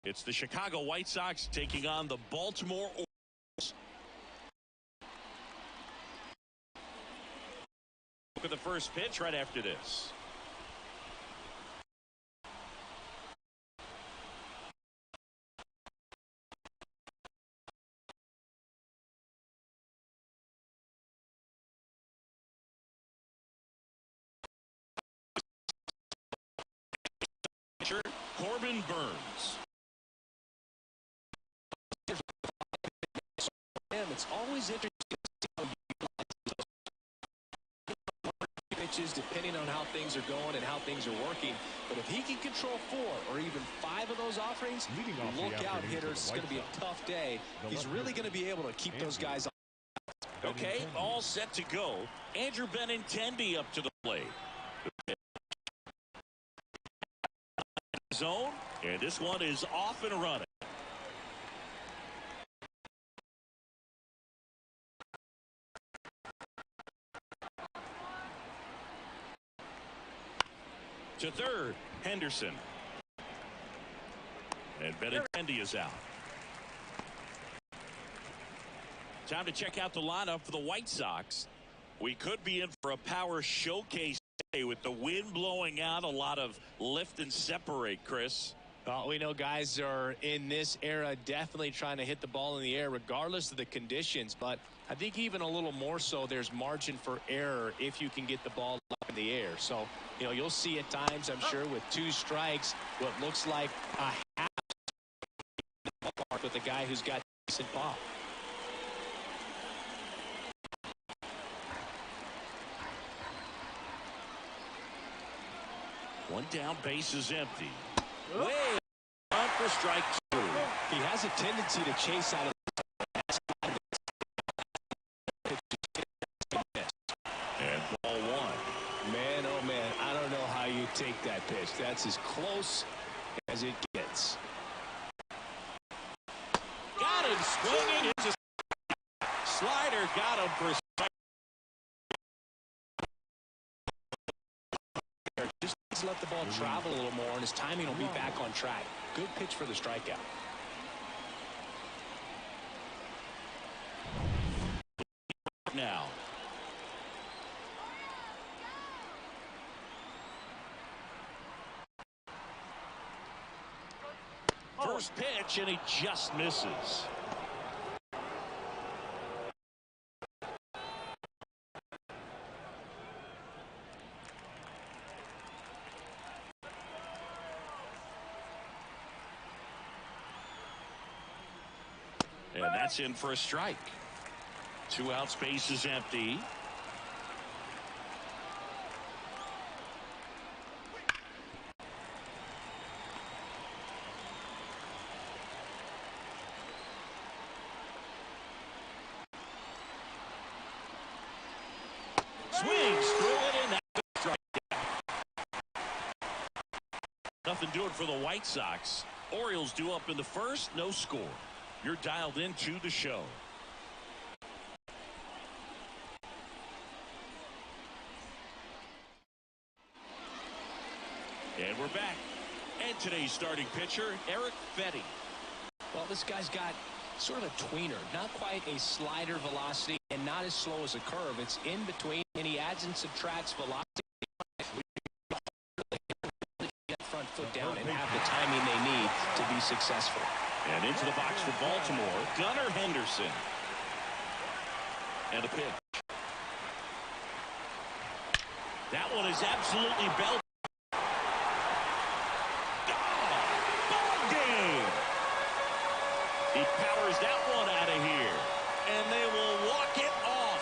It's the Chicago White Sox taking on the Baltimore Orioles. Look at the first pitch right after this. Corbin Burns. It's always interesting to see how you pitches depending on how things are going and how things are working. But if he can control 4 or even 5 of those offerings, look out, hitters. It's going to be a tough day. He's really going to be able to keep those guys on. Okay, all set to go. Andrew Benintendi up to the plate. Zone, and this one is off and running. To third, Henderson. And Benintendi is out. Time to check out the lineup for the White Sox. We could be in for a power showcase today with the wind blowing out, a lot of lift and separate, Chris. We know guys are in this era definitely trying to hit the ball in the air regardless of the conditions, but I think even a little more so there's margin for error if you can get the ball up in the air. So, you know, you'll see at times, I'm sure, with 2 strikes, what looks like a half with a guy who's got decent pop. One down, base is empty. Way on for strike 2. He has a tendency to chase out of and ball 1. Man, oh man, I don't know how you take that pitch. That's as close as it gets. Got him swinging. It's a slider. Got him for strike. Just let the ball travel a little more, and his timing will be back on track. Good pitch for the strikeout. Now. First pitch, and he just misses. And that's in for a strike. 2 outs, base is empty. Swings through it, and that's a strikeout. Nothing doing for the White Sox. Orioles due up in the first, no score. You're dialed into the show. And we're back. And today's starting pitcher, Eric Fetty. Well, this guy's got sort of a tweener, not quite a slider velocity and not as slow as a curve. It's in between, and he adds and subtracts velocity. Get that front foot down and have the timing they need to be successful. And into the box for Baltimore, Gunnar Henderson. And a pitch. That one is absolutely belted. Ball game. He powers that one out of here. And they will walk it off.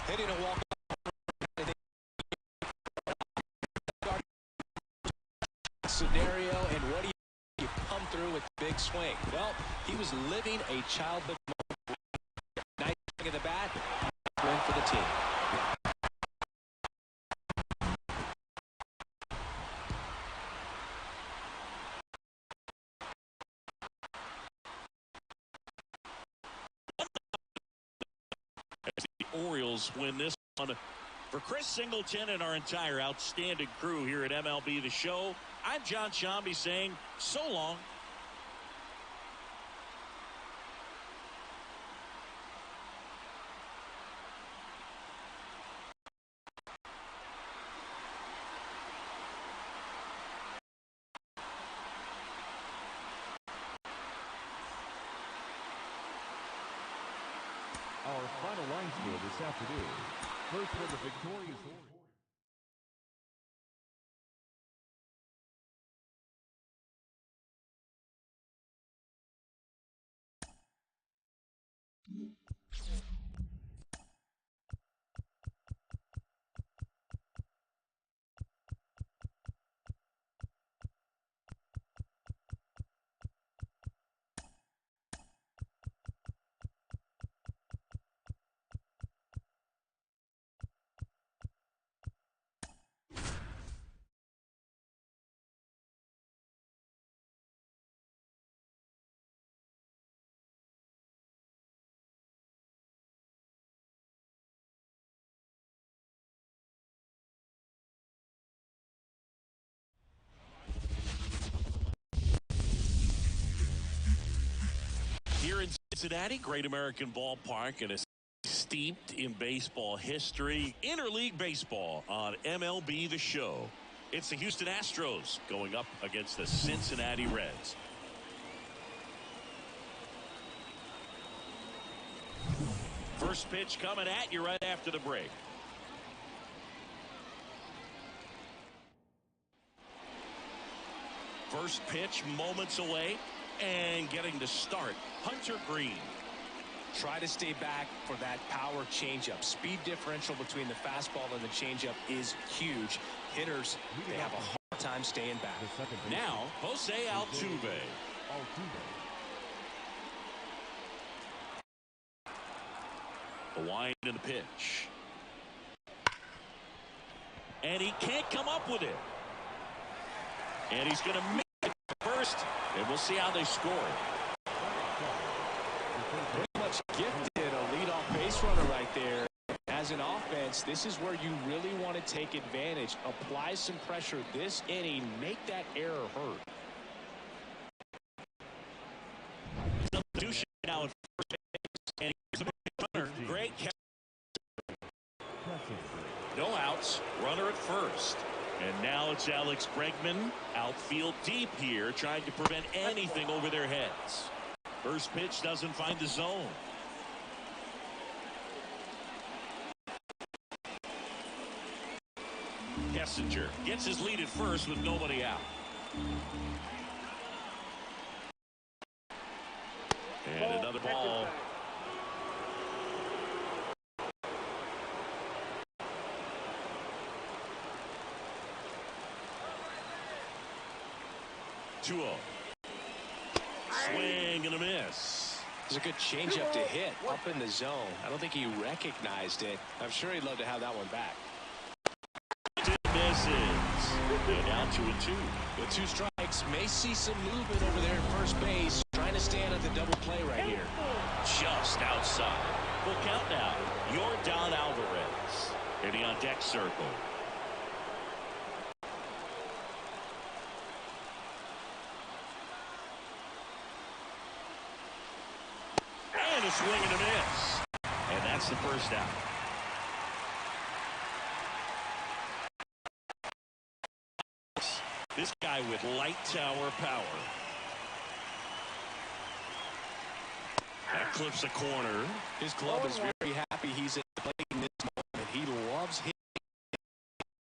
Hitting a walk scenario, and what do you come through with big swing? Well, he was living a childhood moment. Nice swing of the bat, win for the team. Cardinals win this one. For Chris Singleton and our entire outstanding crew here at MLB The Show, I'm John Shambi saying so long. Our final line score this afternoon. First for the victorious Orioles. Here in Cincinnati, Great American Ballpark, and it's steeped in baseball history. Interleague baseball on MLB The Show. It's the Houston Astros going up against the Cincinnati Reds. First pitch coming at you right after the break. First pitch moments away and getting to start. Hunter Green. Try to stay back for that power changeup. Speed differential between the fastball and the changeup is huge. Hitters, they have a hard time staying back. Now, Jose Altuve. The wind and the pitch. And he can't come up with it. And he's going to make it first. And we'll see how they score. Pretty much gifted a leadoff base runner right there. As an offense, this is where you really want to take advantage. Apply some pressure this inning. Make that error hurt. Substitution now at first base. And he's a big runner. Great catch. No outs. Runner at first. And now it's Alex Bregman. Outfield deep here, trying to prevent anything over their heads. First pitch doesn't find the zone. Kessinger gets his lead at first with nobody out. And another ball. Swing and a miss. It's a good changeup to hit up in the zone. I don't think he recognized it. I'm sure he'd love to have that one back. Misses. And now 2-2. With two strikes, may see some movement over there at first base. Trying to stand at the double play right here. Just outside. Full count now. Yordan Alvarez hitting on deck circle. A swing and a miss. And that's the first out. This guy with light tower power. That clips a corner. His club is very happy he's at the plate in this moment. He loves hitting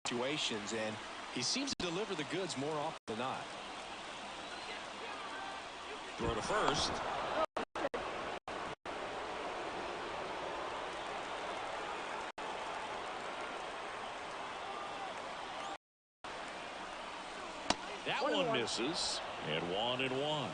situations, and he seems to deliver the goods more often than not. Throw to first. That one misses. And 1-1.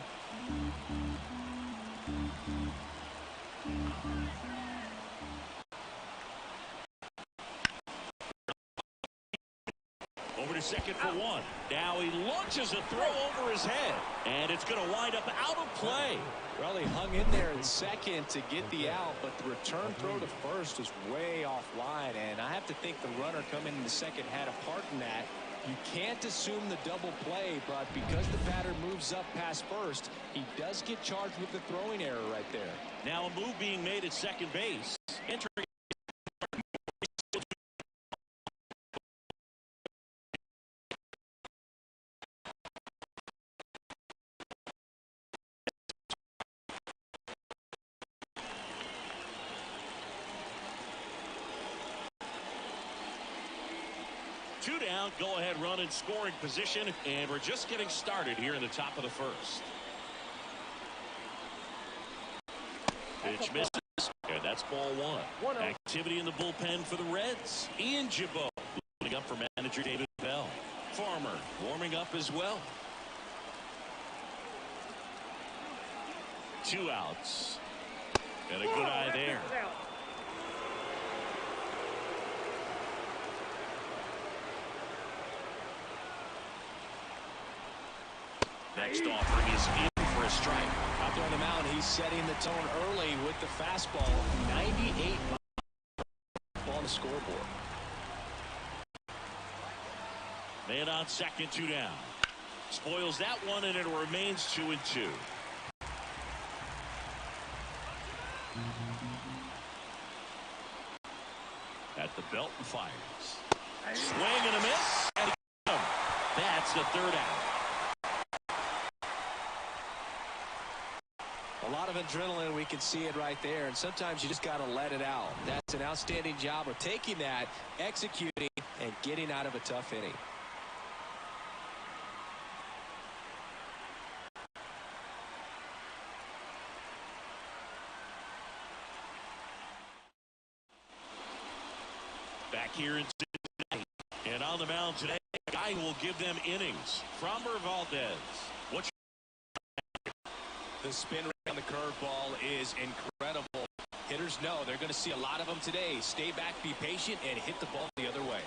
Over to second for one. Now he launches a throw over his head. And it's going to wind up out of play. Well, he hung in there in second to get the out, but the return throw to first was way offline. And I have to think the runner coming in the second had a part in that. You can't assume the double play, but because the batter moves up past first, he does get charged with the throwing error right there. Now a move being made at second base. Entering. Two down, go-ahead run in scoring position, and we're just getting started here in the top of the first. Pitch misses, and that's ball one. Activity in the bullpen for the Reds. Ian Jabot loading up for manager David Bell. Farmer warming up as well. 2 outs. And a good eye there. Next offering is in for a strike. Out there on the mound, he's setting the tone early with the fastball. 98 miles on the scoreboard. Man on second, 2 down. Spoils that one, and it remains 2-2. At the belt and fires. Swing and a miss. And that's the 3rd out. A lot of adrenaline, we can see it right there, and sometimes you just got to let it out. That's an outstanding job of taking that, executing, and getting out of a tough inning. Back here in Cincinnati, and on the mound today, a guy who will give them innings. Framber Valdez. What's the spin rate on the curveball is incredible. Hitters know they're going to see a lot of them today. Stay back, be patient, and hit the ball the other way.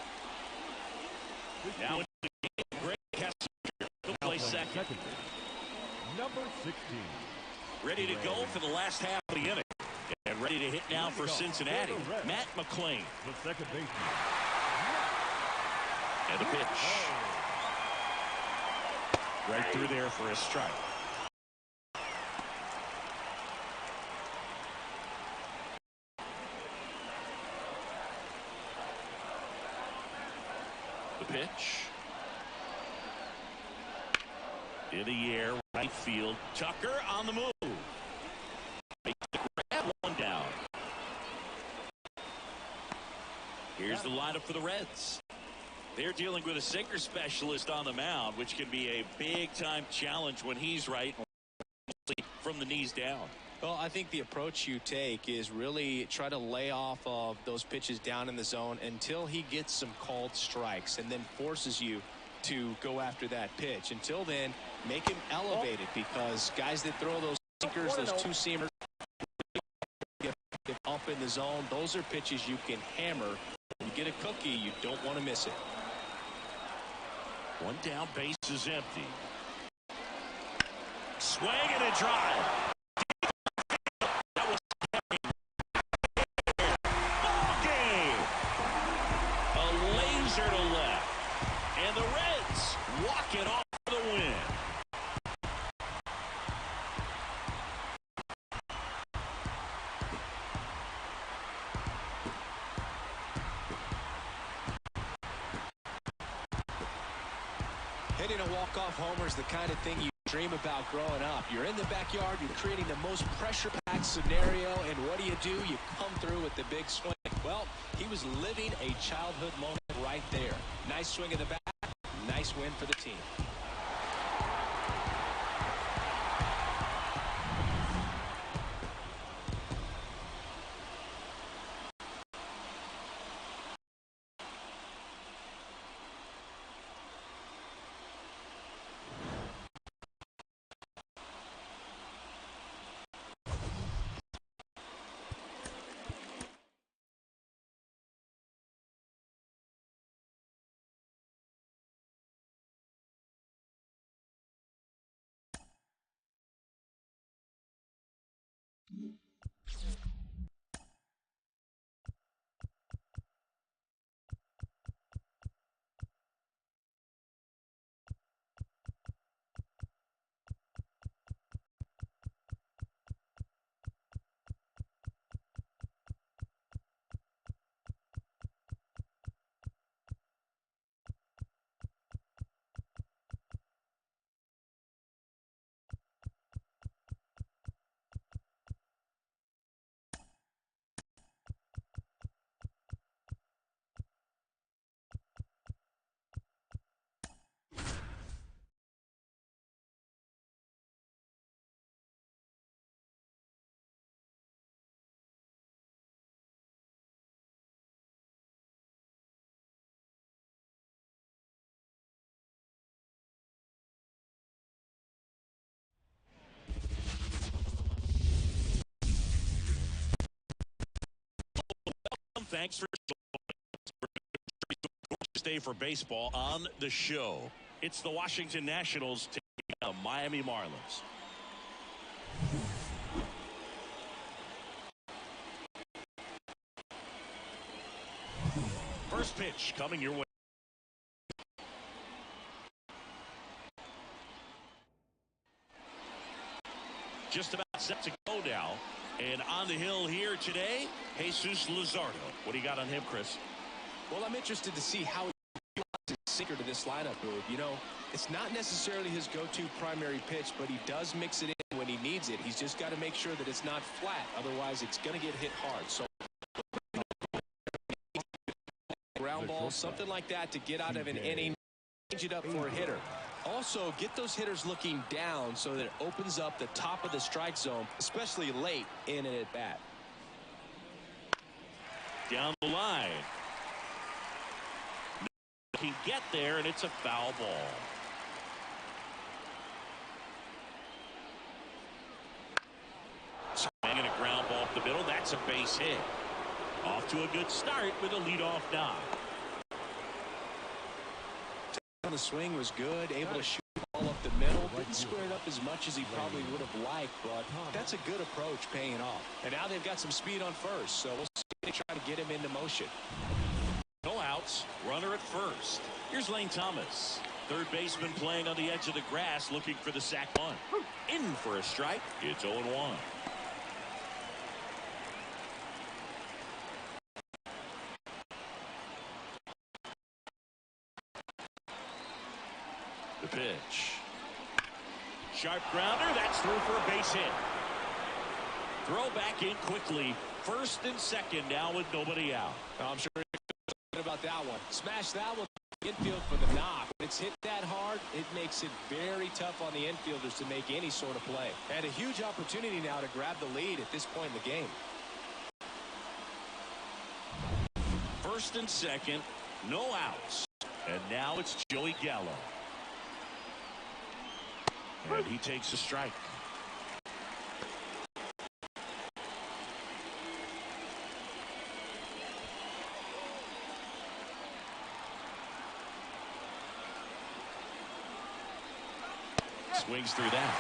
Now in the game, Greg Kessler will play second. Number 16. Ready to go for the last half of the inning. And ready to hit now for Cincinnati, Matt McClain. The second baseman. And the pitch. Right through there for a strike. The pitch. In the air, right field. Tucker on the move. Grab one down. Here's the lineup for the Reds. They're dealing with a sinker specialist on the mound, which can be a big-time challenge when he's right, from the knees down. Well, I think the approach you take is really try to lay off of those pitches down in the zone until he gets some called strikes and then forces you to go after that pitch. Until then, make him elevated, because guys that throw those sinkers, those two-seamers, get up in the zone, those are pitches you can hammer. When you get a cookie, you don't want to miss it. One down, base is empty. Swing and a drive. That was ball game. A laser to left. And the Reds walk it off for the win. Hitting a walk-off homer is the kind of thing you dream about growing up. You're in the backyard, you're creating the most pressure-packed scenario, and what do? You come through with the big swing. Well, he was living a childhood moment right there. Nice swing in the back, nice win for the team. thanks for stay for baseball on the show. It's the Washington Nationals taking on Miami Marlins. First pitch coming your way. Just about set to go now. And on the hill here today, Jesus Luzardo. What do you got on him, Chris? Well, I'm interested to see how he wants his sinker to this lineup move. You know, it's not necessarily his go-to primary pitch, but he does mix it in when he needs it. He's just got to make sure that it's not flat. Otherwise, it's going to get hit hard. So ground ball, something like that to get out of an inning, change it up for a hitter. Also, get those hitters looking down so that it opens up the top of the strike zone, especially late in an at-bat. Down the line. Can get there, and it's a foul ball. Swinging a ground ball up the middle. That's a base hit. Off to a good start with a leadoff knock. The swing was good, able to shoot the ball up the middle. Didn't square it up as much as he probably would have liked, but that's a good approach paying off. And now they've got some speed on first, so we'll see if they try to get him into motion. No outs, runner at first. Here's Lane Thomas. Third baseman playing on the edge of the grass looking for the sac bunt. In for a strike. It's 0-1. The pitch. Sharp grounder. That's through for a base hit. Throw back in quickly. First and second now with nobody out. I'm sure about that one. Smash that one infield for the knock. It's hit that hard. It makes it very tough on the infielders to make any sort of play. And a huge opportunity now to grab the lead at this point in the game. First and second, no outs. And now it's Joey Gallo. And he takes a strike. Swings through that.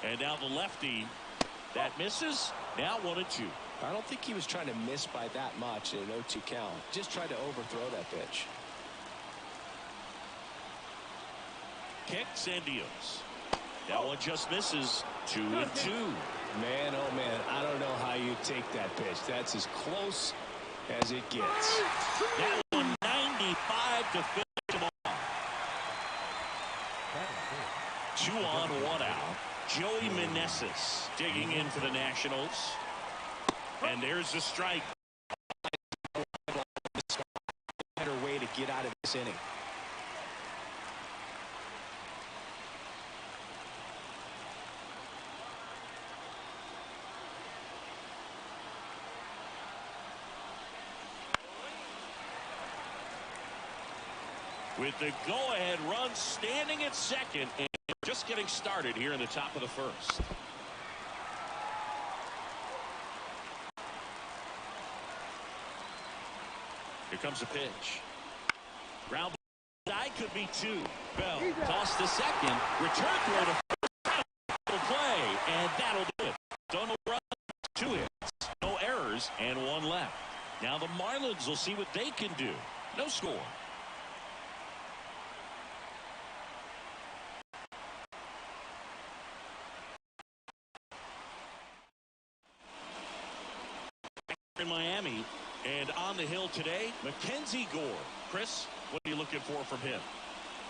And now the lefty. That misses. Now 1-2. I don't think he was trying to miss by that much in an 0-2 count. Just tried to overthrow that pitch. Kicks and deals. That one just misses. 2-2. Man, oh man, I don't know how you take that pitch. That's as close as it gets. That one 95 to finish him off. 2 on, 1 out. Joey Meneses digging in for the Nationals. And there's the strike. Better way to get out of this inning. With the go-ahead run standing at second and just getting started here in the top of the first. Here comes a pitch. Ground ball side could be 2. Bell toss to second. Return throw to first. Play, and that'll do it. So no run, 2 hits, no errors, and 1 left. Now the Marlins will see what they can do. No score. In Miami, and on the hill today, Mackenzie Gore. Chris, what are you looking for from him?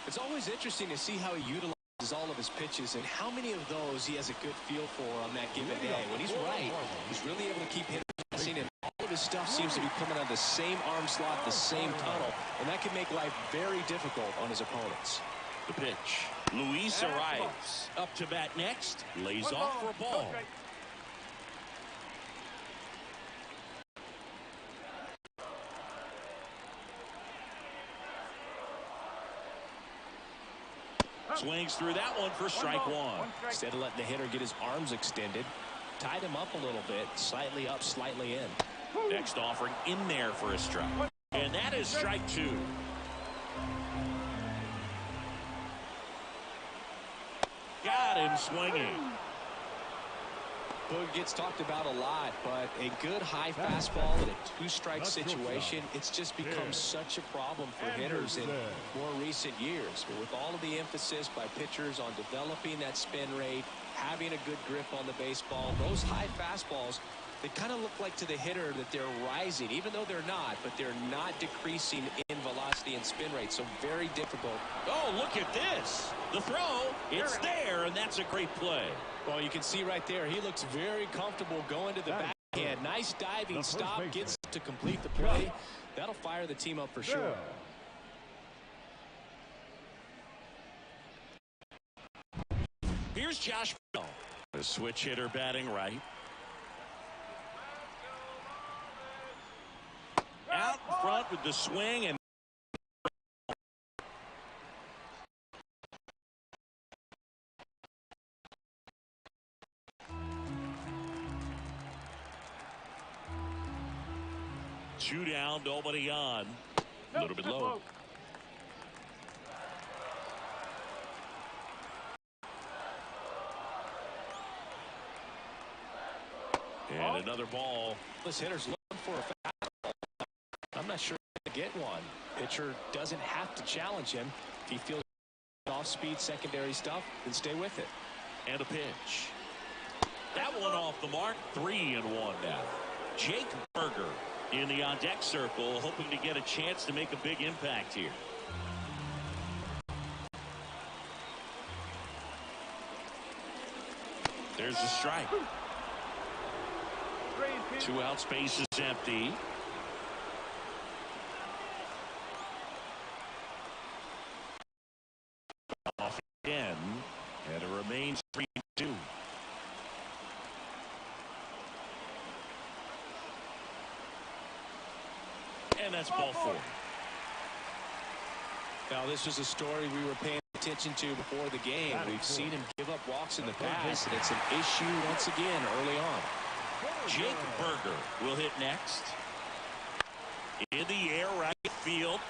It's always interesting to see how he utilizes all of his pitches and how many of those he has a good feel for on that given day. When he's right, he's really able to keep hitting, and all of his stuff seems to be coming out of the same arm slot, the same tunnel, and that can make life very difficult on his opponents. The pitch. Luis arrives. Up to bat next. Lays off for a ball. Swings through that one for strike one. Instead of letting the hitter get his arms extended, tied him up a little bit, slightly up, slightly in. Next offering in there for a strike. And that is strike two. Got him swinging. Boog gets talked about a lot, but a good high fastball in a two-strike situation, it's just become such a problem for hitters in more recent years. But with all of the emphasis by pitchers on developing that spin rate, having a good grip on the baseball, those high fastballs, they kind of look like to the hitter that they're rising, even though they're not, but they're not decreasing in velocity and spin rate, so very difficult. Oh, look at this. The throw, it's there, and that's a great play. Well, you can see right there, he looks very comfortable going to the backhand. Nice diving stop, gets to complete the play. That'll fire the team up for sure. Here's Josh Bell, a switch hitter batting right. Out in front with the swing, and two down, nobody on. A little bit low. And another ball. This hitter's looking for a foul. I'm not sure he'll get one. Pitcher doesn't have to challenge him. If he feels off-speed secondary stuff, then stay with it. And a pitch. That one off the mark. 3-1 now. Jake Berger in the on-deck circle, hoping to get a chance to make a big impact here. There's a strike. 2 out, space is empty. Off again, and it remains 3-2. And that's ball 4. Now, this was a story we were paying attention to before the game. We've seen him give up walks in the past, and it's an issue once again early on. Jake Berger will hit next. In the air, right field.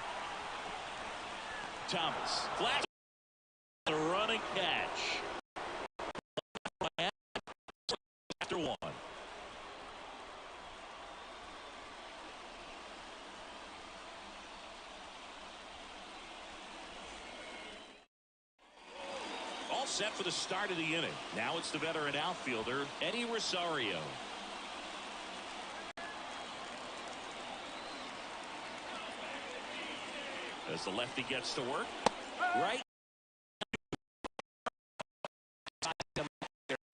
Thomas. Flat. The running catch. After 1. All set for the start of the inning. Now it's the veteran outfielder, Eddie Rosario. As the lefty gets to work. Right.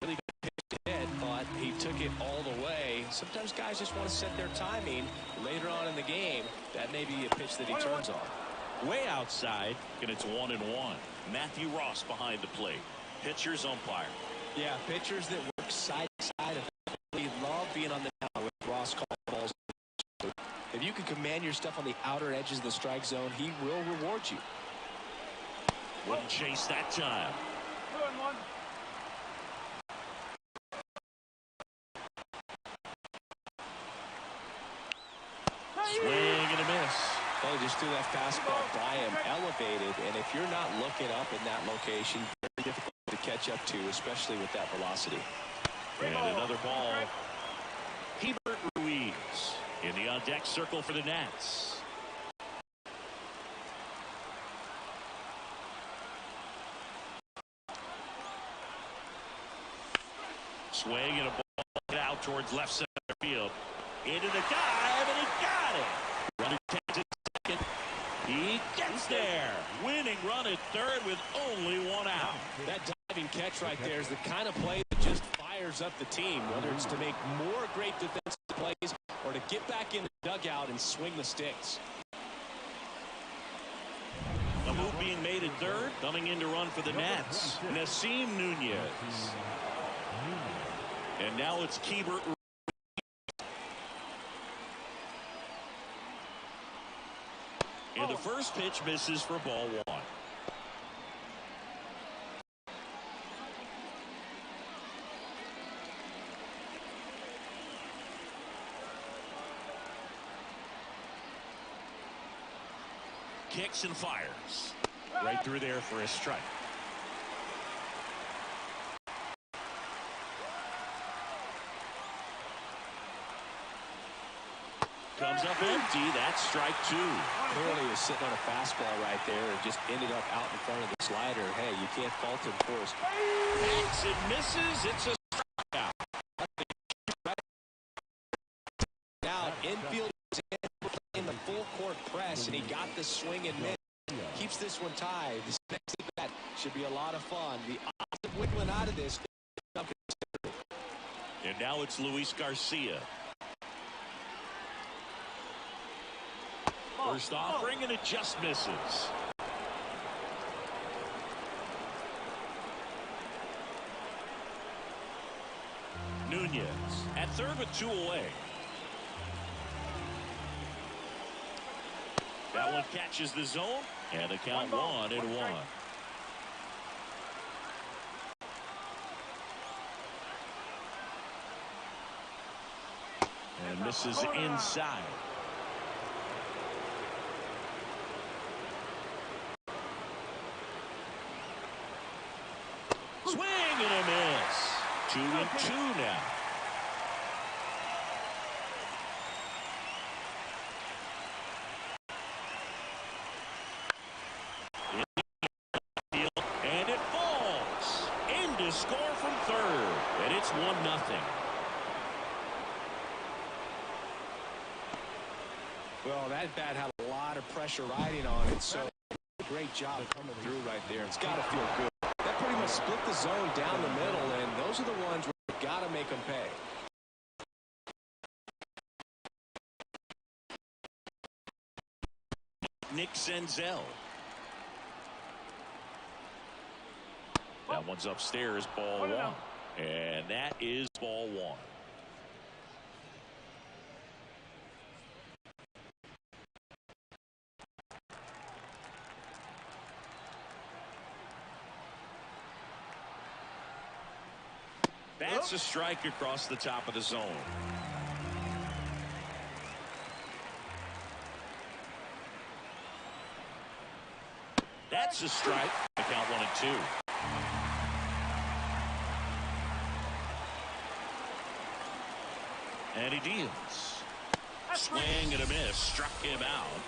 Really good pitch ahead, but he took it all the way. Sometimes guys just want to set their timing later on in the game. That may be a pitch that he turns on. Way outside, and it's 1-1. Matthew Ross behind the plate. Pitcher's umpire. Yeah, pitchers that work side to side really love being on the mound with Ross call balls. If you can command your stuff on the outer edges of the strike zone, he will reward you. Wouldn't chase that time. Swing and a miss. Well, he just threw that fastball by him, elevated, and if you're not looking up in that location, very difficult to catch up to, especially with that velocity. And another ball. Hebert Ruiz in the on-deck circle for the Nats. Swing and a ball out towards left center field. Into the dive, and he got it. Runner takes it second. He gets there. Winning run at third with only 1 out. That diving catch right there is the kind of play that just fires up the team, whether it's to make more great defensive plays or to get back in the dugout and swing the sticks. A move being made at third. Coming in to run for the Nats, Nasim Nunez. And now it's Hebert. And the first pitch misses for ball 1. kicks and fires. Right through there for a strike. Comes up empty. That's strike two. Clearly he was sitting on a fastball right there and just ended up out in front of the slider. Hey, you can't fault him for his. Hacks and misses. It's a strikeout. Now infield in the full court press, and he got the swing and miss. Keeps this one tied. This next at bat should be a lot of fun. The odds of wiggling out of this. And now it's Luis Garcia. First offering, and it just misses. Nunez at third with 2 away. That one catches the zone, and the count 1-1. And misses inside. Swing and a miss. 2-2 now. And it falls. In to score from third. And it's 1-0. Well, that bat had a lot of pressure riding on it, so great job coming through right there. It's got to feel good. That pretty much split the zone down the middle, and those are the ones where you've got to make them pay. Nick Senzel. That one's upstairs, ball 1. And that is ball 1. That's a strike across the top of the zone. That's a strike. The count 1-2. And he deals. Swing and a miss. Struck him out.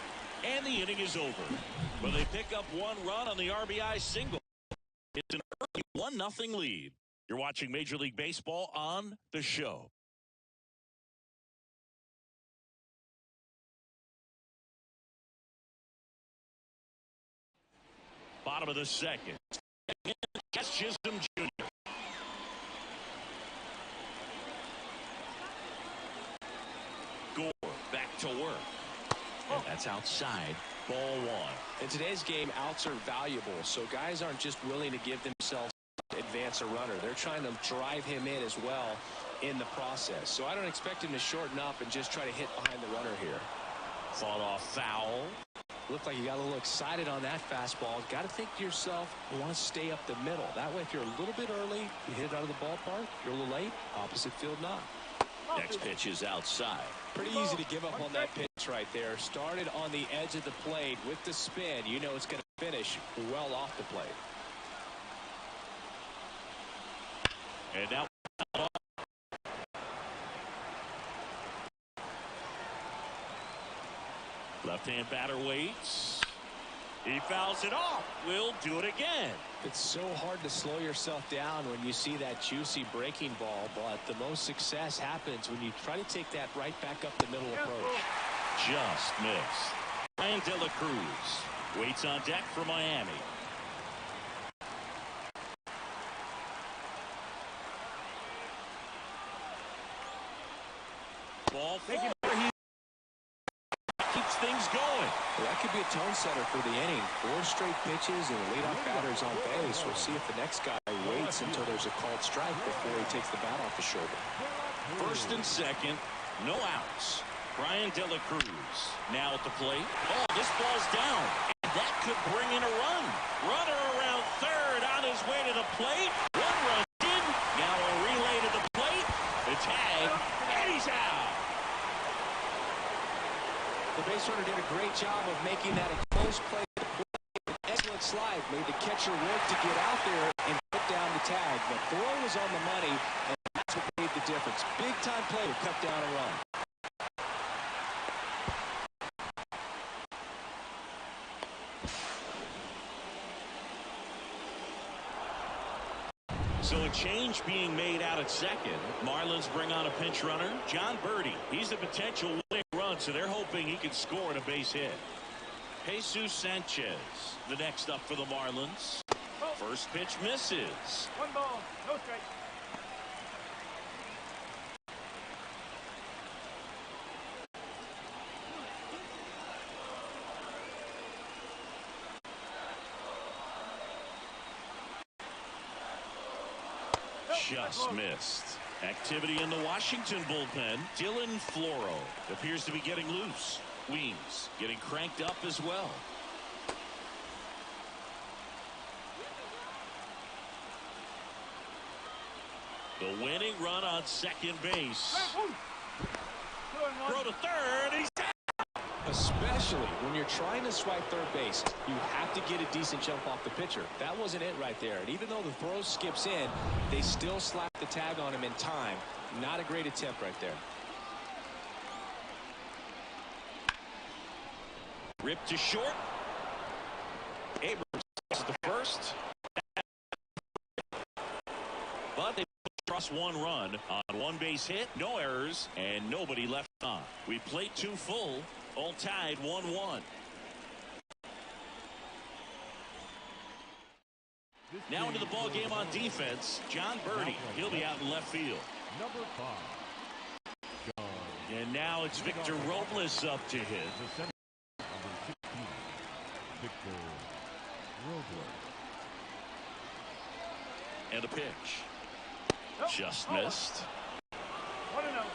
And the inning is over. But they pick up 1 run on the RBI single. It's an early 1-0 lead. You're watching Major League Baseball on The Show. Bottom of the second. That's Chisholm Jr. Gore back to work. And that's outside. Ball 1. In today's game, outs are valuable, so guys aren't just willing to give themselves advance a runner. They're trying to drive him in as well in the process. So I don't expect him to shorten up and just try to hit behind the runner here. Fought off foul. Looked like you got a little excited on that fastball. Got to think to yourself, you want to stay up the middle. That way, if you're a little bit early, you hit it out of the ballpark. You're a little late, opposite field not. Next pitch is outside. Pretty easy to give up on that pitch right there. Started on the edge of the plate with the spin. You know it's going to finish well off the plate. And now left-hand batter waits. He fouls it off. Will do it again. It's so hard to slow yourself down when you see that juicy breaking ball, but the most success happens when you try to take that right back up the middle approach. Just missed. Ryan De La Cruz waits on deck for Miami. Ball 4. He keeps things going. Well, that could be a tone setter for the inning. 4 straight pitches and leadoff batters on base. We'll see if the next guy waits until there's a called strike before he takes the bat off the shoulder. First and second, no outs. Ryan De La Cruz now at the plate. Oh, this ball's down. And that could bring in a run. Runner around third on his way to the plate. 1 run in. Now a relay to the plate. The tag, and he's out. The base runner did a great job of making that a close play. Excellent slide. Made the catcher work to get out there and put down the tag. The throw was on the money, and that's what made the difference. Big-time play to cut down a run. So a change being made out at second. Marlins bring on a pinch runner, John Birdie. He's a potential winning run, so they're hoping he can score on a base hit. Jesus Sanchez, the next up for the Marlins. First pitch misses. 1 ball, no strike. Just missed. Activity in the Washington bullpen. Dylan Floro appears to be getting loose. Weems getting cranked up as well. The winning run on second base. Throw to third. He's down. Especially when you're trying to swipe third base, you have to get a decent jump off the pitcher. That wasn't it right there. And even though the throw skips in, they still slap the tag on him in time. Not a great attempt right there. Ripped to short. Abrams is the first. But they cross 1 run on 1 base hit, no errors, and nobody left on. We played 2 full, all tied 1-1. Now into the ball game on defense, John Birdie. He'll be out in left field. Number 5. And now it's Victor Robles up to hit. Number 16. Victor Robles. And a pitch. Just missed. 1-0.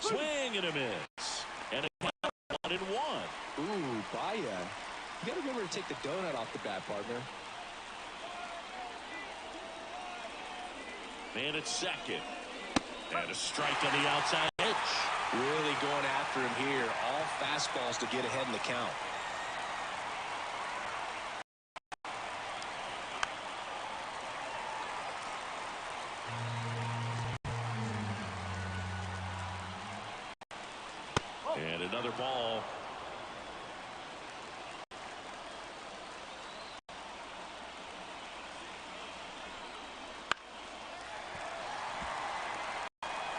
Swing and a miss. And a count 1-1. Ooh, Baya. You got to remember to take the donut off the bat, partner. Man at second. And a strike on the outside edge. Really going after him here. All fastballs to get ahead in the count. And another ball.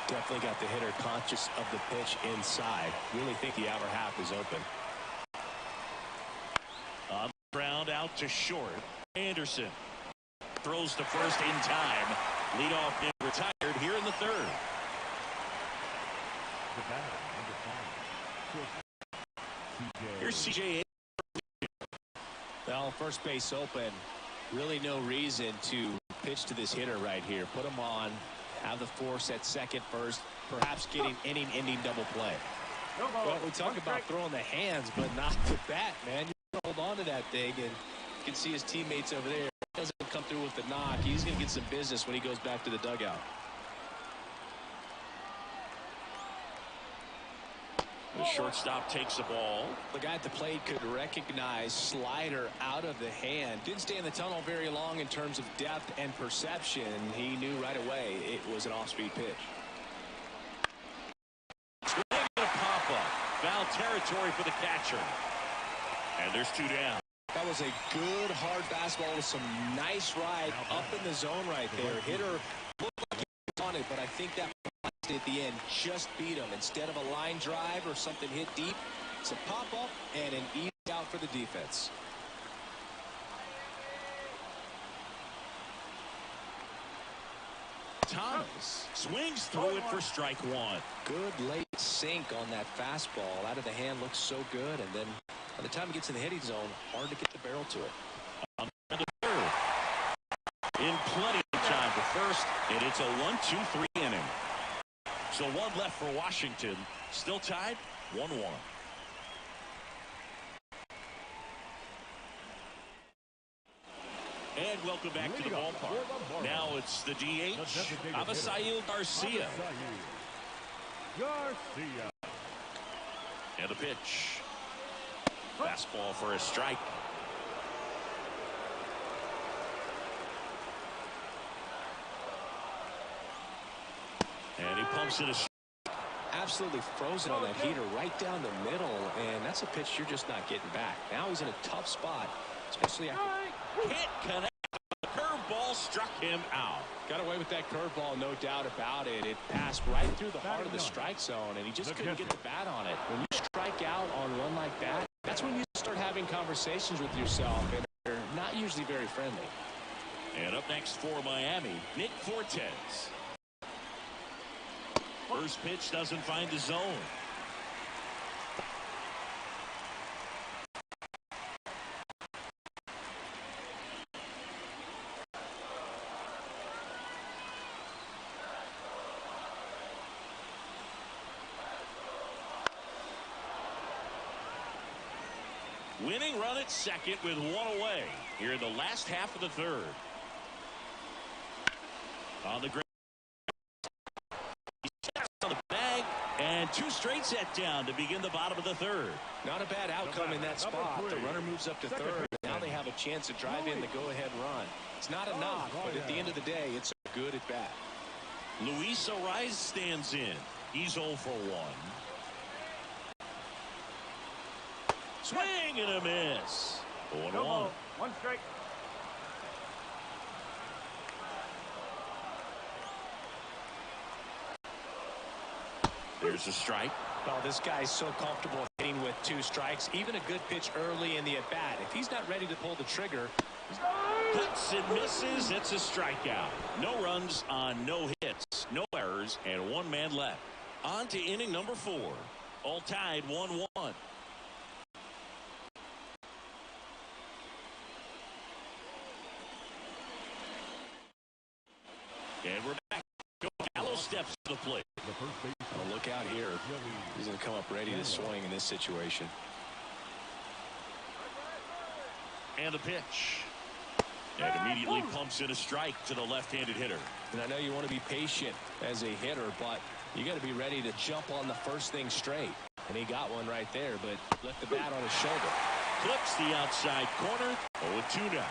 Definitely got the hitter conscious of the pitch inside. Really think the outer half is open. On the ground out to short. Anderson throws to first in time. Leadoff man retired here in the third. The batter, number 5. Here's CJ. Well, first base open. Really no reason to pitch to this hitter right here. Put him on. Have the force at second first. Perhaps getting inning-ending double play. Well, we talk about throwing the hands, but not the bat, man. You hold on to that thing, and you can see his teammates over there. He doesn't come through with the knock. He's going to get some business when he goes back to the dugout. The shortstop takes the ball. The guy at the plate could recognize slider out of the hand. Didn't stay in the tunnel very long in terms of depth and perception. He knew right away it was an off-speed pitch. Swing and a pop-up. Foul territory for the catcher. And there's 2 down. That was a good, hard fastball with some nice ride up in the zone right there. Hitter looked like he was on it, but I think that at the end just beat him. Instead of a line drive or something hit deep, it's a pop-up and an easy out for the defense. Thomas swings through it for strike 1. Good late sink on that fastball. Out of the hand looks so good, and then by the time it gets in the hitting zone, hard to get the barrel to it. On the third. In plenty of time to first, and it's a 1-2-3 inning. So 1 left for Washington. Still tied 1-1. And welcome back to the ballpark. Now it's the DH, Avisail Garcia. Garcia. And a pitch. Fastball for a strike. And he pumps it a absolutely frozen on that heater right down the middle, and that's a pitch you're just not getting back. Now he's in a tough spot, especially after can't connect. The curveball struck him out. Got away with that curveball, no doubt about it. It passed right through the heart of the strike zone, and he just couldn't get the bat on it. When you strike out on one like that, that's when you start having conversations with yourself, and they're not usually very friendly. And up next for Miami, Nick Fortes. First pitch doesn't find the zone. Winning run at second with one away here in the last half of the third. On the ground. On the bag, and two straight set down to begin the bottom of the third. Not a bad outcome in that spot. The runner moves up to third. Now they have a chance to drive in the go-ahead run. It's not enough, but at the end of the day, it's a good at bat. Luis Ariz stands in. He's 0 for 1. Swing and a miss. 0-1. One strike. There's a strike. Well, this guy's so comfortable hitting with two strikes. Even a good pitch early in the at-bat. If he's not ready to pull the trigger. Hits and misses. It's a strikeout. No runs on no hits. No errors. And one man left. On to inning number 4. All tied 1-1. And we're back. Gallo steps to the plate. Oh, look out here. He's going to come up ready to swing in this situation. And a pitch. And immediately pumps in a strike to the left-handed hitter. And I know you want to be patient as a hitter, but you got to be ready to jump on the first thing straight. And he got one right there, but left the bat on his shoulder. Clips the outside corner. 0-2 now.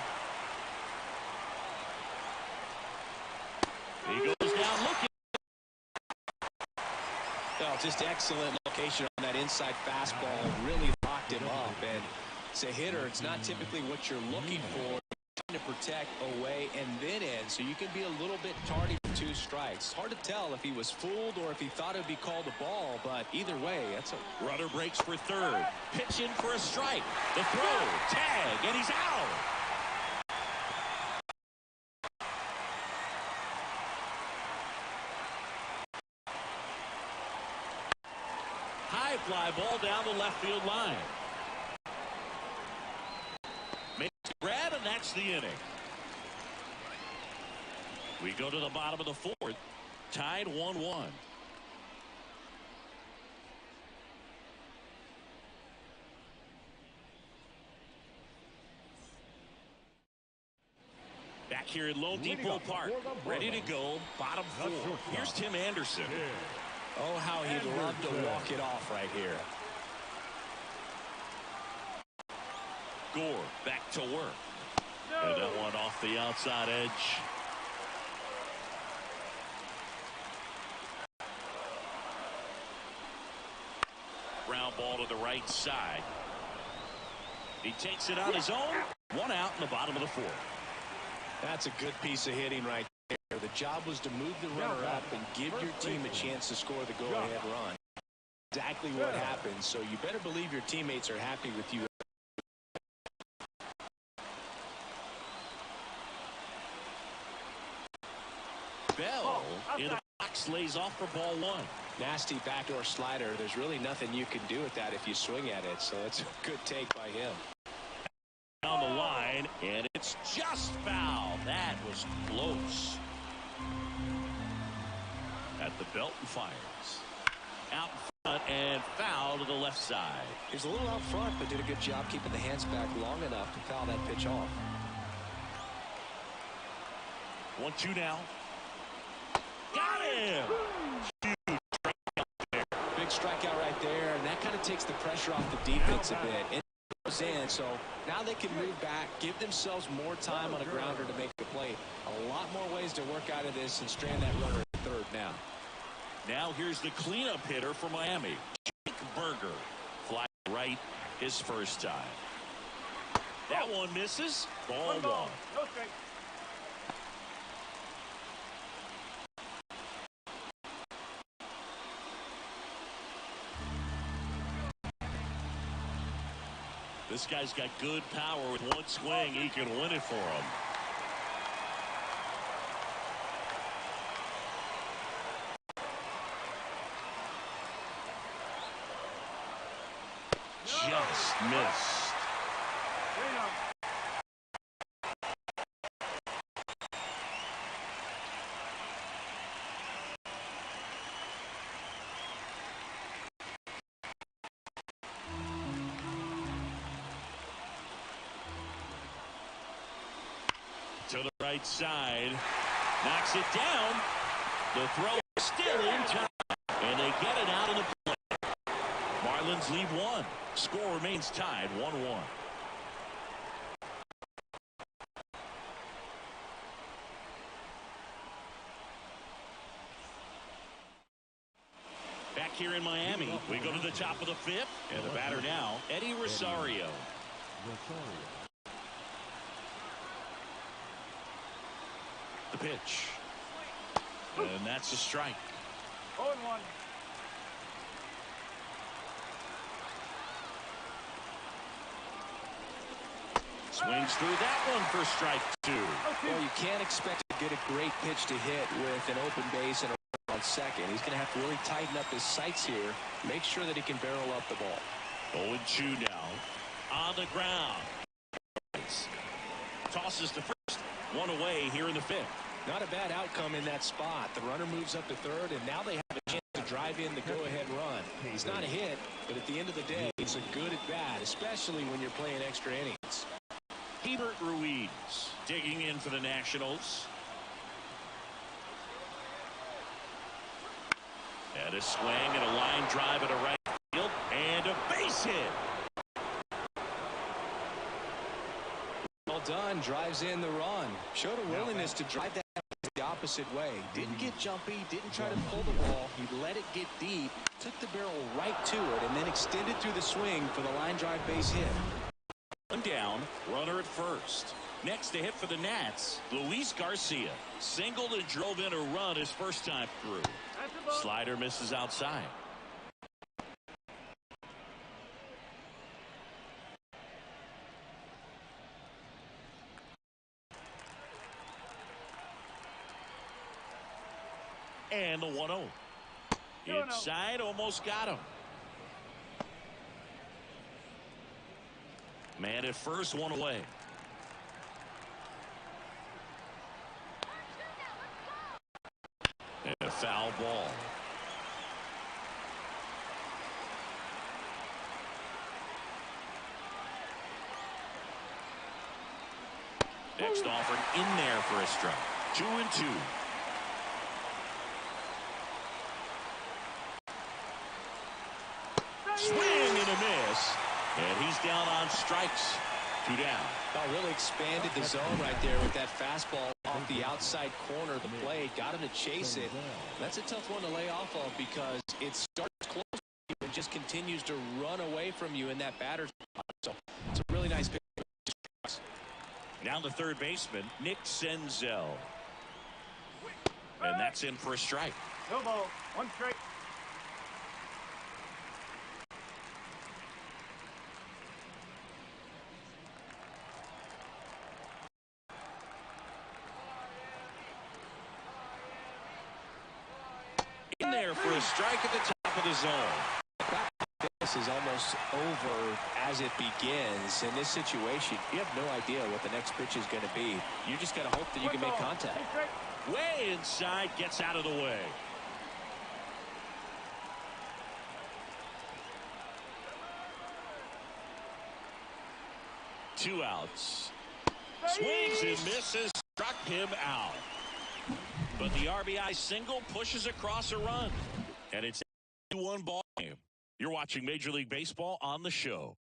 He goes down looking. Oh, just excellent location on that inside fastball. Really locked him up. And as a hitter, it's not typically what you're looking for. Trying to protect away and then in, so you can be a little bit tardy for two strikes. Hard to tell if he was fooled or if he thought it would be called a ball, but either way, that's a runner breaks for third. Pitch in for a strike. The throw, tag, and he's out. High fly ball down the left field line. Makes a grab, and that's the inning. We go to the bottom of the 4th. Tied 1-1. Back here at Lone Depot Park. Ready to go. Bottom 4. Here's Tim Anderson. Oh, how he'd love to walk it off right here. Gore back to work. And that one off the outside edge. Ground ball to the right side. He takes it on his own. One out in the bottom of the 4th. That's a good piece of hitting right there. The job was to move the runner up and give your team a chance to score the go-ahead run. Exactly what happened, so you better believe your teammates are happy with you. Bell in the box lays off for ball 1. Nasty backdoor slider. There's really nothing you can do with that if you swing at it, so it's a good take by him. Down the line, and it's just foul. That was close. At the belt and fires. Out in front and foul to the left side. He was a little out front, but did a good job keeping the hands back long enough to foul that pitch off. 1-2 now. Got him! Huge strikeout there. strikeout right there, and that kind of takes the pressure off the defense a bit. And it goes in, so now they can move back, give themselves more time on a grounder to make a play. A lot more ways to work out of this and strand that runner at third now. Now here's the cleanup hitter for Miami, Jake Berger. Fly right his first time. That one misses. Ball one. No strike. This guy's got good power. With one swing, he can win it for him. Just missed. To the right side, knocks it down. The throw is still in time, and they get it out of the play. Marlins lead one. Score remains tied 1-1. Back here in Miami, we go to the top of the fifth, and the batter now, Eddie Rosario. The pitch. And that's a strike. 0-1. Swings through that one for strike two. Well, you can't expect to get a great pitch to hit with an open base and a runner on second. He's going to have to really tighten up his sights here. Make sure that he can barrel up the ball. 0-2 now. On the ground. Tosses to first. One away here in the fifth. Not a bad outcome in that spot. The runner moves up to third, and now they have a chance to drive in the go-ahead run. It's not a hit, but at the end of the day, it's a good at-bat, especially when you're playing extra innings. Hebert Ruiz digging in for the Nationals. And a swing and a line drive at a right field. And a base hit. Well done. Drives in the run. Showed a willingness to drive that the opposite way. Didn't get jumpy. Didn't try to pull the ball. He let it get deep. Took the barrel right to it and then extended through the swing for the line drive base hit. One down. Runner at first. Next to hit for the Nats, Luis Garcia. Singled and drove in a run his first time through. Slider misses outside. And the 1-0. Inside, almost got him. Man at first, one away. And a foul ball. Next offered in there for a strike. 2-2. Swing and a miss. And he's down on strikes. 2 down. Oh, really expanded the zone right there with that fastball off the outside corner of the plate. Got him to chase it. That's a tough one to lay off of because it starts close to you and just continues to run away from you in that batter's spot. So it's a really nice pitch. Now the third baseman, Nick Senzel. And that's in for a strike. No ball. 1 strike. In there for a strike at the top of the zone. This is almost over as it begins. In this situation, you have no idea what the next pitch is going to be. You just got to hope that you can make contact. Way inside, gets out of the way. Two outs. Swings and misses, struck him out. But the RBI single pushes across a run. And it's 2-1 ball game. You're watching Major League Baseball on the show.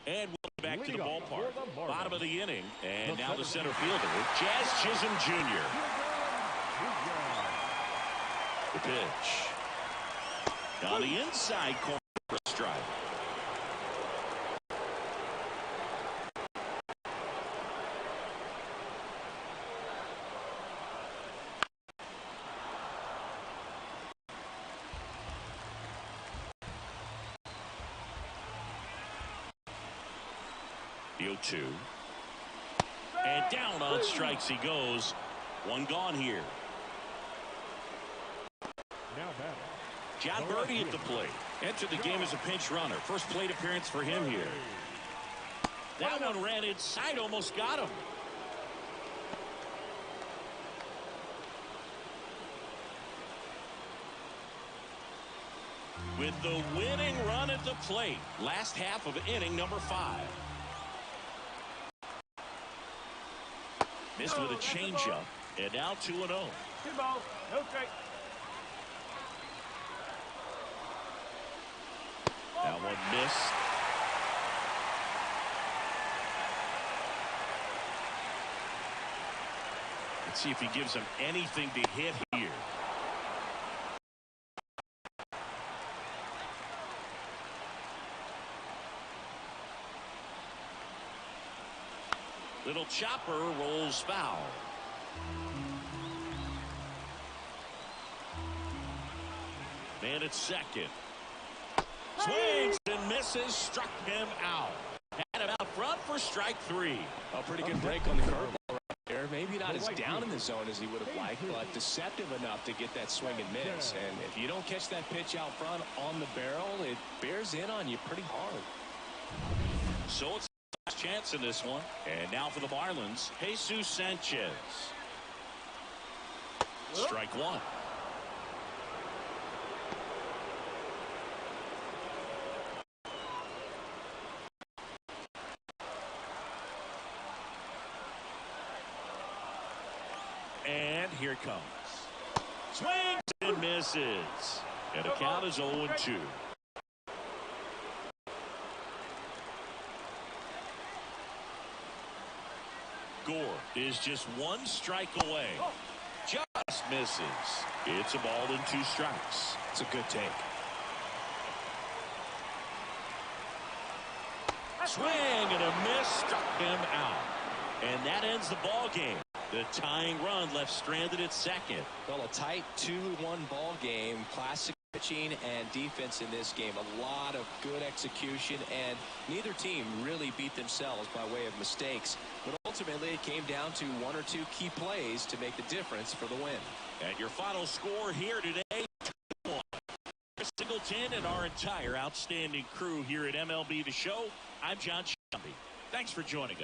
And welcome back to the ballpark. Bottom of the inning. And now the center fielder, Jazz Chisholm Jr. The pitch. On the inside corner for a strike. The 0-2. And down on strikes he goes. One gone here. Now batting. John Birdie at the plate. Entered the game as a pinch runner. First plate appearance for him here. That one ran inside, almost got him. With the winning run at the plate. Last half of inning number 5. Missed with a changeup. And now 2-0. Good ball. Okay. That one missed. Let's see if he gives him anything to hit here. Little chopper rolls foul. Man at second. Swings and misses, struck him out. Had him out front for strike 3. A pretty good break on the curveball right there. Maybe not as down in the zone as he would have liked, but deceptive enough to get that swing and miss. And if you don't catch that pitch out front on the barrel, it bears in on you pretty hard. So it's a chance in this one. And now for the Marlins, Jesus Sanchez. Strike 1. And here it comes. Swings and misses. And the count is 0-2. Gore is just one strike away. Just misses. It's a ball and 2 strikes. It's a good take. Swing and a miss, struck him out. And that ends the ball game. The tying run left stranded at second. Well, a tight 2-1 ball game. Classic pitching and defense in this game. A lot of good execution, and neither team really beat themselves by way of mistakes. But ultimately, it came down to 1 or 2 key plays to make the difference for the win. And your final score here today, 2-1. Chris Singleton and our entire outstanding crew here at MLB The Show. I'm John Shelby. Thanks for joining us.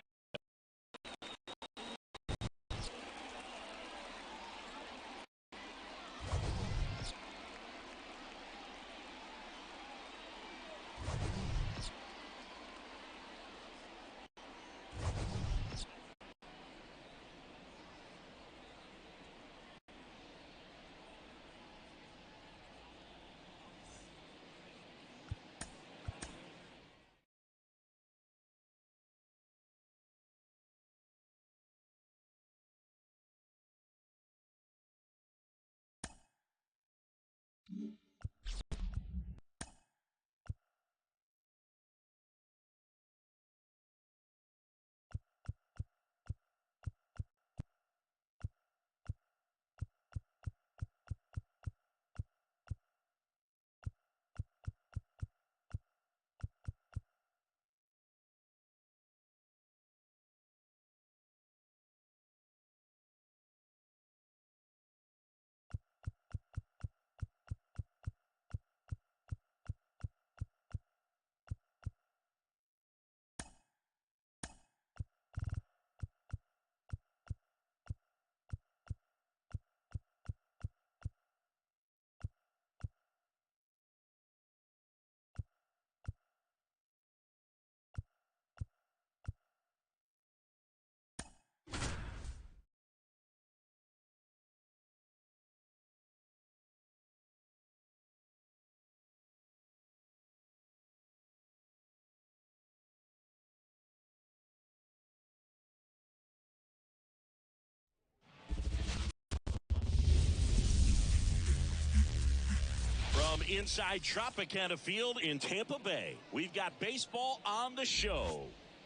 inside Tropicana Field in Tampa Bay. We've got baseball on the show.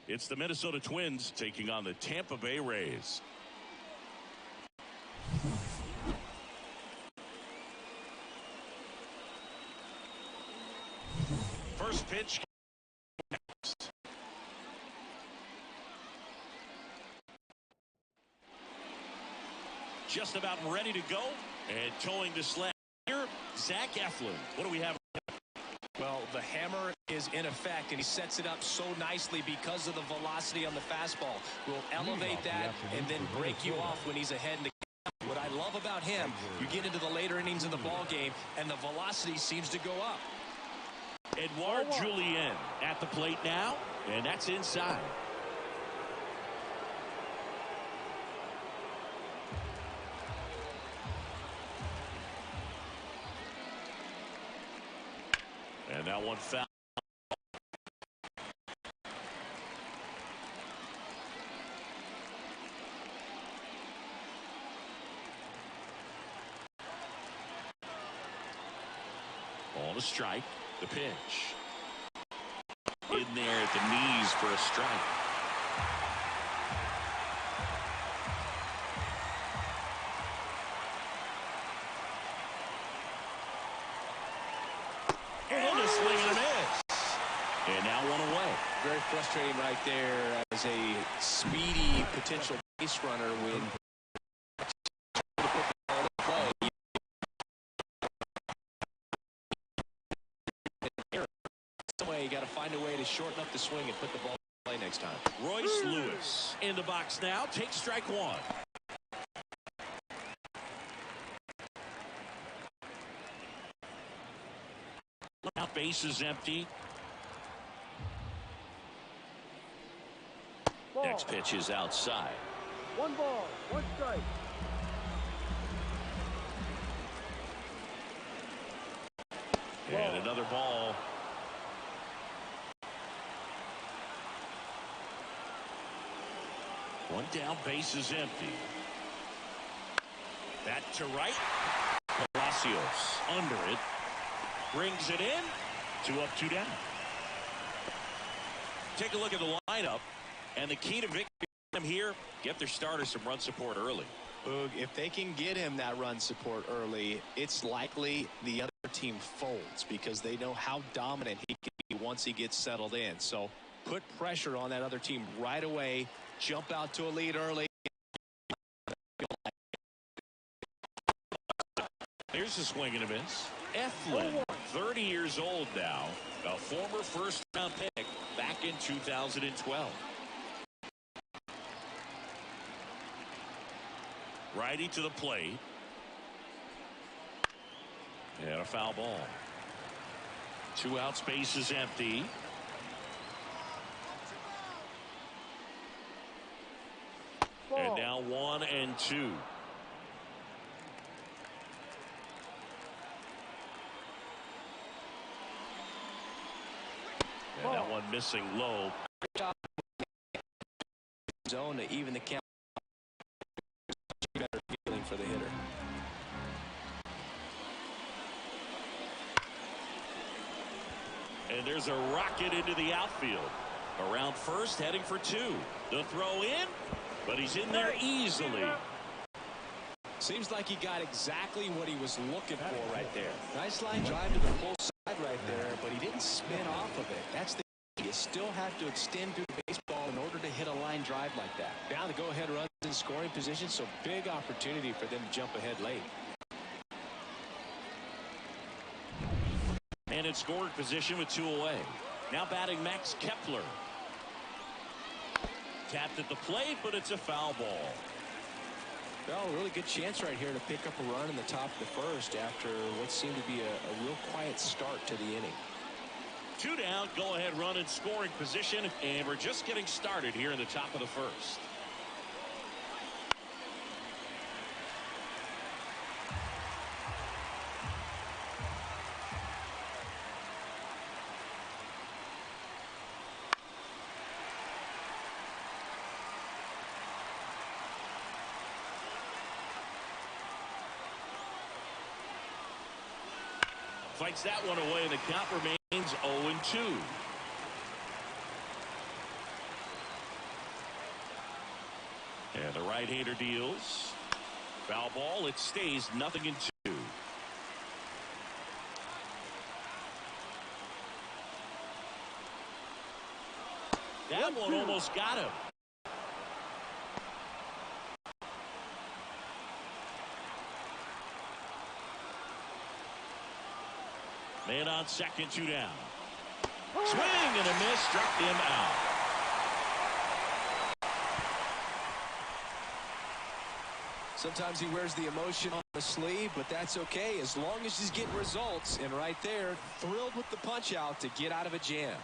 It's the Minnesota Twins taking on the Tampa Bay Rays. First pitch. Just about ready to go. And towing the sled here, Zach Eflin. What do we have? Well, the hammer is in effect, and he sets it up so nicely because of the velocity on the fastball. Will elevate that and then break you off when he's ahead in the game. What I love about him, you get into the later innings of the ball game, and the velocity seems to go up. Edouard Julien at the plate now, and that's inside. And that one foul. Ball to strike. The pitch. In there at the knees for a strike. And a swing and a miss. And now one away. Very frustrating right there as a speedy potential base runner when you got to find a way to shorten up the swing and put the ball in play next time. Royce Lewis in the box now. Takes strike one. Now base is empty. Ball. Next pitch is outside. 1 ball, 1 strike. And another ball. One down, base is empty. That to right. Palacios under it. Brings it in. 2 up, 2 down. Take a look at the lineup. And the key to victory here, get their starters some run support early. Boog, if they can get him that run support early, it's likely the other team folds because they know how dominant he can be once he gets settled in. So put pressure on that other team right away. Jump out to a lead early. Here's a swing and a miss. Eflin, 30 years old now, a former first-round pick back in 2012. Righty to the plate. And a foul ball. 2 outs, base is empty. And now 1 and 2. And that one missing low. Zone to even the count. Better feeling for the hitter. And there's a rocket into the outfield. Around first, heading for 2. The throw in, but he's in there easily. Seems like he got exactly what he was looking for right there. Nice line drive to the full side right there, but he didn't spin off of it. That's the key. You still have to extend through the baseball in order to hit a line drive like that. Now the go-ahead runs in scoring position, so big opportunity for them to jump ahead late. And in scoring position with 2 away. Now batting Max Kepler. Tapped at the plate, but it's a foul ball. Well, a really good chance right here to pick up a run in the top of the first after what seemed to be a real quiet start to the inning. 2 down, go ahead run in scoring position, and we're just getting started here in the top of the first. Fights that one away, and the count remains 0-2. And the right-hander deals. Foul ball. It stays 0-2. That one almost got him. Man on second, 2 down. Swing and a miss, struck him out. Sometimes he wears the emotion on the sleeve, but that's okay as long as he's getting results. And right there, thrilled with the punch out to get out of a jam.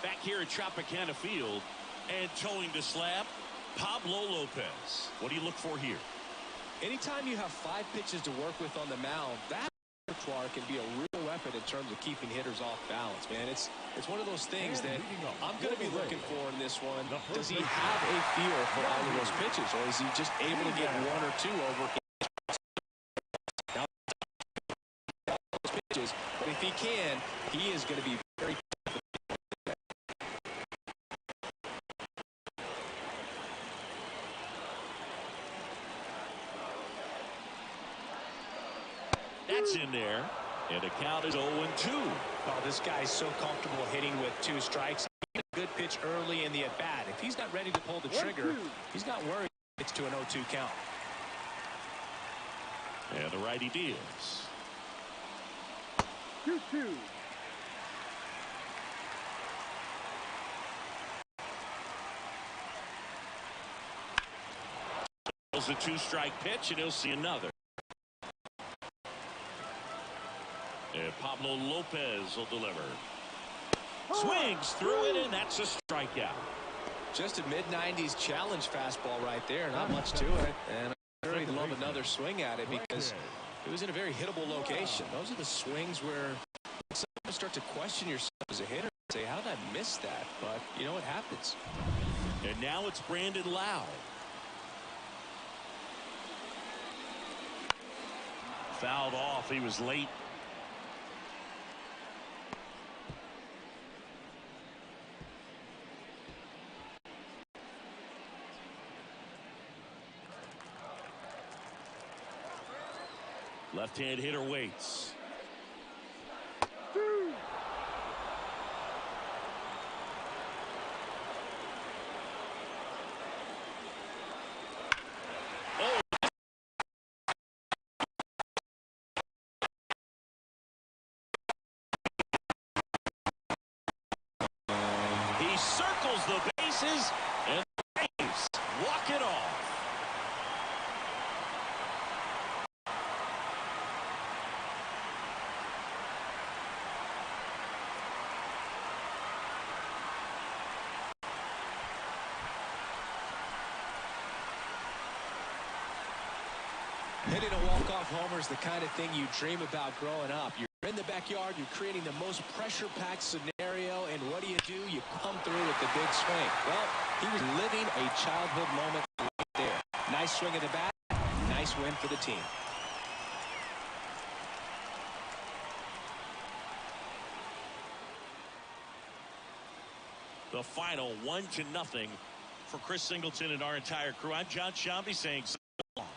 Back here at Tropicana Field and towing the slab, Pablo Lopez. What do you look for here? Anytime you have 5 pitches to work with on the mound, that repertoire can be a real weapon in terms of keeping hitters off balance, man. It's one of those things that I'm going to be looking for in this one. Does he have a feel for all of those pitches, or is he just able to get 1 or 2 over those pitches? But if he can, he is going to be very. That's in there, and the count is 0-2. Oh, this guy's so comfortable hitting with 2 strikes. A good pitch early in the at-bat. If he's not ready to pull the trigger, he's not worried it's to an 0-2 count. And the righty deals. 2-2. It's a 2-strike pitch, and he'll see another. And Pablo Lopez will deliver. Swings through it, and that's a strikeout. Just a mid-90s challenge fastball right there. Not much to it. And I'm sure he'd love another swing at it because it was in a very hittable location. Those are the swings where you start to question yourself as a hitter and say, how did I miss that? But, you know, it happens. And now it's Brandon Lowe. Fouled off. He was late. Left-hand hitter waits. Oh. He circles the bases and the Braves walk it off. Hitting a walk-off homer is the kind of thing you dream about growing up. You're in the backyard, you're creating the most pressure-packed scenario, and what do? You come through with the big swing. Well, he was living a childhood moment right there. Nice swing of the bat, nice win for the team. The final 1-0 for Chris Singleton and our entire crew. I'm John Shambi saying so long.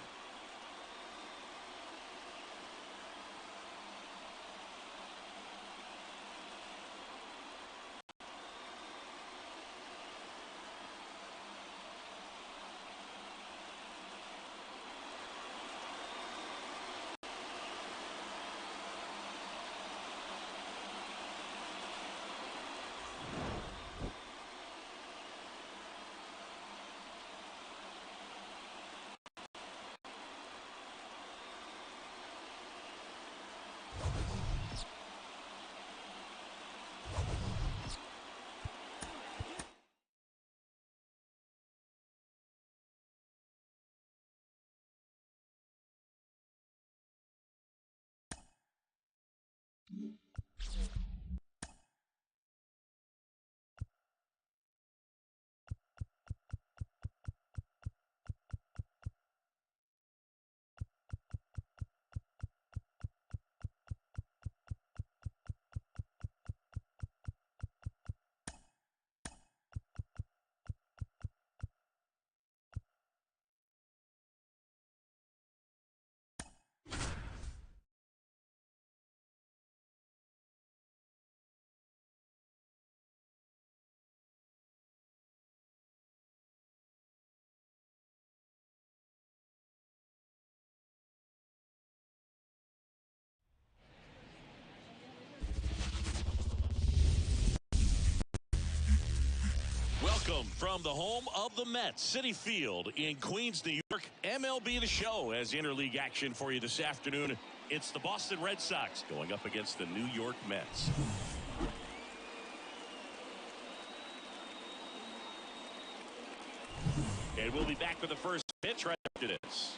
Welcome from the home of the Mets, Citi Field in Queens, New York. MLB The Show has interleague action for you this afternoon. It's the Boston Red Sox going up against the New York Mets. And we'll be back with the first pitch right after this.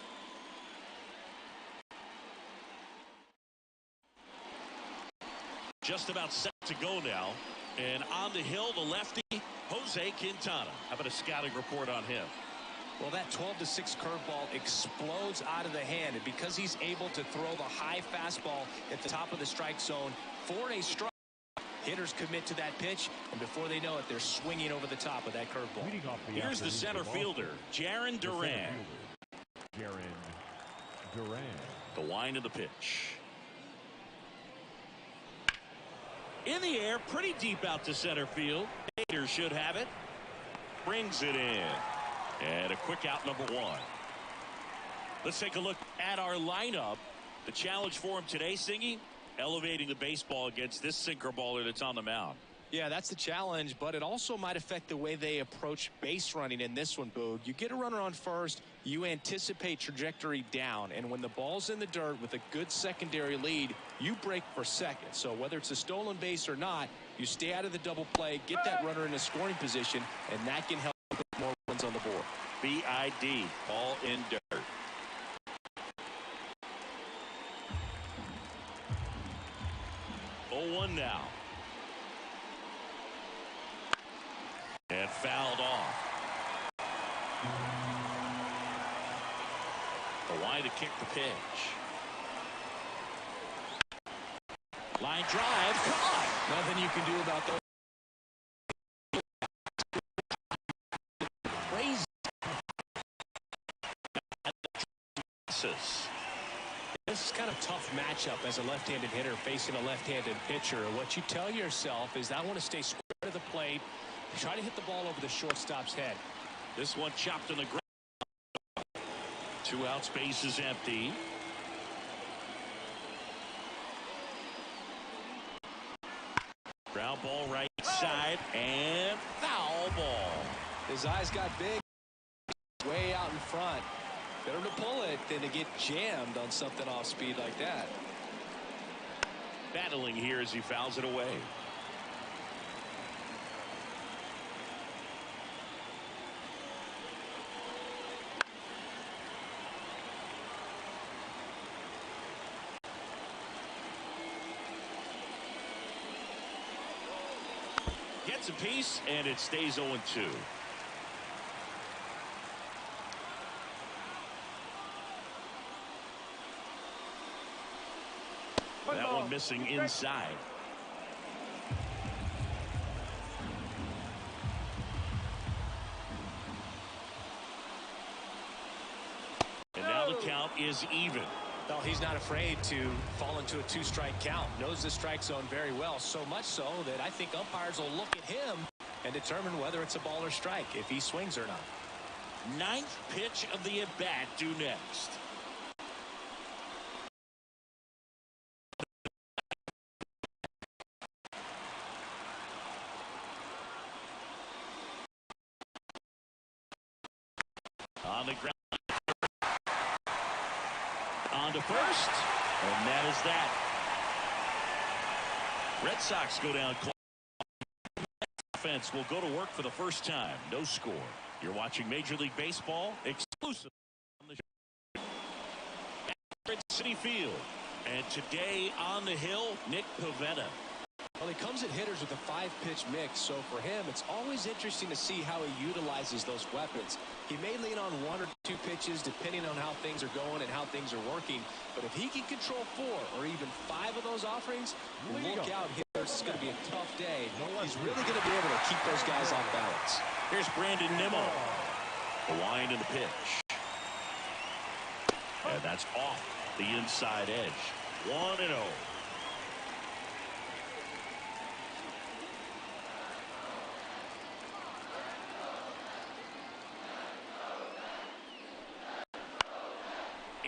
Just about set to go now. And on the hill, the lefty, Jose Quintana. How about a scouting report on him? Well, that 12-6 curveball explodes out of the hand. And because he's able to throw the high fastball at the top of the strike zone for a strike, hitters commit to that pitch, and before they know it, they're swinging over the top of that curveball. Here's the center fielder, Jarren Duran. The wind of the pitch. In the air, pretty deep out to center field. Bader should have it. Brings it in. And a quick out, number one. Let's take a look at our lineup. The challenge for him today, Singy, elevating the baseball against this sinker baller that's on the mound. Yeah, that's the challenge, but it also might affect the way they approach base running in this one, Boog. You get a runner on first, you anticipate trajectory down, and when the ball's in the dirt with a good secondary lead, you break for second. So whether it's a stolen base or not, you stay out of the double play, get that runner in a scoring position, and that can help put more runs on the board. BID, ball in dirt. Oh, 1 now. And fouled off. Kwai to kick the pitch. Line drive, caught. Nothing you can do about those. Crazy. This is kind of a tough matchup as a left-handed hitter facing a left-handed pitcher. What you tell yourself is I want to stay square to the plate, try to hit the ball over the shortstop's head. This one chopped in the ground. 2 outs, base is empty. Ground ball right side and foul ball. His eyes got big, way out in front. Better to pull it than to get jammed on something off speed like that. Battling here as he fouls it away. Gets a piece, and it stays 0-2. That one missing inside. And now the count is even. No, he's not afraid to fall into a 2-strike count. Knows the strike zone very well, so much so that I think umpires will look at him and determine whether it's a ball or strike, if he swings or not. 9th pitch of the at-bat due next. On the ground. On to first. And that is that. Red Sox go down. Offense will go to work for the first time. No score. You're watching Major League Baseball exclusively on the show. At Citi Field. And today on the hill, Nick Pivetta. Well, he comes at hitters with a 5-pitch mix, so for him, it's always interesting to see how he utilizes those weapons. He may lean on 1 or 2 pitches depending on how things are going and how things are working, but if he can control 4 or even 5 of those offerings, look out, hitters. It's going to be a tough day. He's really going to be able to keep those guys off balance. Here's Brandon Nimmo. The wind of the pitch. And that's off the inside edge. 1-0.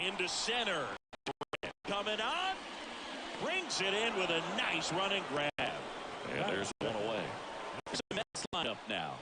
Into center. Coming on. Brings it in with a nice running grab. And there's one away. There's the Mets lineup now.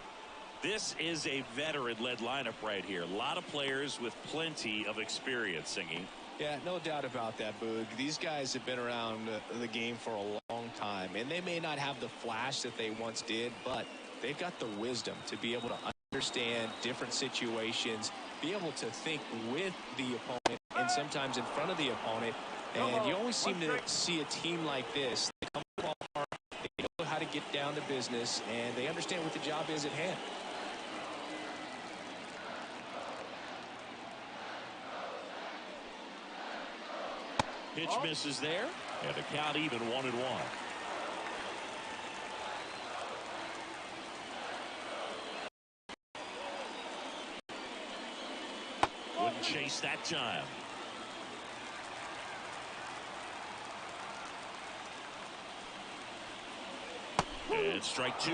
This is a veteran-led lineup right here. A lot of players with plenty of experience singing. Yeah, no doubt about that, Boog. These guys have been around the game for a long time, and they may not have the flash that they once did, but they've got the wisdom to be able to understand different situations, be able to think with the opponent and sometimes in front of the opponent. And you always seem to see a team like this. They come to the ballpark, they know how to get down to business, and they understand what the job is at hand. Pitch misses there, and the count even 1-1. Wouldn't chase that time. And strike two.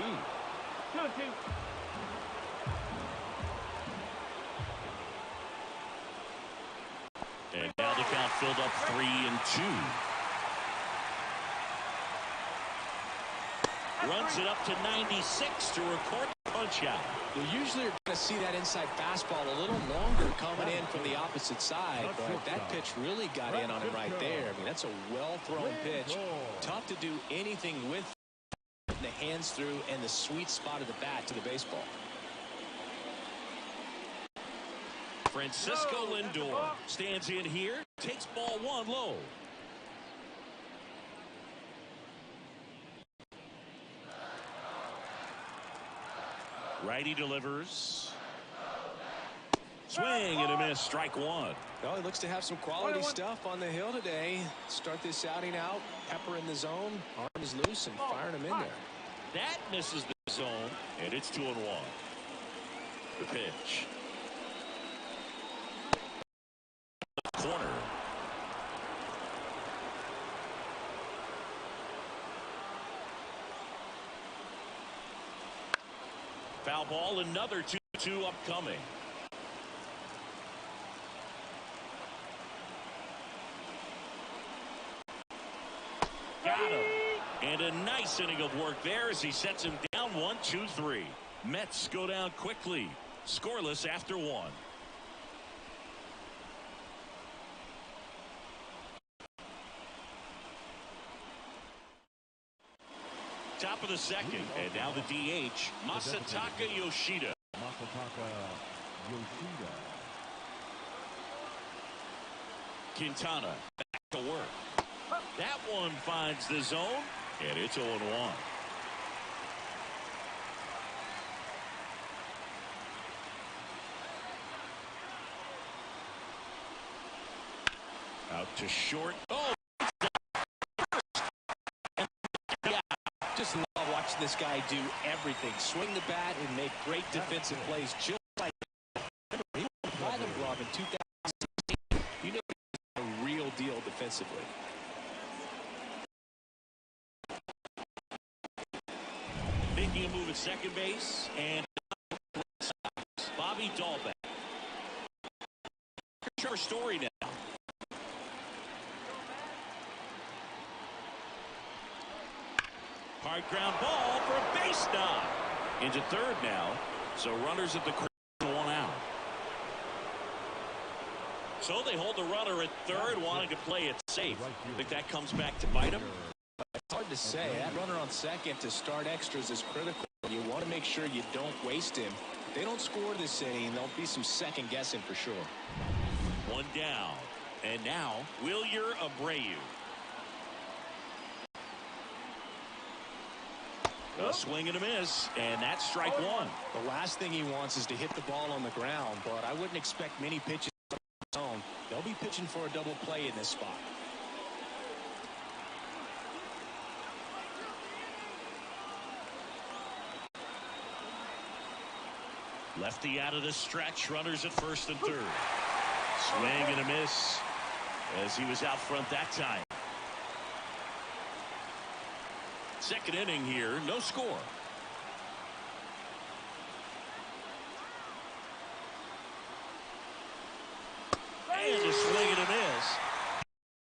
And now the count filled up 3-2. Runs it up to 96 to record the punch out. You usually are going to see that inside fastball a little longer coming in from the opposite side, but that pitch really got in on him right there. I mean, that's a well-thrown pitch. Tough to do anything with the hands through and the sweet spot of the bat to the baseball. Francisco Lindor stands in here, takes ball one low. Righty delivers. Swing and a miss, strike one. Well, he looks to have some quality stuff on the hill today. Start this outing out, pepper in the zone, arm is loose, and firing him in there. That misses the zone, and it's 2-1. The pitch. Corner. Foul ball, another 2-2 upcoming. Got him. And a nice inning of work there as he sets him down 1-2-3. Mets go down quickly. Scoreless after one. Top of the second, and now the DH, Masataka Yoshida. Quintana back to work. That one finds the zone, and it's 0-1. Out to short. Oh! Just love watching this guy do everything. Swing the bat and make great defensive plays just like he won the Platinum Glove in 2016. You know he's a real deal defensively. Making a move at second base, and Bobby Dahlbeck. Trevor Story now. Hard ground ball for a base knock. Into third now, so runners at the crease, one out. So they hold the runner at third, wanting to play it safe. Think that comes back to bite him? It's hard to say. That runner on second to start extras is critical. You want to make sure you don't waste him. If they don't score this inning, there'll be some second guessing for sure. One down. And now, Wilyer Abreu. A swing and a miss, and that's strike one. The last thing he wants is to hit the ball on the ground, but I wouldn't expect many pitches on the zone. They'll be pitching for a double play in this spot. Lefty out of the stretch, runners at first and third. Swing and a miss as he was out front that time. Second inning here, no score. And a swing and a miss.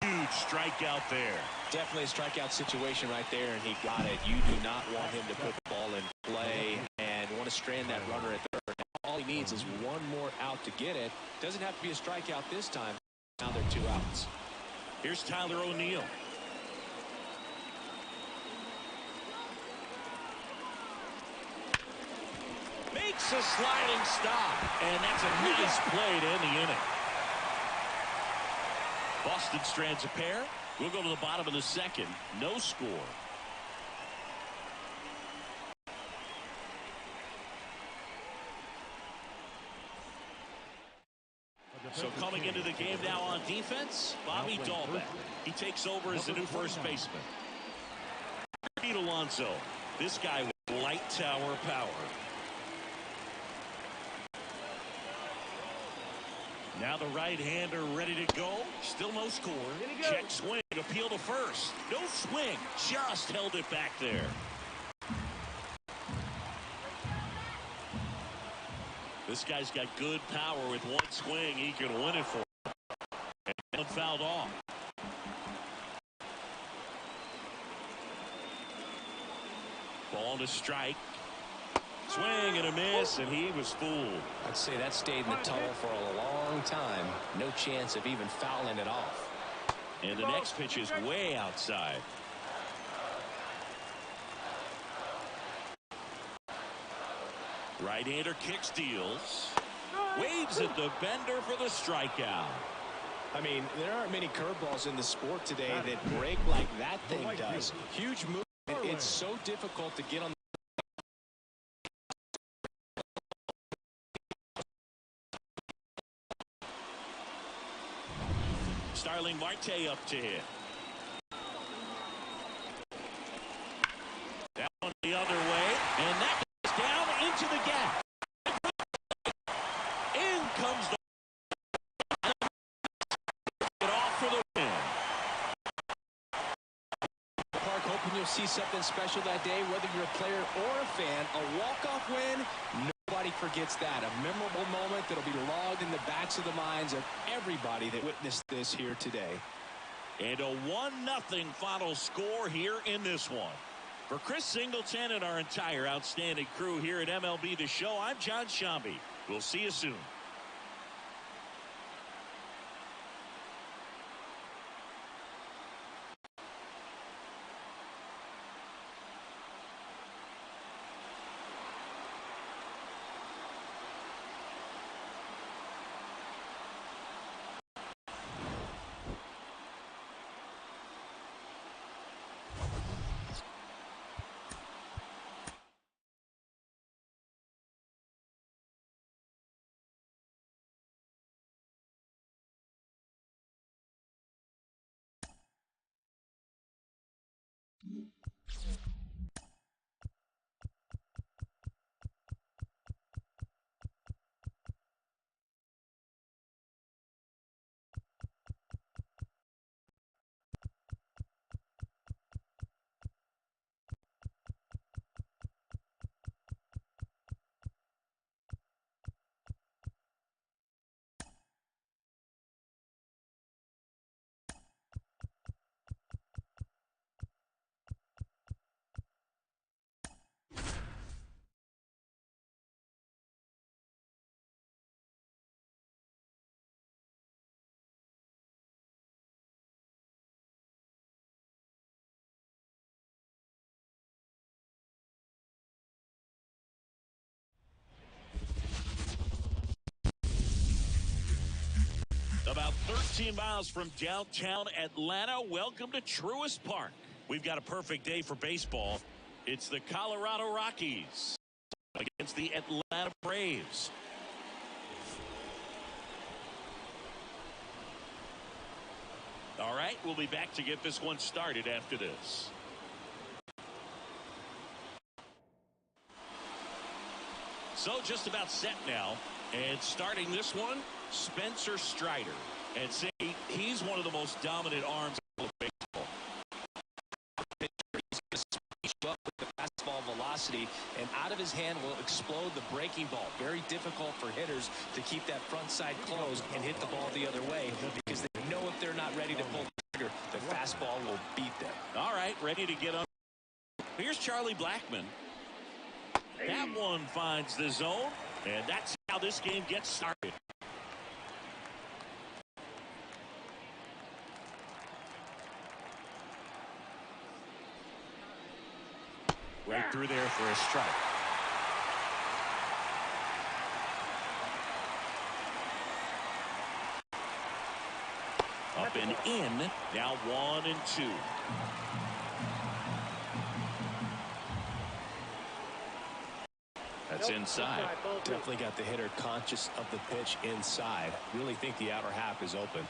Huge strikeout there. Definitely a strikeout situation right there, and he got it. You do not want him to put the ball in play and want to strand that runner at third. All he needs is one more out to get it. Doesn't have to be a strikeout this time. Now they're 2 outs. Here's Tyler O'Neill. Makes a sliding stop, and that's a nice play to end the inning. Boston strands a pair. We'll go to the bottom of the second. No score. So coming into the game now on defense, Bobby Dahlbeck. He takes over as the new first baseman. Pete Alonso. This guy with light tower power. Now the right-hander ready to go. Still no score. Check swing. Appeal to first. No swing. Just held it back there. This guy's got good power. With one swing, he can win it for him. And fouled off. Ball to strike. Swing and a miss, and he was fooled. I'd say that stayed in the tunnel for a long time. No chance of even fouling it off. And the next pitch is way outside. Right-hander kicks, deals. Waves at the bender for the strikeout. I mean, there aren't many curveballs in the sport today that break like that thing does. Huge movement. It's so difficult to get on. Starling Marte up to hit. That one the other way, and that goes down into the gap. In comes the get off for the win. Park, hoping you'll see something special that day, whether you're a player or a fan. A walk-off win, nobody forgets that. A memorable moment that'll be logged in the backs of the minds of everybody that witnessed this here today. And a 1-0 final score here in this one. For Chris Singleton and our entire outstanding crew here at MLB The Show, I'm John Shambi. We'll see you soon. About 13 miles from downtown Atlanta, welcome to Truist Park. We've got a perfect day for baseball. It's the Colorado Rockies against the Atlanta Braves. All right, we'll be back to get this one started after this. So just about set now. And starting this one, Spencer Strider. And say he's one of the most dominant arms in baseball. He's going to speed you up with the fastball velocity, and out of his hand will explode the breaking ball. Very difficult for hitters to keep that front side closed and hit the ball the other way, because they know if they're not ready to pull the trigger, the fastball will beat them. All right, ready to get on. Here's Charlie Blackmon. That one finds the zone, and that's how this game gets started. Right through there for a strike. Up and in. Now 1-2. That's inside. Definitely got the hitter conscious of the pitch inside. Really think the outer half is open.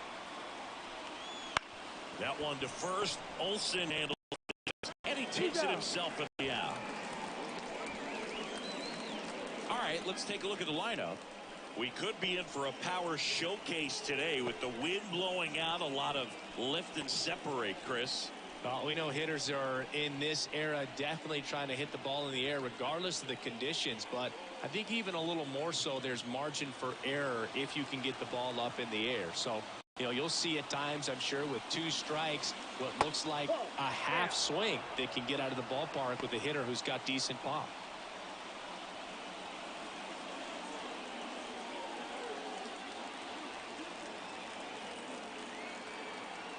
That one to first. Olsen handles it, and he takes it himself at the out. All right, let's take a look at the lineup. We could be in for a power showcase today with the wind blowing out, a lot of lift and separate, Chris. Well, we know hitters are in this era definitely trying to hit the ball in the air regardless of the conditions, but I think even a little more so there's margin for error if you can get the ball up in the air. So, you know, you'll see at times, I'm sure, with 2 strikes, what looks like a half swing that can get out of the ballpark with a hitter who's got decent pop.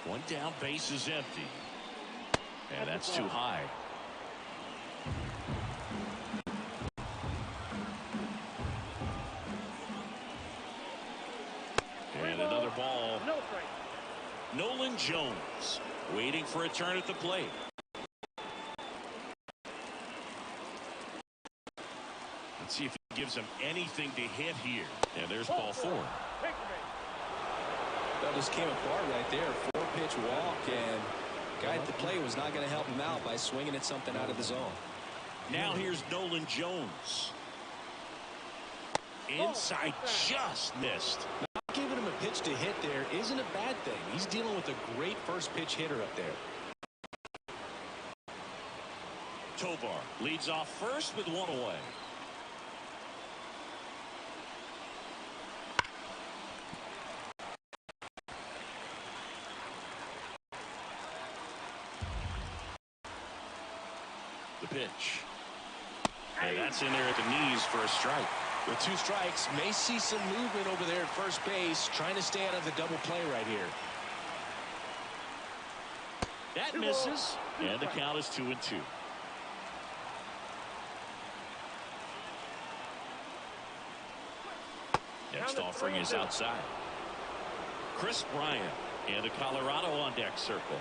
One down, base is empty. And that's too high. And another ball. Nolan Jones waiting for a turn at the plate. Let's see if he gives him anything to hit here. And there's ball 4. That just came apart right there. 4-pitch walk, and guy at the plate was not going to help him out by swinging at something out of the zone. Now here's Nolan Jones. Inside, just missed. Not giving him a pitch to hit there isn't a bad thing. He's dealing with a great first pitch hitter up there. Tovar leads off first with 1 away. The pitch. And that's in there at the knees for a strike. With 2 strikes, may see some movement over there at first base, trying to stay out of the double play right here. That misses, and the count is 2-2. Next offering is outside. Chris Bryant and a Colorado on deck circle.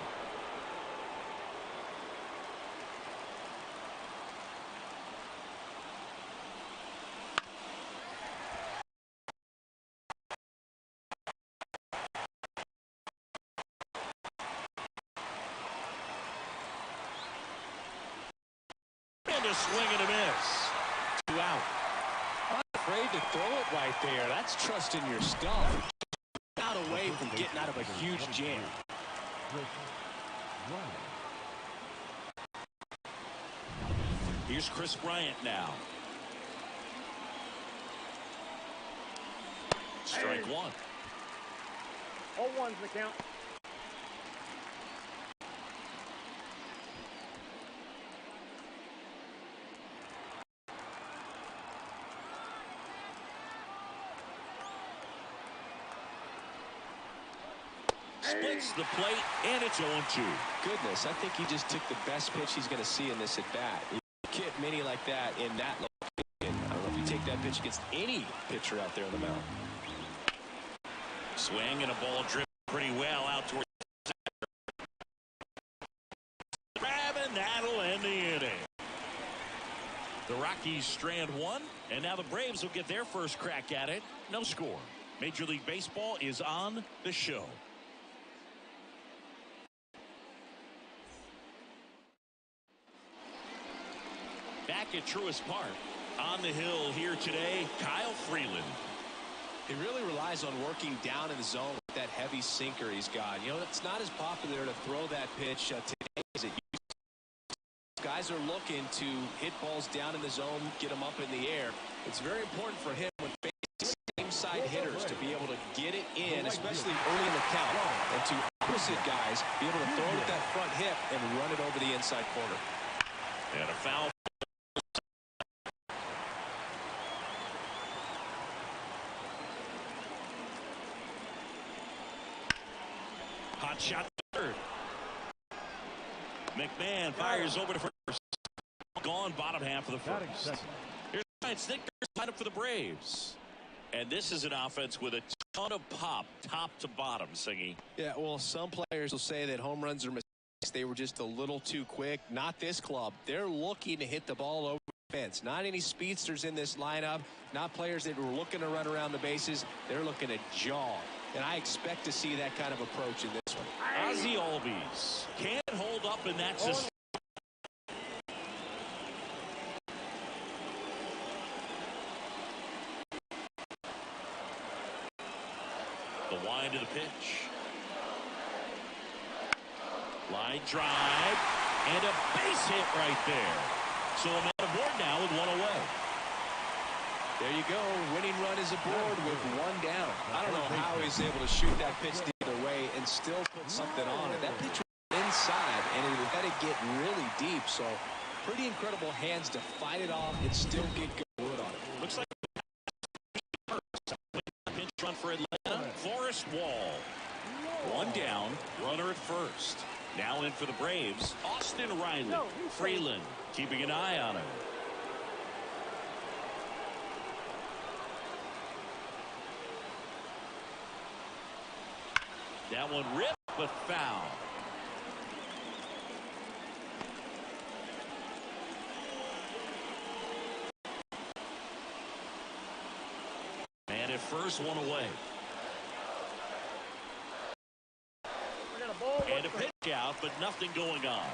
And a swing and a miss. 2 out. Not afraid to throw it right there. That's trusting your stuff. Not away from getting out of a huge jam. Here's Chris Bryant now. Strike 1. 0-1's the count. Splits the plate, and it's 0-2. Goodness, I think he just took the best pitch he's going to see in this at-bat. You get many like that in that location. I don't know if you take that pitch against any pitcher out there on the mound. Swing and a ball driven pretty well out towards the center. Grab, and that'll end the inning. The Rockies strand 1, and now the Braves will get their first crack at it. No score. Major League Baseball is on the show. Back at Truist Park, on the hill here today, Kyle Freeland. He really relies on working down in the zone with that heavy sinker he's got. You know, it's not as popular to throw that pitch today as it used to. Guys are looking to hit balls down in the zone, get them up in the air. It's very important for him when facing same-side hitters to be able to get it in, especially early in the count, and to opposite guys be able to throw it at that front hip and run it over the inside corner. And a foul. Hot shot third. McMahon fires over to first. Gone bottom half of the first. Here's Ryan Snickers lined up for the Braves. And this is an offense with a ton of pop, top to bottom, Singy. Yeah, well, some players will say that home runs are mistakes. They were just a little too quick. Not this club. They're looking to hit the ball over the fence. Not any speedsters in this lineup. Not players that were looking to run around the bases. They're looking to jog. And I expect to see that kind of approach in this one. Ozzie Albies can't hold up, and that's a... The wind of the pitch. Line drive. And a base hit right there. So I'm on the board now with one away. There you go. Winning run is aboard with one down. I don't know how he's able to shoot that pitch the other way and still put something on it. That pitch was inside, and he had to get really deep. So pretty incredible hands to fight it off and still get good wood on it. Looks like pinch run for Atlanta. Forrest Wall. One down. Runner at first. Now in for the Braves. Austin Riley. Freeland keeping an eye on him. That one ripped, but foul. And at first, one away. And a pitch out, but nothing going on.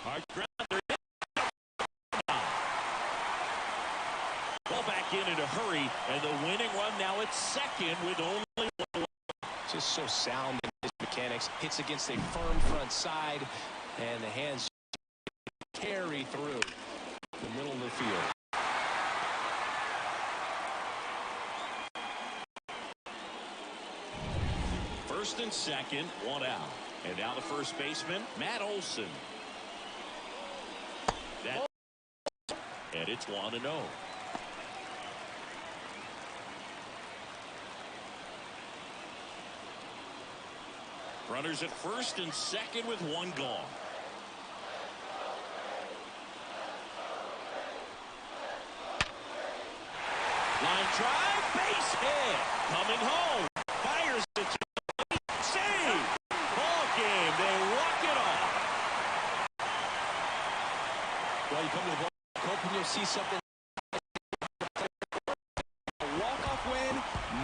Hard ground. Ball back in a hurry, and the winning run now at second with only one. Just so sound in his mechanics. Hits against a firm front side, and the hands carry through the middle of the field. First and second, one out. And now the first baseman, Matt Olson. And it's 1-0. Runners at first and second with one gone. Line drive, base hit. Coming home. Fires it to save. Ball game. They walk it off. Well, you come to the ball, hoping you'll see something. A walk-off win,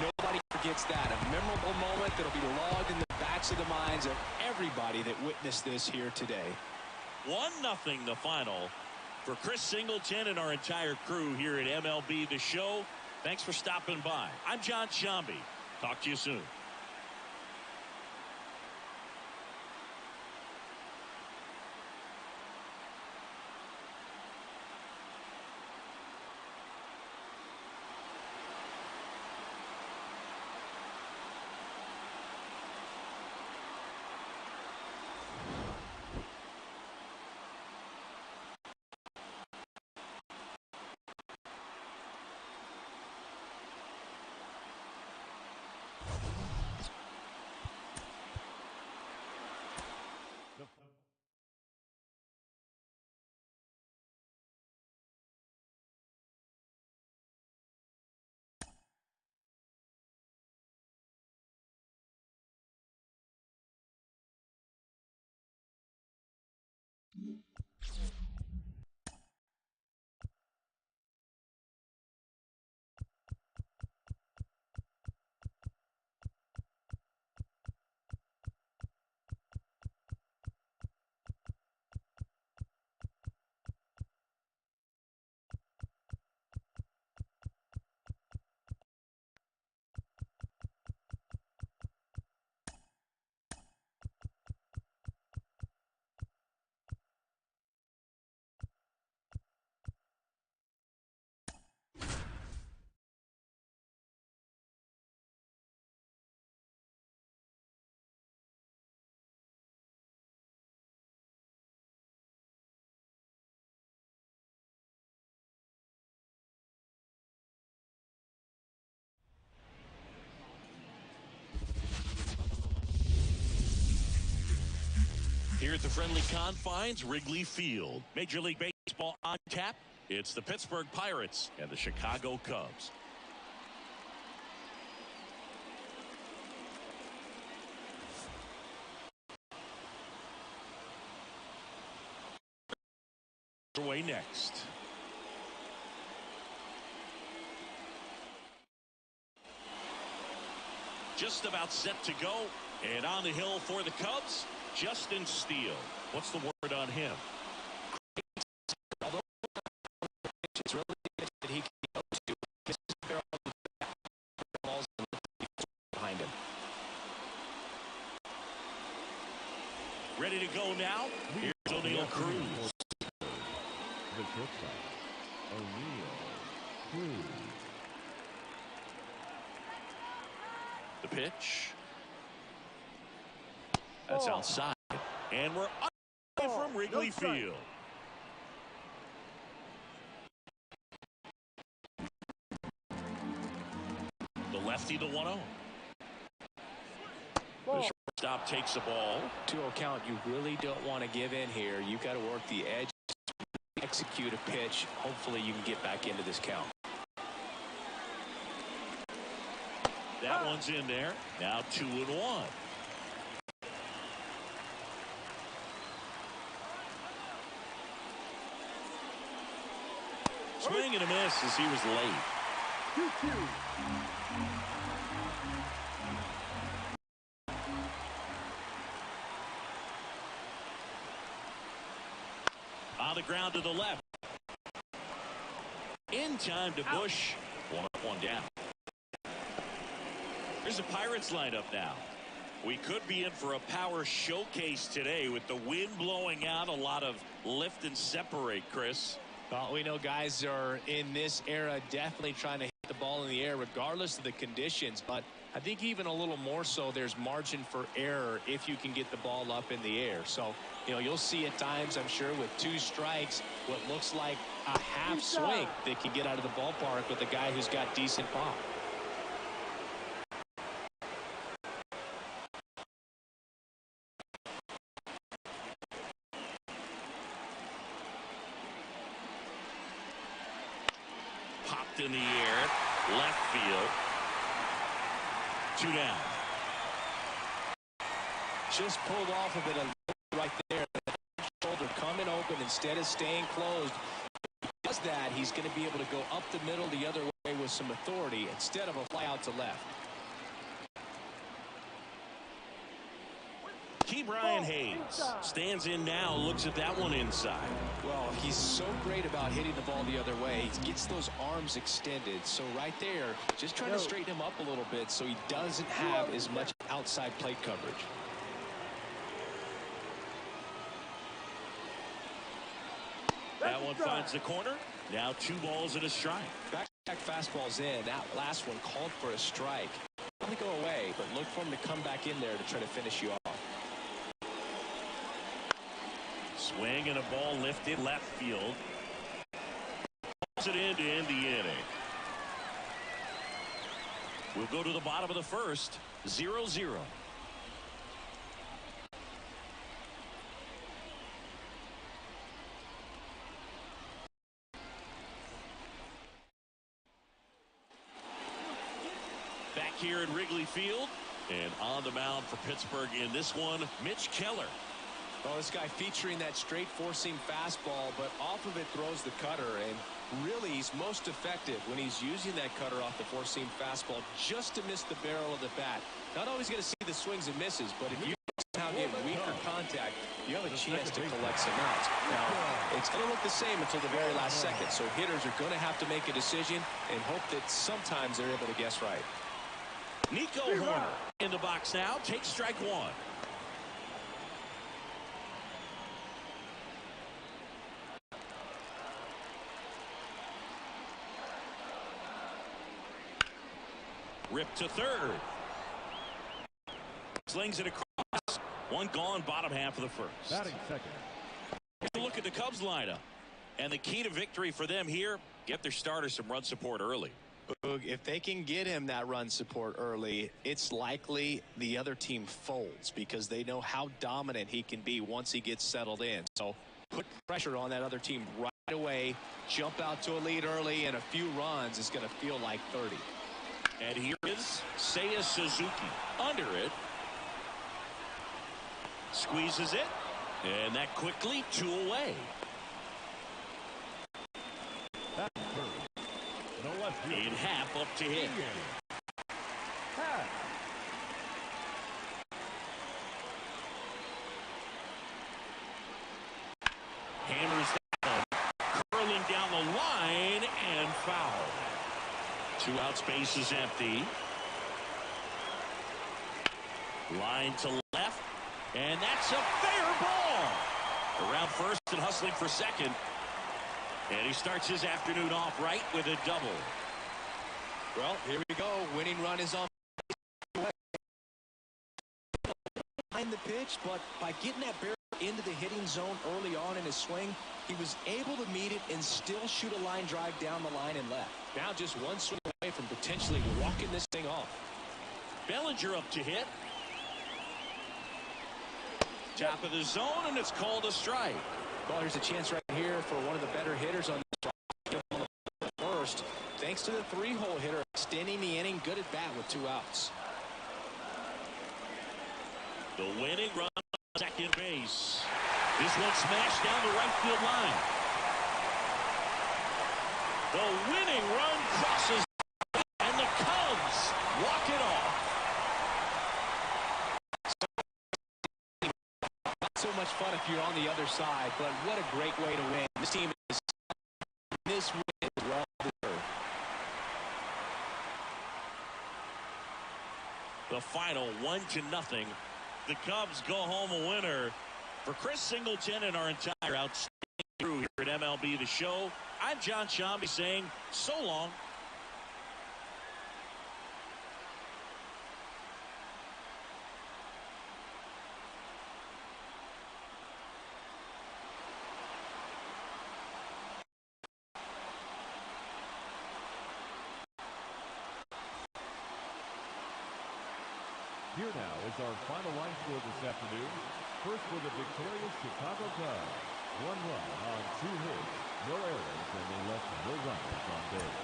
nobody forgets that. A memorable moment that'll be logged in the backs of the minds of everybody that witnessed this here today. 1-0 the final. For Chris Singleton and our entire crew here at MLB The Show, thanks for stopping by. I'm John Shambi. Talk to you soon. Here at the friendly confines, Wrigley Field. Major League Baseball on tap. It's the Pittsburgh Pirates and the Chicago Cubs. Away next. Just about set to go. And on the hill for the Cubs, Justin Steele. What's the word on him? Although it's really good that he can go to balls behind him. Ready to go now. Here's O'Neill Cruz. The shortstop, O'Neill Cruz. The pitch. That's outside. And we're away from Wrigley Field. The lefty, the 1-0. The shortstop takes the ball. 2-0 count. You really don't want to give in here. You've got to work the edge, execute a pitch. Hopefully you can get back into this count. That one's in there. Now 2-1. Swing and a miss as he was late. 2-2. On the ground to the left. In time to Bush. 1 up, 1 down. Here's the Pirates lineup now. We could be in for a power showcase today with the wind blowing out. A lot of lift and separate, Chris. Well, we know guys are in this era definitely trying to hit the ball in the air regardless of the conditions. But I think even a little more so there's margin for error if you can get the ball up in the air. So, you know, you'll see at times, I'm sure, with 2 strikes, what looks like a half swing that can get out of the ballpark with a guy who's got decent pop. Popped in the air, left field. 2 down. Just pulled off of it a little right there. Shoulder coming open instead of staying closed. If he does that, he's going to be able to go up the middle the other way with some authority instead of a fly out to left. Brian Hayes stands in now, looks at that one inside. Well, he's so great about hitting the ball the other way. He gets those arms extended. So right there, just trying to straighten him up a little bit so he doesn't have as much outside plate coverage. That one finds the corner. Now 2 balls and a strike. Back fastball's in. That last one called for a strike. Probably go away, but look for him to come back in there to try to finish you off. Swing and a ball lifted left field. Pulls it in to end the inning. We'll go to the bottom of the first. 0-0. Back here at Wrigley Field. And on the mound for Pittsburgh in this one, Mitch Keller. Well, this guy featuring that straight four-seam fastball, but off of it throws the cutter, and really he's most effective when he's using that cutter off the four-seam fastball just to miss the barrel of the bat. Not always going to see the swings and misses, but if you somehow get weaker contact, you have a chance to collect some outs. Now, it's going to look the same until the very last second, so hitters are going to have to make a decision and hope that sometimes they're able to guess right. Nico Horner in the box now. Takes strike 1. Ripped to third. Slings it across. 1 gone, bottom half of the first. Batting second. Take a look at the Cubs lineup. And the key to victory for them here, get their starters some run support early. If they can get him that run support early, it's likely the other team folds because they know how dominant he can be once he gets settled in. So put pressure on that other team right away, jump out to a lead early, and a few runs is going to feel like 30. And here is Seiya Suzuki under it. Squeezes it, and that quickly 2 away. In half up to hit. Hammers down, curling down the line, and foul. 2 outs, base is empty. Line to left, and that's a fair ball. Around first and hustling for second. And he starts his afternoon off right with a double. Well, here we go. Winning run is on behind the pitch, but by getting that barrel into the hitting zone early on in his swing, he was able to meet it and still shoot a line drive down the line and left. Now just one swing away from potentially walking this thing off. Bellinger up to hit. Top of the zone, and it's called a strike. Well, there's a chance right here for one of the better hitters on this first. Thanks to the 3-hole hitter extending the inning, good at bat with 2 outs. The winning run on second base. This one smashed down the right field line. The winning run crosses, and the Cubs walk it off. So much fun if you're on the other side, but what a great way to win. This team is this win is well deserved. The final 1-0. The Cubs go home a winner. For Chris Singleton and our entire outstanding crew here at MLB The Show, I'm John Shambi saying so long. Here now is our final line score this afternoon. First for the victorious Chicago Cubs. 1 run on 2 hits, no errors, and they left no runners on base.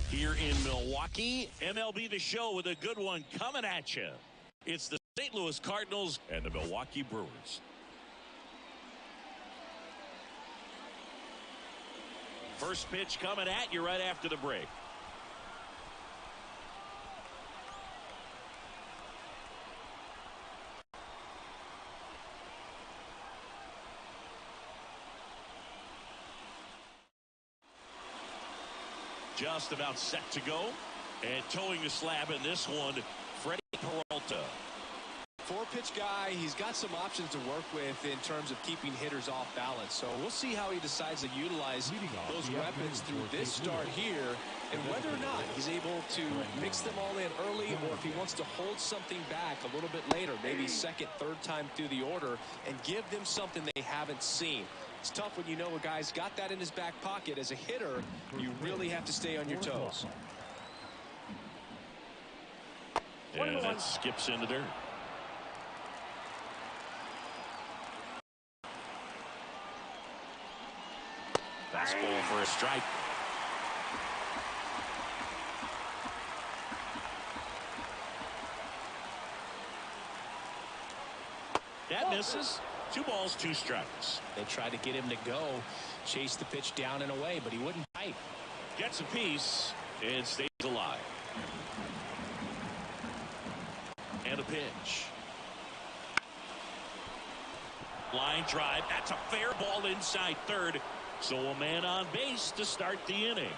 Here in Milwaukee, MLB The Show with a good one coming at you. It's the St. Louis Cardinals and the Milwaukee Brewers. First pitch coming at you right after the break. Just about set to go. And towing the slab in this one, Freddie Peralta. 4-pitch guy. He's got some options to work with in terms of keeping hitters off balance. So we'll see how he decides to utilize those weapons through this start here, and whether or not he's able to mix them all in early, or if he wants to hold something back a little bit later, maybe second, third time through the order, and give them something they haven't seen. It's tough when you know a guy's got that in his back pocket. As a hitter, you really have to stay on your toes. And that skips into dirt. Fastball for a strike. misses. 2 balls, 2 strikes. They tried to get him to go, chase the pitch down and away, but he wouldn't bite. Gets a piece and stays alive. And a pitch. Line drive. That's a fair ball inside third. So a man on base to start the inning.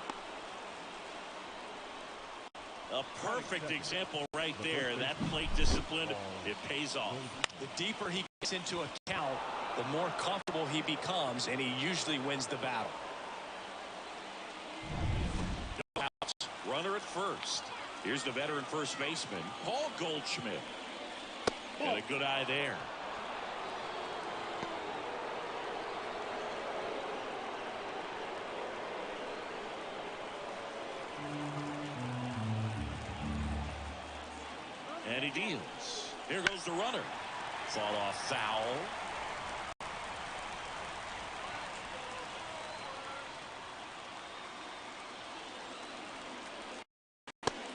A perfect example right there. That plate discipline, it pays off. The deeper he gets into a count, the more comfortable he becomes, and he usually wins the battle. No outs. Runner at first. Here's the veteran first baseman, Paul Goldschmidt. And a good eye there. And he deals. Here goes the runner. Fall off foul.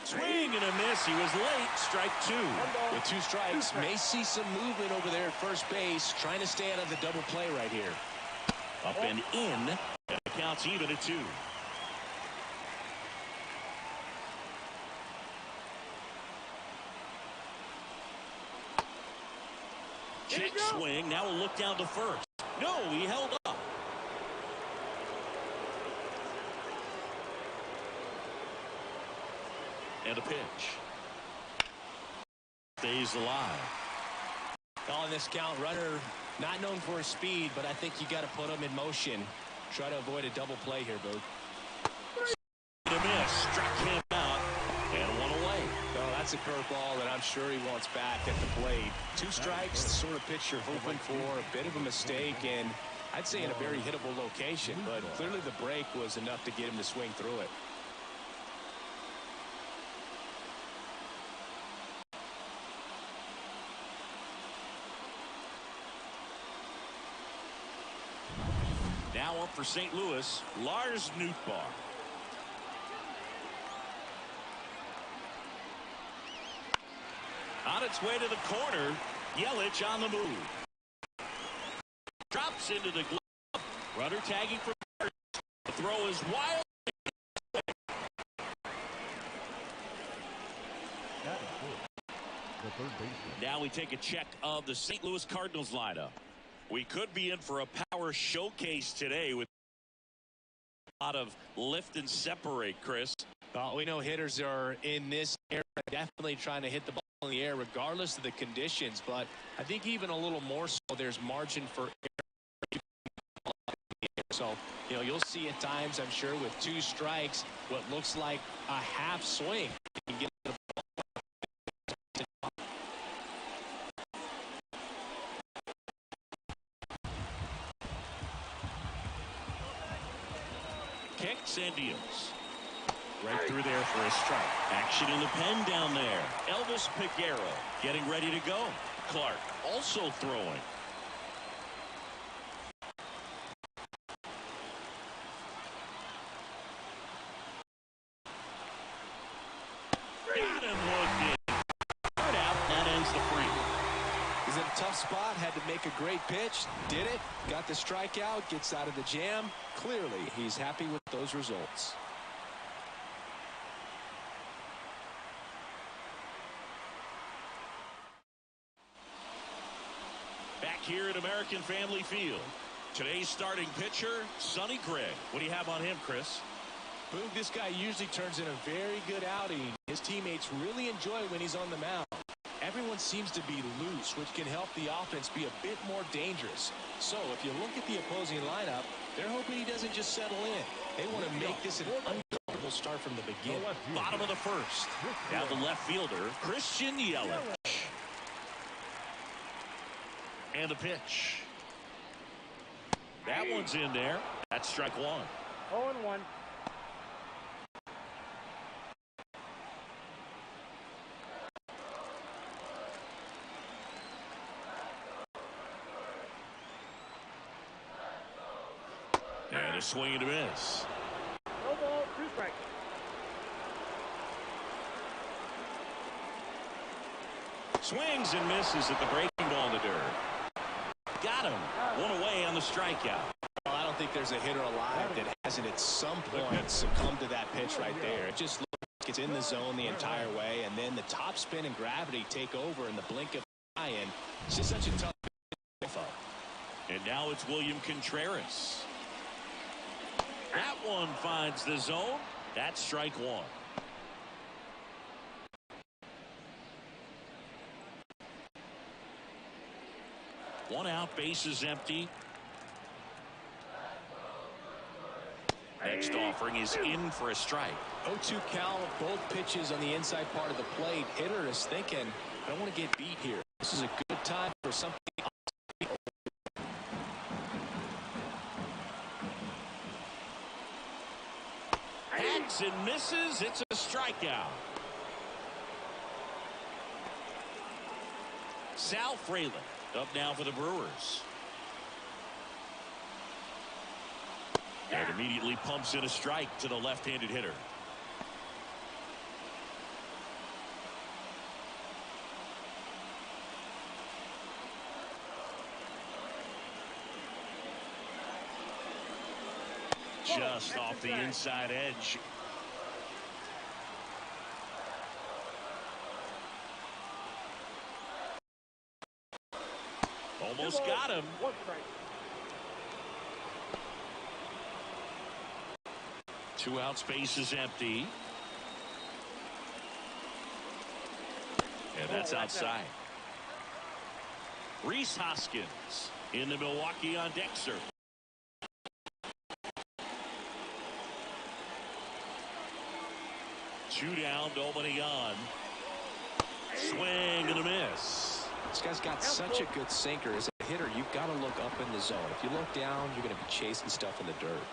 Swing and a miss. He was late. Strike 2. With 2 strikes, may see some movement over there at first base, trying to stay out of the double play right here. Up and in. And the count's even at 2. Check swing. Now we'll look down to first. No, he held up. And a pitch. Stays alive. On this count, runner not known for his speed, but I think you got to put him in motion. Try to avoid a double play here, Boog. A miss. Struck him out. And 1 away. Oh, that's a curveball that I'm sure he wants back at the plate. 2 strikes, the sort of pitch you're hoping for. A bit of a mistake, and I'd say in a very hittable location, but clearly the break was enough to get him to swing through it. Now up for St. Louis, Lars Nootbaar. On its way to the corner, Yelich on the move. Drops into the glove. Runner tagging for first. The throw is wild. Now we take a check of the St. Louis Cardinals lineup. We could be in for a power showcase today with a lot of lift and separate, Chris. Well, we know hitters are in this era definitely trying to hit the ball in the air regardless of the conditions, but I think even a little more so there's margin for error. So, you know, you'll see at times, I'm sure, with 2 strikes, what looks like a half swing. You can get the kicks and deals. Right through there for a strike. Action in the pen down there. Elvis Peguero getting ready to go. Clark also throwing. Got him working. Third out. That ends the free. He's in a tough spot, had to make a great pitch, did it, got the strikeout, gets out of the jam. Clearly, he's happy with those results. Back here at American Family Field. Today's starting pitcher, Sonny Gray. What do you have on him, Chris? Boog, this guy usually turns in a very good outing. His teammates really enjoy when he's on the mound. Everyone seems to be loose, which can help the offense be a bit more dangerous. So if you look at the opposing lineup, they're hoping he doesn't just settle in. They want to make this an uncomfortable start from the beginning. Bottom of the first. Now the left fielder, Christian Yelich. And a pitch. That one's in there. That's strike 1. 0-1. And a swing and a miss. No ball, 2 strikes. Swings and misses at the breaking ball in the dirt. strikeout. Well, I don't think there's a hitter alive that hasn't at some point succumbed to that pitch right there. It just looks like it's in the zone the entire way, and then the top spin and gravity take over in the blink of an eye, and it's just such a tough pitch. And now it's William Contreras. That one finds the zone. That's strike one. One out, bases empty. Next offering is in for a strike. 0-2 count, both pitches on the inside part of the plate. Hitter is thinking, I don't want to get beat here. This is a good time for something. Hacks and misses. It's a strikeout. Sal Frelick up now for the Brewers. And immediately pumps in a strike to the left-handed hitter. Just off the inside edge. Almost got him. Two out, space is empty. And that's outside. Rhys Hoskins in the Milwaukee on deck, sir. Two down, nobody on. Swing and a miss. This guy's got such a good sinker. As a hitter, you've got to look up in the zone. If you look down, you're going to be chasing stuff in the dirt.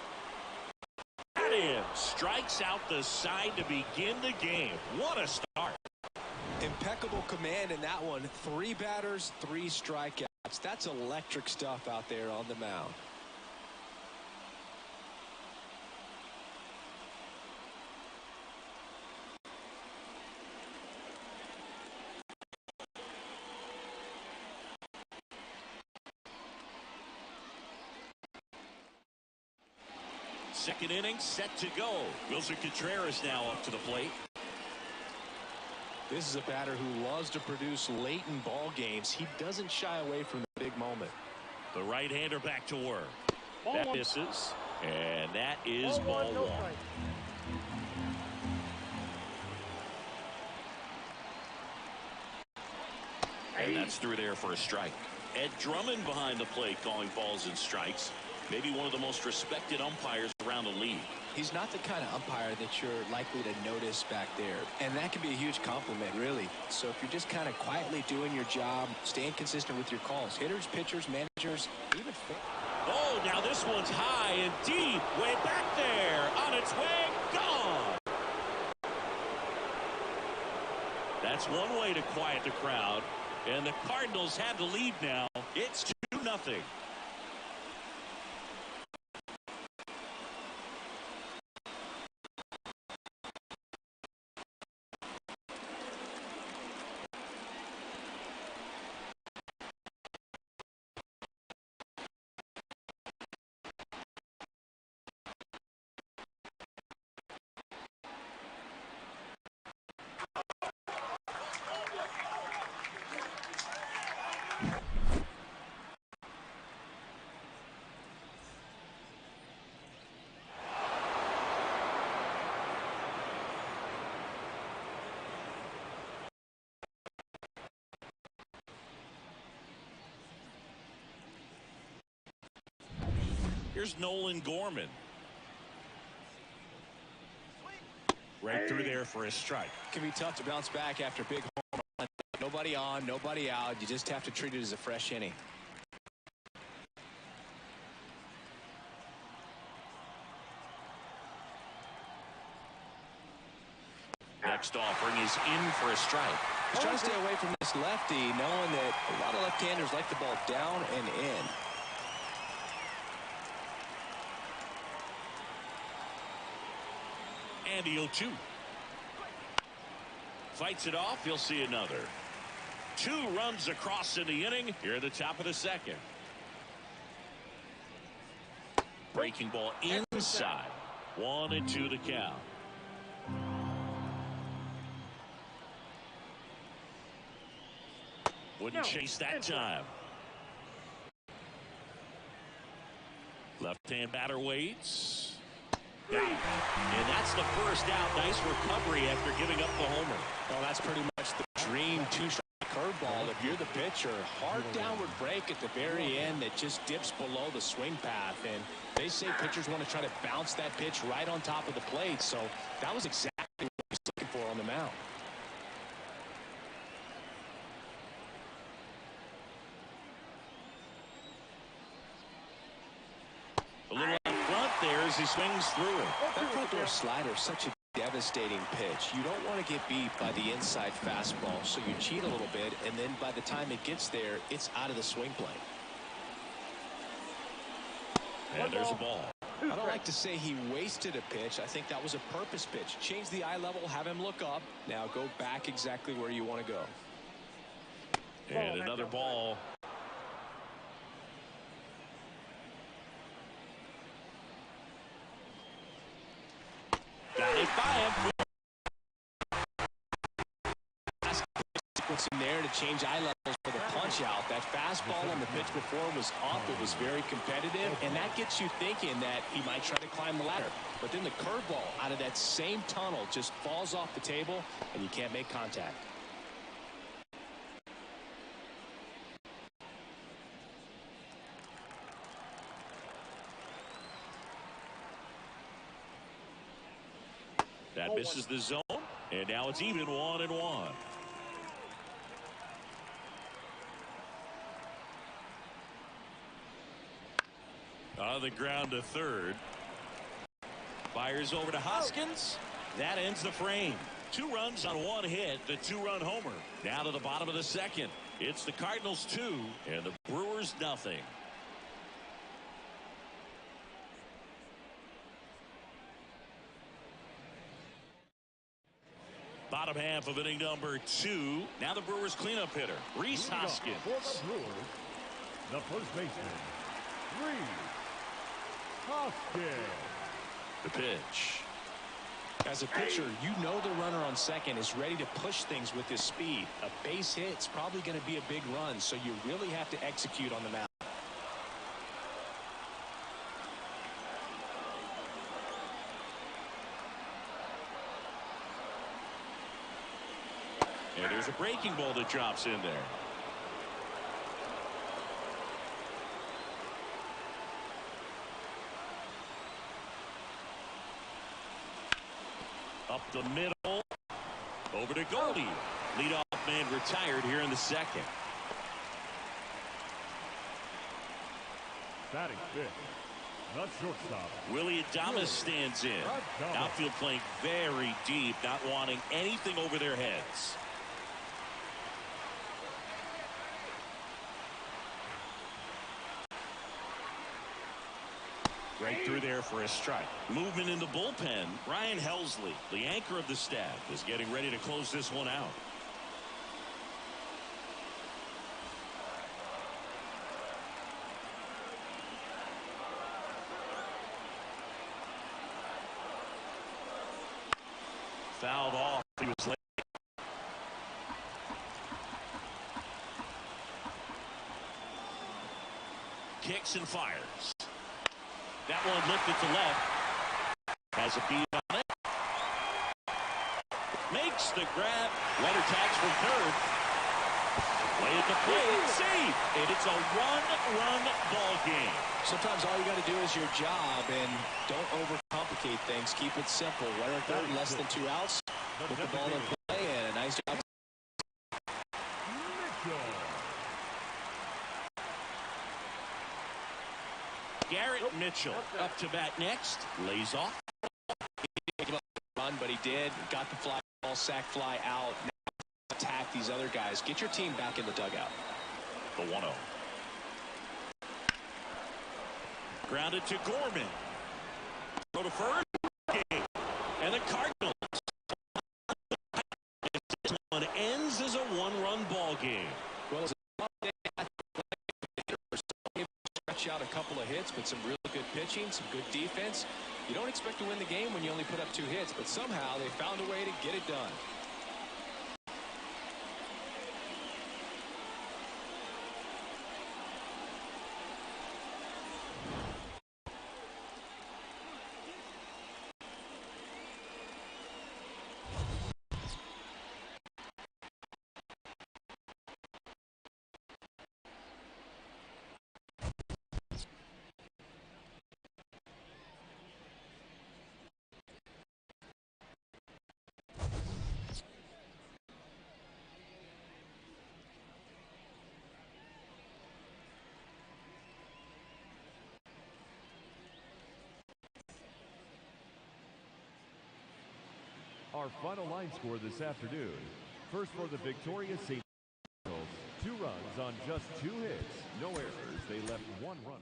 That in. Strikes out the side to begin the game. What a start. Impeccable command in that one. 3 batters, 3 strikeouts. That's electric stuff out there on the mound. Second inning set to go. Wilson Contreras now up to the plate. This is a batter who loves to produce late in ball games. He doesn't shy away from the big moment. The right-hander back to work. That misses, and that is ball one. And that's through there for a strike. Ed Drummond behind the plate calling balls and strikes. Maybe one of the most respected umpires around the league. He's not the kind of umpire that you're likely to notice back there. And that can be a huge compliment, really. So if you're just kind of quietly doing your job, staying consistent with your calls, hitters, pitchers, managers, even fans. Oh, now this one's high and deep. Way back there. On its way. Gone. That's one way to quiet the crowd. And the Cardinals have the lead now. It's 2-0. Here's Nolan Gorman. Right through there for a strike. It can be tough to bounce back after a big home run. Nobody on, nobody out. You just have to treat it as a fresh inning. Next offering is in for a strike. He's trying to stay away from this lefty, knowing that a lot of left-handers like the ball down and in. And the 0-2. Fights it off. He'll see another. 2 runs across in the inning here at the top of the second. Breaking ball inside. 1-2 the count. Wouldn't chase that time. Left-hand batter waits. Got it. And that's the first out. Nice recovery after giving up the homer. Well, that's pretty much the dream two-strike curveball. If you're the pitcher, hard downward break at the very end that just dips below the swing path. And they say pitchers want to try to bounce that pitch right on top of the plate. So that was exactly what he was looking for on the mound. A little out front there as he swings through it. That front door slider is such a devastating pitch. You don't want to get beat by the inside fastball, so you cheat a little bit, and then by the time it gets there, it's out of the swing plane. And there's a ball. I don't like to say he wasted a pitch. I think that was a purpose pitch. Change the eye level, have him look up. Now go back exactly where you want to go. And another ball. Got it by him. Sequence in there to change eye levels for the punch out. That fastball on the pitch before was up. It was very competitive, and that gets you thinking that he might try to climb the ladder. But then the curveball out of that same tunnel just falls off the table, and you can't make contact. That misses the zone, and now it's even 1-1. On the ground to third. Fires over to Hoskins. That ends the frame. 2 runs on 1 hit, the 2-run homer. Now to the bottom of the second. It's the Cardinals 2 and the Brewers nothing. Bottom half of inning number 2. Now the Brewers cleanup hitter, Rhys Hoskins. For the Brewers, the first baseman, Rhys Hoskins. The pitch. As a pitcher, you know the runner on second is ready to push things with his speed. A base hit's probably going to be a big run, so you really have to execute on the mound. And there's a breaking ball that drops in there. Up the middle. Over to Goldie. Leadoff man retired here in the second. Batting fifth, the shortstop, Willie Adames stands in. Outfield playing very deep, not wanting anything over their heads. Right through there for a strike. Movement in the bullpen. Ryan Helsley, the anchor of the staff, is getting ready to close this one out. Fouled off. He was late. Kicks and fires. That one lifted to left. Has a beat on it. Makes the grab. Runner tags from third. Play at the plate. Save. And it's a one-run ball game. Sometimes all you got to do is your job and don't overcomplicate things. Keep it simple. Runner at third, less than 2 outs. Put the ball in play, and a nice job. Garrett Mitchell up to bat next. Lays off. He gave up a run, but he did. Got the fly ball, sack fly out. Now attack these other guys. Get your team back in the dugout. The 1-0. Grounded to Gorman. Throw to first. And the Cardinals. This one ends as a one-run ball game. Well, stretch out a couple of hits, but some real good good pitching, some good defense. You don't expect to win the game when you only put up 2 hits, but somehow they found a way to get it done. Our final line score this afternoon. First for the victorious St. 2 runs on just 2 hits. No errors. They left 1 runner.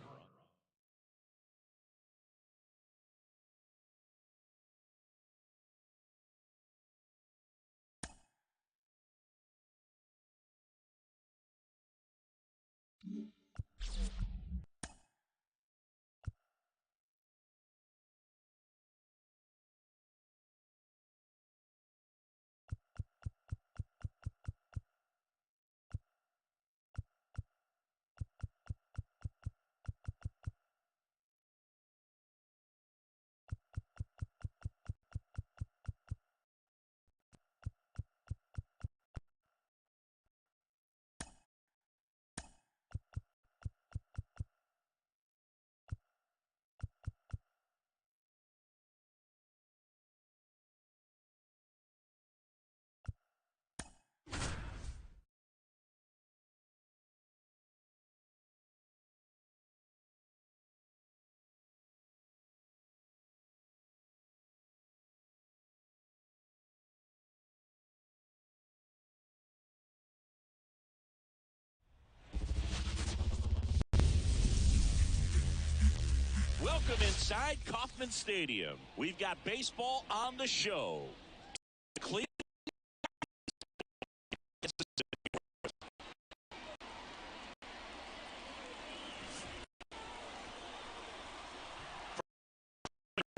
Welcome inside Kauffman Stadium. We've got baseball on the show.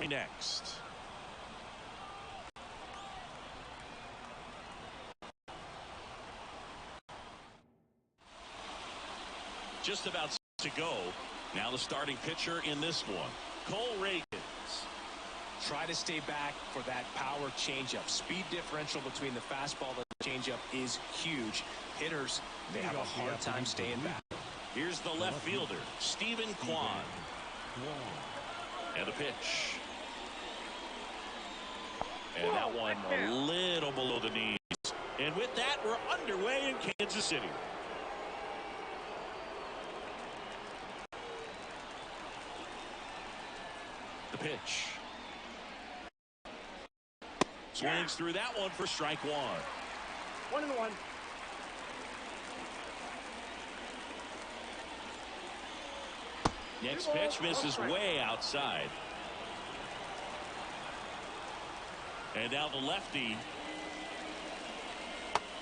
Next. Just about to go. Now the starting pitcher in this one, Cole Reagans. Try to stay back for that power changeup. Speed differential between the fastball and the changeup is huge. Hitters, they have a hard time staying back. Here's the left fielder, Stephen Kwai. And a pitch. And that one a little below the knees. And with that, we're underway in Kansas City. The pitch. Swings through that one for strike 1. 1-1. Next pitch misses way outside. And now the lefty.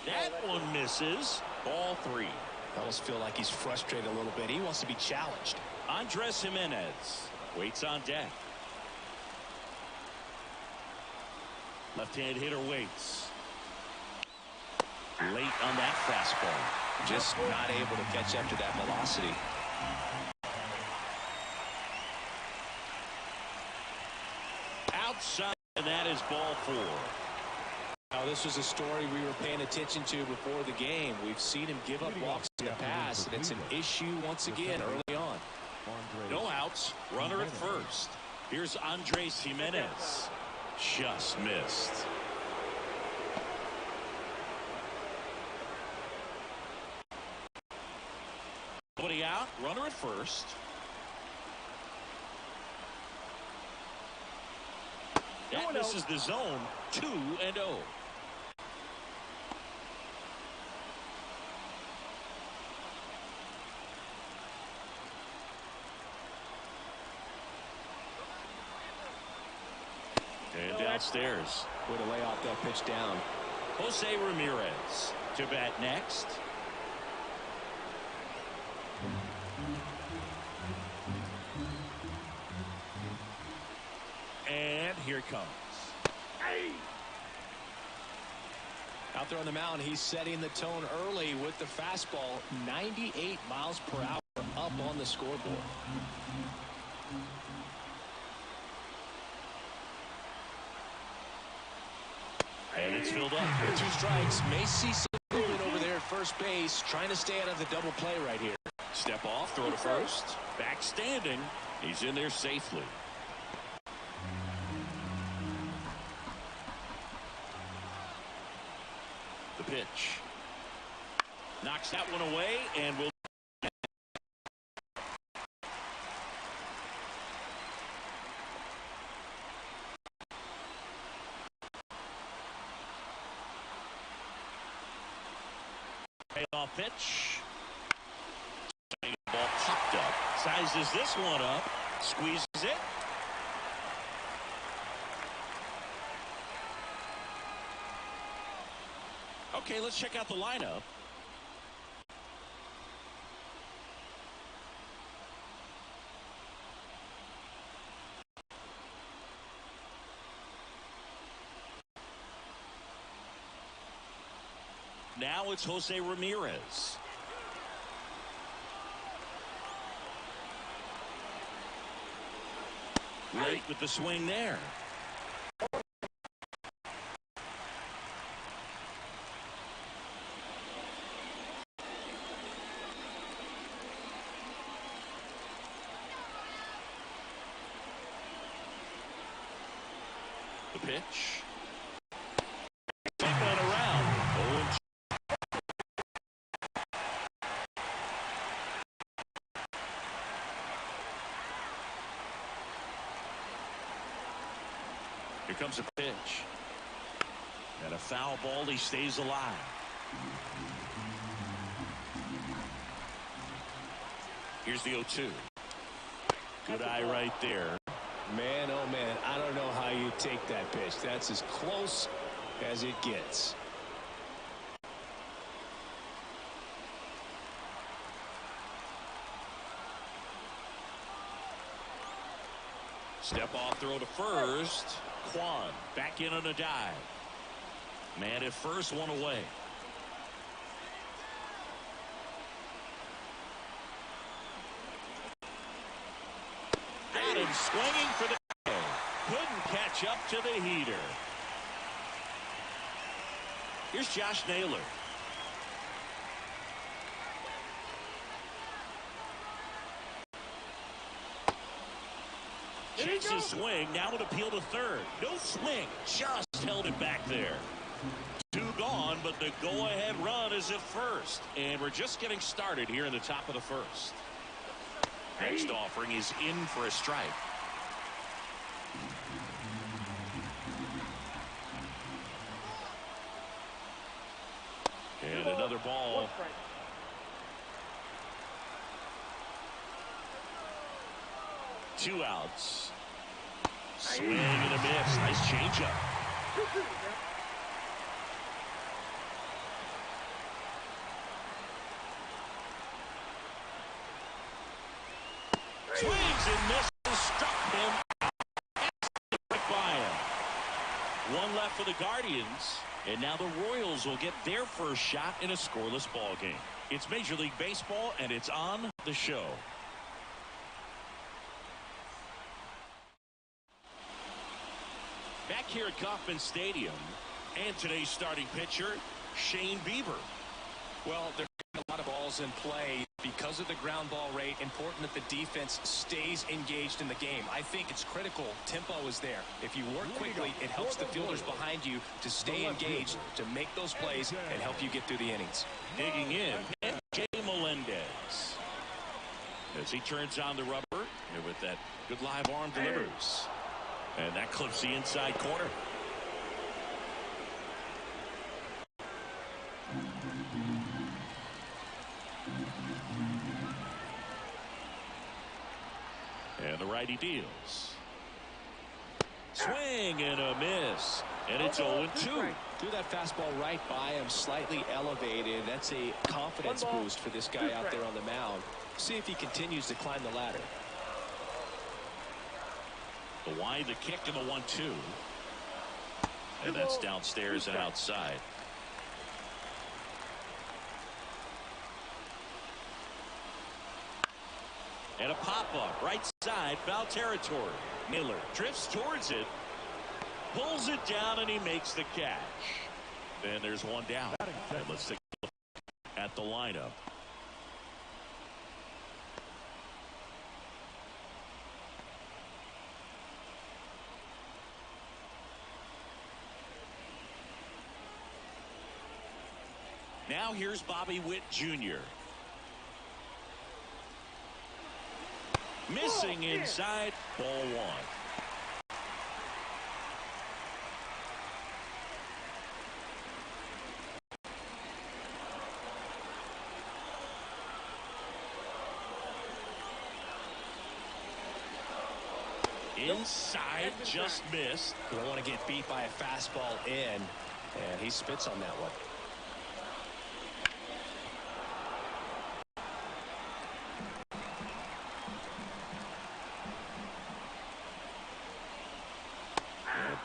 That one misses. Ball 3. I almost feel like he's frustrated a little bit. He wants to be challenged. Andres Jimenez waits on deck. Left-hand hitter waits. Late on that fastball. Just not able to catch up to that velocity. Outside, and that is ball 4. Now, this was a story we were paying attention to before the game. We've seen him give up walks in the past, and it's an issue once again early on. No outs, runner at first. Here's Andres Jimenez. Just missed. Nobody out, runner at first. That misses the zone. 2-0. And downstairs. Way to lay off that pitch down. Jose Ramirez to bat next. here it comes. Out there on the mound, he's setting the tone early with the fastball. 98 miles per hour up on the scoreboard. And it's filled up. 2 strikes. May see some movement over there at first base. Trying to stay out of the double play right here. Step off, throw to first. Back standing. He's in there safely. The pitch. Knocks that one away and will. Payoff pitch. Ball popped up. Sizes this one up. Squeezes it. Okay, let's check out the lineup. Now it's Jose Ramirez. Late with the swing there. The pitch. Second around. Here comes a pitch. And a foul ball. He stays alive. Here's the 0-2. Good eye right there. Man, oh man, I don't know how you take that pitch. That's as close as it gets. Step off throw to first. Kwai back in on a dive. Man at first, one away. Got him swinging for the kill. Couldn't catch up to the heater. Here's Josh Naylor. Changes swing. Now an appeal to third. No swing. Just held it back there. 2 gone, but the go-ahead run is at first. And we're just getting started here in the top of the first. Next offering is in for a strike. And another ball. 2 outs. Swing and a miss. Nice changeup. Swings and misses. Struck him. Right by him. 1 left for the Guardians. And now the Royals will get their first shot in a scoreless ball game. It's Major League Baseball, and it's on the show. Back here at Kauffman Stadium, and today's starting pitcher, Shane Bieber. Well, there are a lot of balls in play because of the ground ball rate. Important that the defense stays engaged in the game. I think it's critical. Tempo is there. If you work quickly, it helps the fielders behind you to stay engaged, to make those plays, and help you get through the innings. Digging in, Jay Melendez. As he turns on the rubber, and with that good live arm delivers. And that clips the inside corner. And the righty deals. Swing and a miss. And it's 0-2. Threw that fastball right by him, slightly elevated. That's a confidence boost for this guy out there on the mound. See if he continues to climb the ladder. The wide, the kick, and the 1-2. And that's downstairs and outside. And a pop-up, right side, foul territory. Miller drifts towards it, pulls it down, and he makes the catch. Then there's one down. And let's take a look at the lineup. Now here's Bobby Witt Jr. Missing inside, ball one. Inside, just missed. You don't want to get beat by a fastball in, and he spits on that one.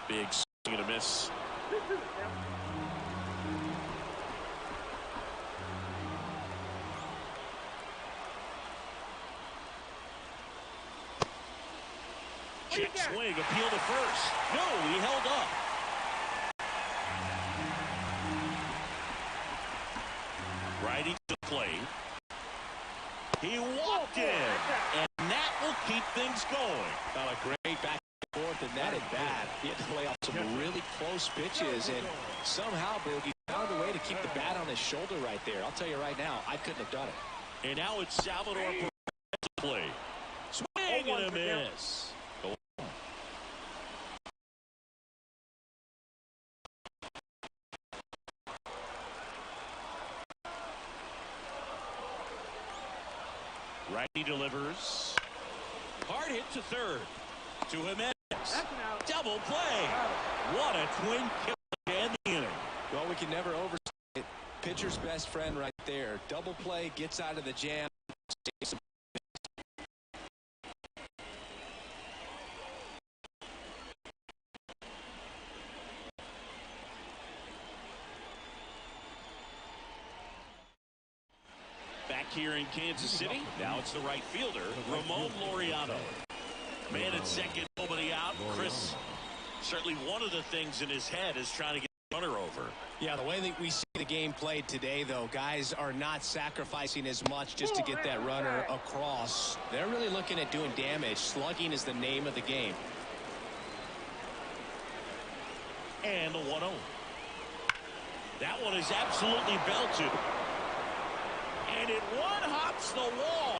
Big swing and a miss. Check swing, appeal to first. No, he held up. Righty to the plate. He walked in, and that will keep things going. Got a great back and forth, and that at bat. He had to play off some really close pitches, and somehow Boogie found a way to keep the bat on his shoulder right there. I'll tell you right now, I couldn't have done it. And now it's Salvador to play. Swing and a miss. Righty delivers. Hard hit to third. To Jimenez. Double play. What a twin kill to end the inning. Well, we can never overstate it. Pitcher's best friend right there. Double play, gets out of the jam. Here in Kansas City, now it's the right fielder, Ramon Laureano. Man at second, nobody out. Chris, certainly one of the things in his head is trying to get the runner over. Yeah, the way that we see the game played today, though, guys are not sacrificing as much just to get that runner across. They're really looking at doing damage. Slugging is the name of the game. And the 1-0. That one is absolutely belted. And it one-hops the wall.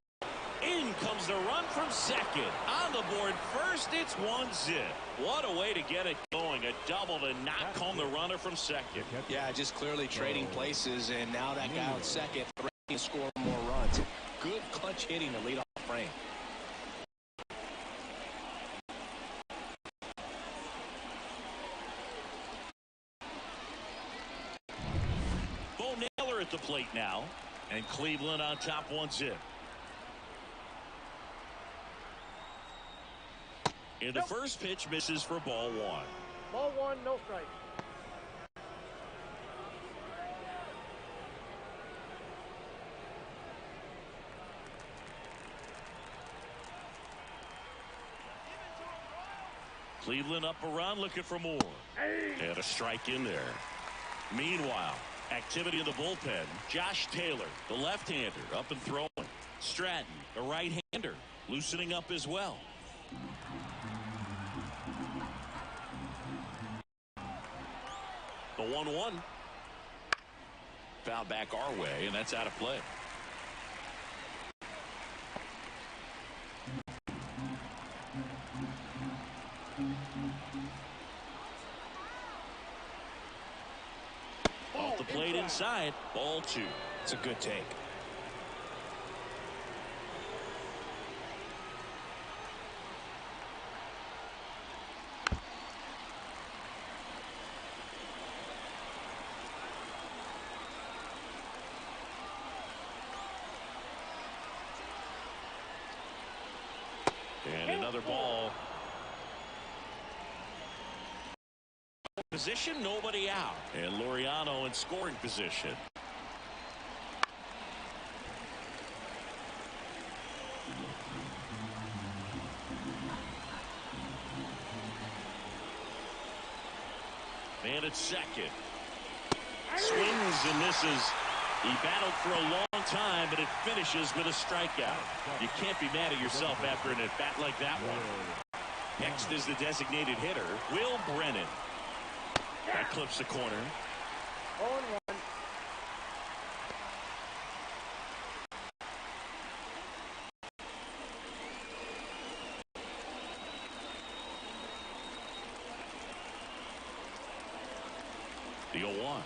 In comes the run from second. On the board first, it's 1-0. What a way to get it going. A double to knock home the runner from second. Yeah, just clearly trading places, and now that guy on second threatening to score more runs. Good clutch hitting to lead off the frame. Bo Naylor at the plate now. And Cleveland on top 1-0. And the first pitch misses for ball one. Ball one, no strike. Cleveland up a run, looking for more. And a strike in there. Meanwhile, activity in the bullpen. Josh Taylor, the left-hander, up and throwing. Stratton, the right-hander, loosening up as well. The 1-1. Foul back our way, and that's out of play. Off the plate inside, ball two. It's a good take. And another ball. Position, nobody out. And Laureano in scoring position. Man at second. Swings and misses. He battled for a long time, but it finishes with a strikeout. You can't be mad at yourself after an at-bat like that one. Next is the designated hitter, Will Brennan. That clips the corner. 0-1. The 0-1.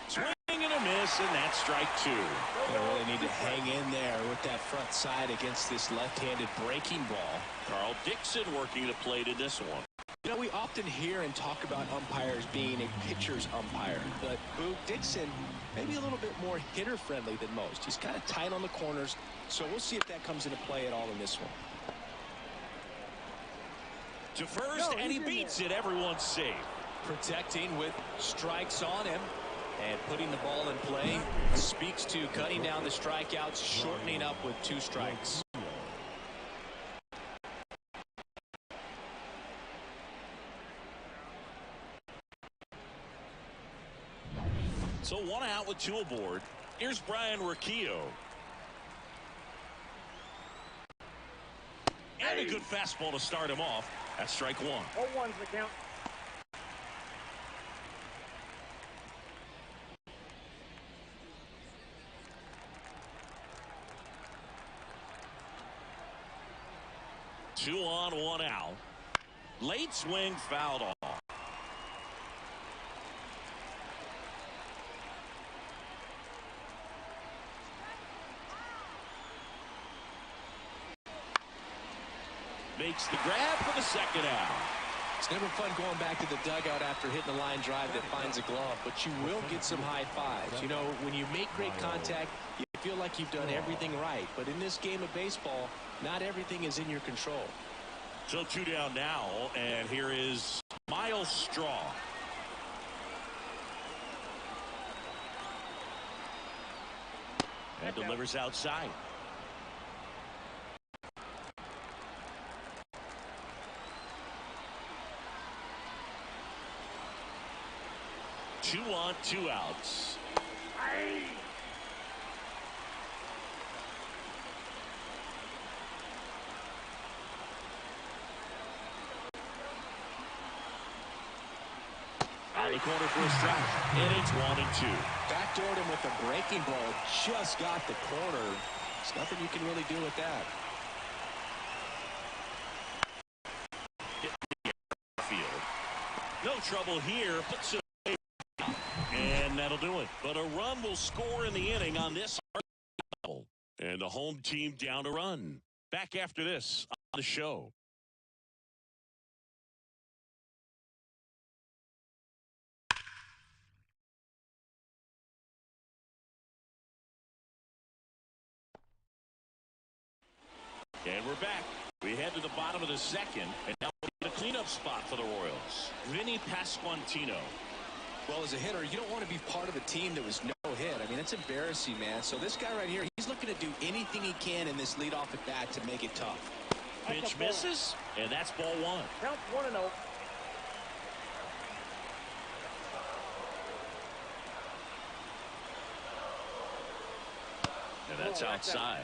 Swing and a miss, and that's strike two. They really need to hang in there with that front side against this left-handed breaking ball. Carl Dixon working the plate in this one. You know, we often hear and talk about umpires being a pitcher's umpire, but Boog Dixon maybe a little bit more hitter-friendly than most. He's kind of tight on the corners, so we'll see if that comes into play at all in this one. To first, and he beats it. Everyone's safe. Protecting with strikes on him and putting the ball in play speaks to cutting down the strikeouts, shortening up with 2 strikes. So 1 out with 2 aboard. Here's Brian Riccio. And a good fastball to start him off. That's strike 1. 0-1's the count. Two on, 1 out. Late swing, fouled off. Makes the grab for the second out. It's never fun going back to the dugout after hitting a line drive that finds a glove, but you will get some high fives. You know, when you make great contact, you feel like you've done everything right. But in this game of baseball, not everything is in your control. So 2 down now, and here is Miles Straw. And delivers outside. Two on, 2 outs. On the corner for a strike, and it's 1-2. Backdoored him with a breaking ball, just got the corner. There's nothing you can really do with that. Field. No trouble here, puts it away. And that'll do it. But a run will score in the inning on this. And the home team down a run. Back after this on the show. And we're back. We head to the bottom of the second, and now the cleanup spot for the Royals. Vinny Pasquantino. Well, as a hitter, you don't want to be part of a team that was no hit. I mean, that's embarrassing, man. So this guy right here, he's looking to do anything he can in this leadoff at bat to make it tough. Pitch misses, and that's ball 1. Count 1-0. And that's outside.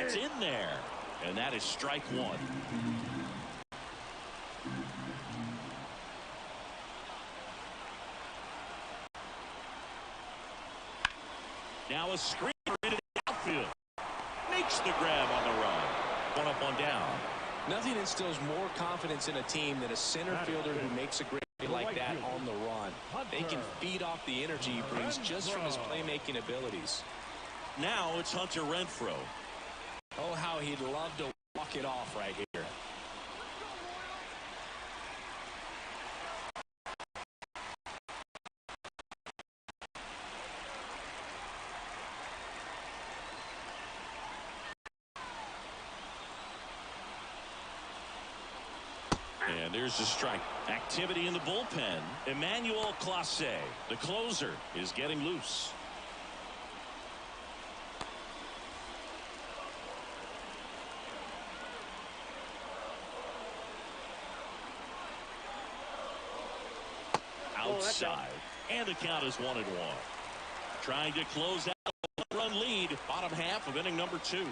That's in there. And that is strike one. Now a screener into the outfield. Makes the grab on the run. One up, one down. Nothing instills more confidence in a team than a center fielder who makes a great play like that on the run. They can feed off the energy he brings just from his playmaking abilities. Now it's Hunter Renfroe. Oh, how he'd love to walk it off right here. And there's the strike. Activity in the bullpen. Emmanuel Clase, the closer, is getting loose. Outside. And the count is 1-1. Trying to close out a run lead. Bottom half of inning number 2.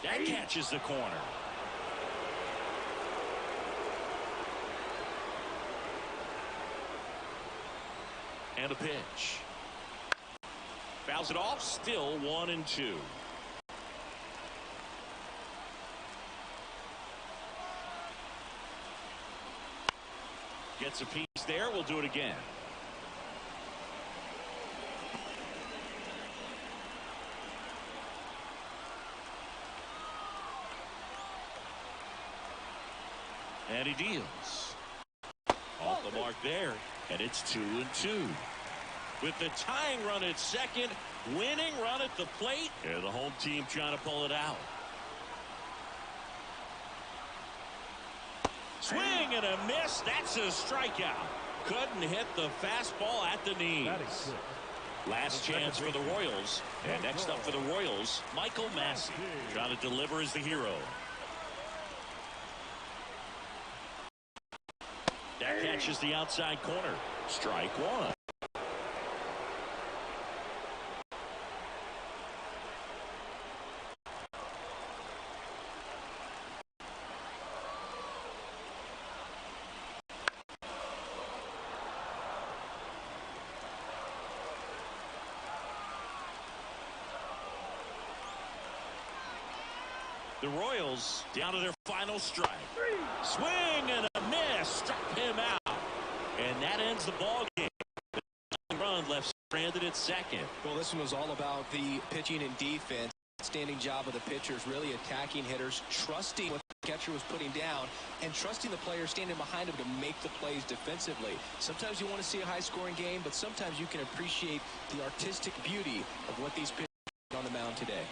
That catches the corner. And a pitch. Fouls it off. Still 1-2. Gets a piece there. We'll do it again. And he deals. Off the mark there. And it's 2-2. With the tying run at second, winning run at the plate, and the home team trying to pull it out. Swing and a miss. That's a strikeout. Couldn't hit the fastball at the knees. Last chance for the Royals. And next up for the Royals, Michael Massey, trying to deliver as the hero. That catches the outside corner. Strike one. The Royals down to their final strike. Swing and a miss. Struck him out. And that ends the ball game. The run left stranded at second. Well, this one was all about the pitching and defense. Outstanding job of the pitchers, really attacking hitters, trusting what the catcher was putting down, and trusting the player standing behind him to make the plays defensively. Sometimes you want to see a high-scoring game, but sometimes you can appreciate the artistic beauty of what these pitchers did on the mound today.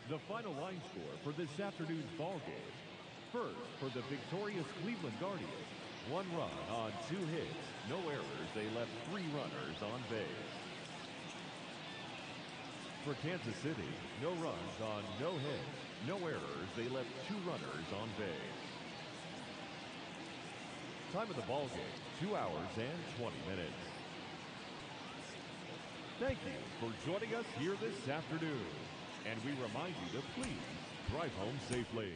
The final line score for this afternoon's ball game. First, for the victorious Cleveland Guardians, 1 run on 2 hits, no errors. They left 3 runners on base. For Kansas City, no runs on no hits, no errors. They left 2 runners on base. Time of the ball game, 2 hours and 20 minutes. Thank you for joining us here this afternoon. And we remind you to please drive home safely.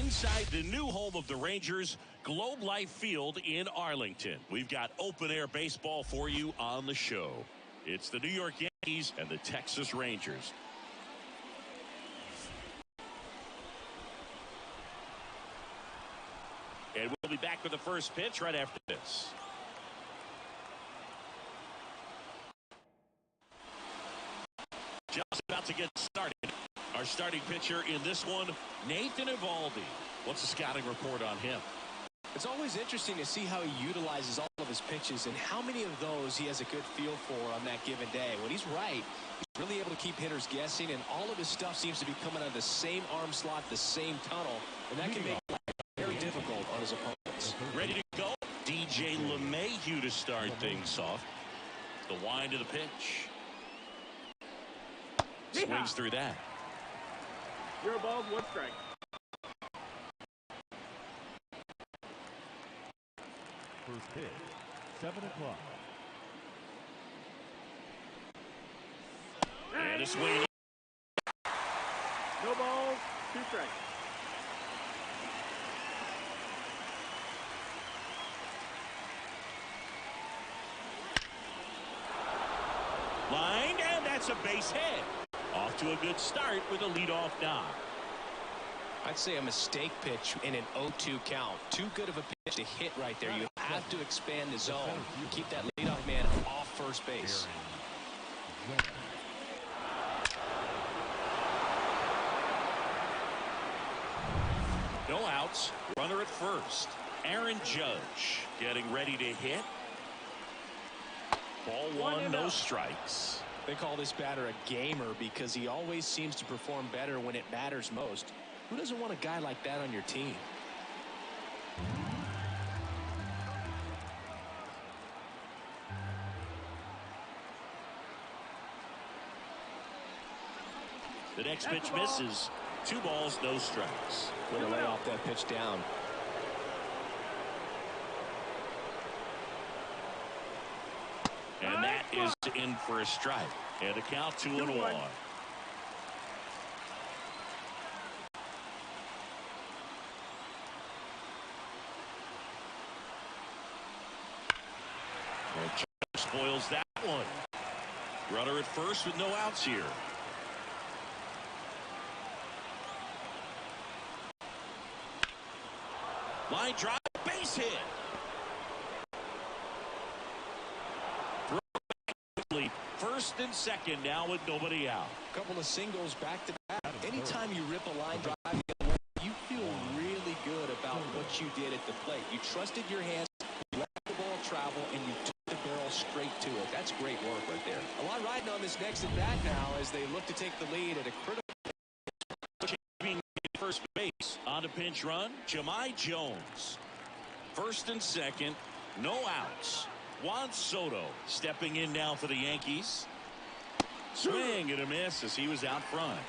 inside the new home of the Rangers, Globe Life Field in Arlington. We've got open-air baseball for you on the show. It's the New York Yankees and the Texas Rangers. And we'll be back with the first pitch right after this. Just about to get started. Our starting pitcher in this one, Nathan Eovaldi. What's the scouting report on him? It's always interesting to see how he utilizes all of his pitches and how many of those he has a good feel for on that given day. When he's right, he's really able to keep hitters guessing, and all of his stuff seems to be coming out of the same arm slot, the same tunnel, and that can make it very difficult on his opponents. Ready to go? DJ LeMahieu to start things off. The wind of the pitch. Swings through that. You're above, 1 strike. First pitch, 7 o'clock. And a swing. No balls, 2 strikes. Line, and that's a base hit. Off to a good start with a leadoff knock. I'd say a mistake pitch in an 0-2 count. Too good of a pitch to hit right there. You have to expand the zone. Keep that leadoff man off first base. No outs. Runner at first. Aaron Judge getting ready to hit. Ball 1, no strikes. They call this batter a gamer because he always seems to perform better when it matters most. Who doesn't want a guy like that on your team? The next pitch misses. 2 balls, no strikes. Way to lay off that pitch down. And that is in for a strike. And the count 2-1. Spoils that one. Runner at first with no outs here. Line drive, base hit. First and second now with nobody out. A couple of singles back to back. Anytime you rip a line drive, you feel really good about what you did at the plate. You trusted your hands, you let the ball travel, and you took the barrel straight to it. That's great work right there. A lot riding on this next at bat now as they look to take the lead at a critical. First base on a pinch run, Jahmai Jones. First and second, no outs. Juan Soto stepping in now for the Yankees. Swing and a miss as he was out front.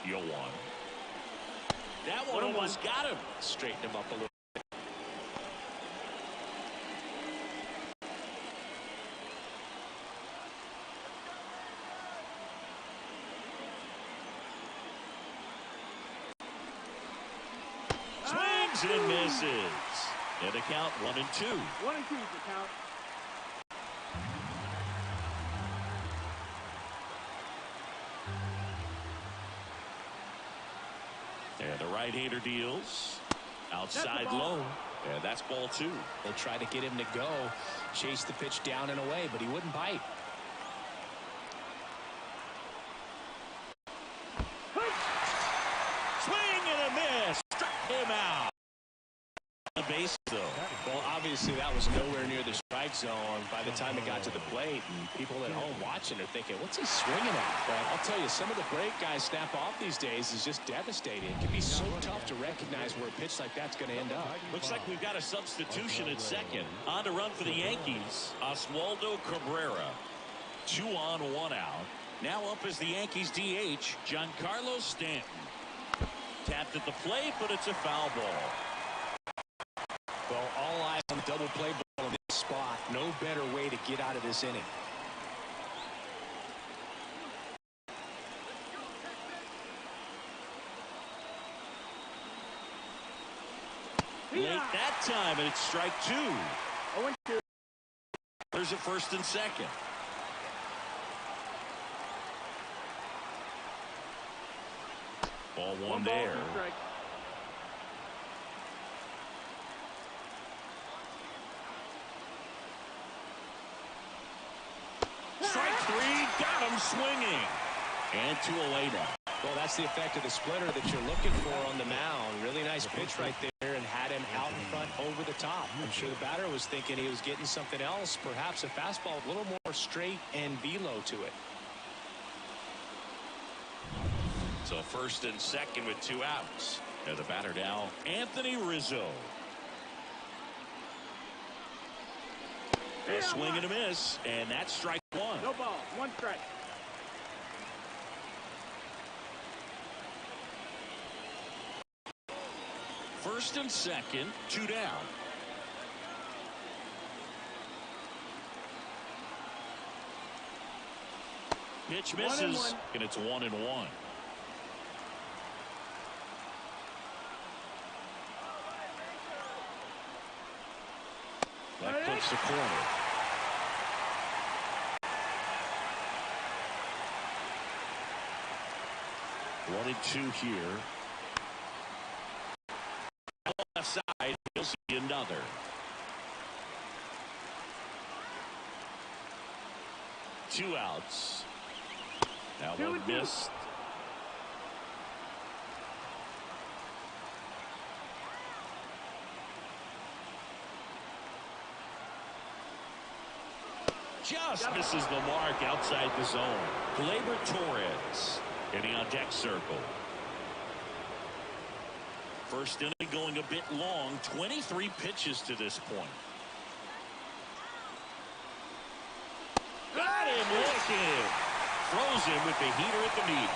Yo, one. That one almost got him. Straighten him up a little. Swings and misses. And the count 1-2. 1-2 is the count. And the right-hander deals. Outside low. And that's ball 2. They tried to get him to go. Chase the pitch down and away, but he wouldn't bite. Swing and a miss. Struck him out. The base, though. Well, obviously, that was nowhere near the strike zone by the time it got to the plate. And people at home watching are thinking, what's he swinging at? But I'll tell you, some of the break guys snap off these days is just devastating. It can be so tough to recognize where a pitch like that's going to end up. Looks like we've got a substitution at second. On to run for the Yankees, Oswaldo Cabrera. 2 on, 1 out. Now up as the Yankees DH, Giancarlo Stanton. Tapped at the plate, but it's a foul ball. Well, all on the double play ball in this spot. No better way to get out of this inning. Late that time, and it's strike 2. 0-2. There's a first and second. Ball one there. 2 strikes. Strike 3, got him swinging. And 2 away now. Well, that's the effect of the splitter that you're looking for on the mound. Really nice pitch right there and had him out in front over the top. I'm sure the batter was thinking he was getting something else, perhaps a fastball with a little more straight and velo to it. So first and second with 2 outs. And the batter now, Anthony Rizzo. A swing and a miss, and that's strike 1. No ball. 1 strike. First and second, 2 down. Pitch misses, and it's 1-1. That clips the corner. One and 2 here. Left side, you'll see another. Two outs. Now one missed. Just misses the mark outside the zone. Gleyber Torres getting on deck circle. First inning going a bit long. 23 pitches to this point. Got him looking. Throws him with the heater at the knees.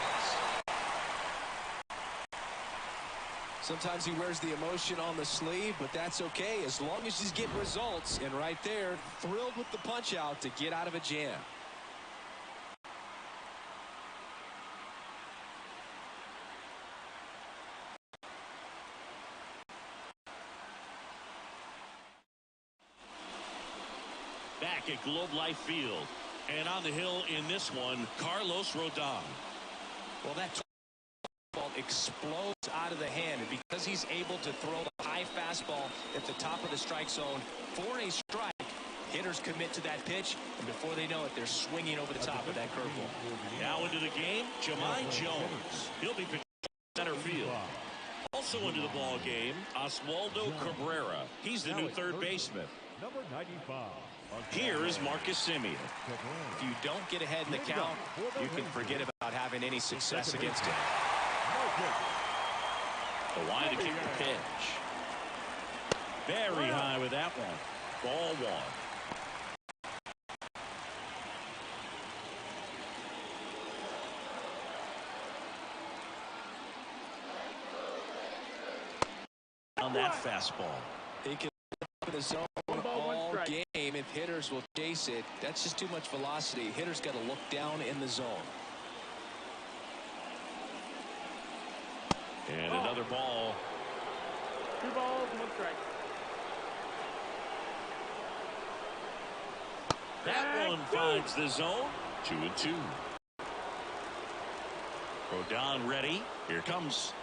Sometimes he wears the emotion on the sleeve, but that's okay as long as he's getting results. And right there, thrilled with the punch out to get out of a jam. Back at Globe Life Field. And on the hill in this one, Carlos Rodon. Well, that ball explodes out of the hand, and because he's able to throw a high fastball at the top of the strike zone for a strike, hitters commit to that pitch, and before they know it, they're swinging over the top of that curveball. Now into the game, Jahmai Jones. He'll be pitching center field. Also into the ball game, Oswaldo Cabrera. He's the new third baseman. Number 95. Here is Marcus Semien. If you don't get ahead in the count, you can forget about having any success against him. Kwai to kick the pitch. Very high with that one. Ball 1. On that fastball. He can in the zone all game if hitters will chase it. That's just too much velocity. Hitters got to look down in the zone. And another ball. 2 balls, 1 strike. That one finds the zone. 2-2. Rodon ready. Here comes.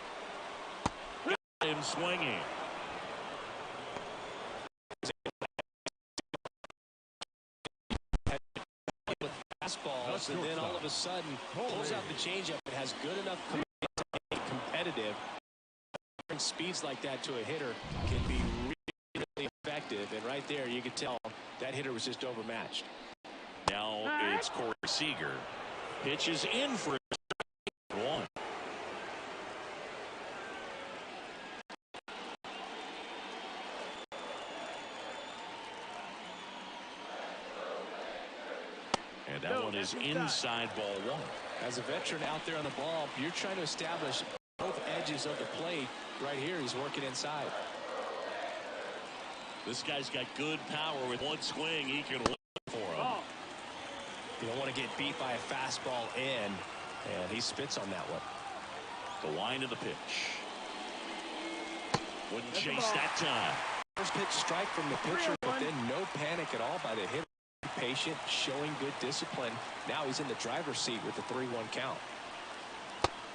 Got him swinging. Fastballs, and then all of a sudden pulls out the changeup. It has good enough command to be competitive. Speeds like that to a hitter can be really effective, and right there you could tell that hitter was just overmatched. Now it's Corey Seager. Pitches in for a 1. And that one is inside ball 1. As a veteran out there on the ball, you're trying to establish both edges of the plate. Right here, he's working inside. This guy's got good power. With one swing, he can win for him. Ball. You don't want to get beat by a fastball in, and he spits on that one. The wind of the pitch. Wouldn't That's chase that time. First pitch strike from the pitcher, but 3-1. then no panic at all by the hitter. Patient, showing good discipline. Now he's in the driver's seat with the 3-1 count.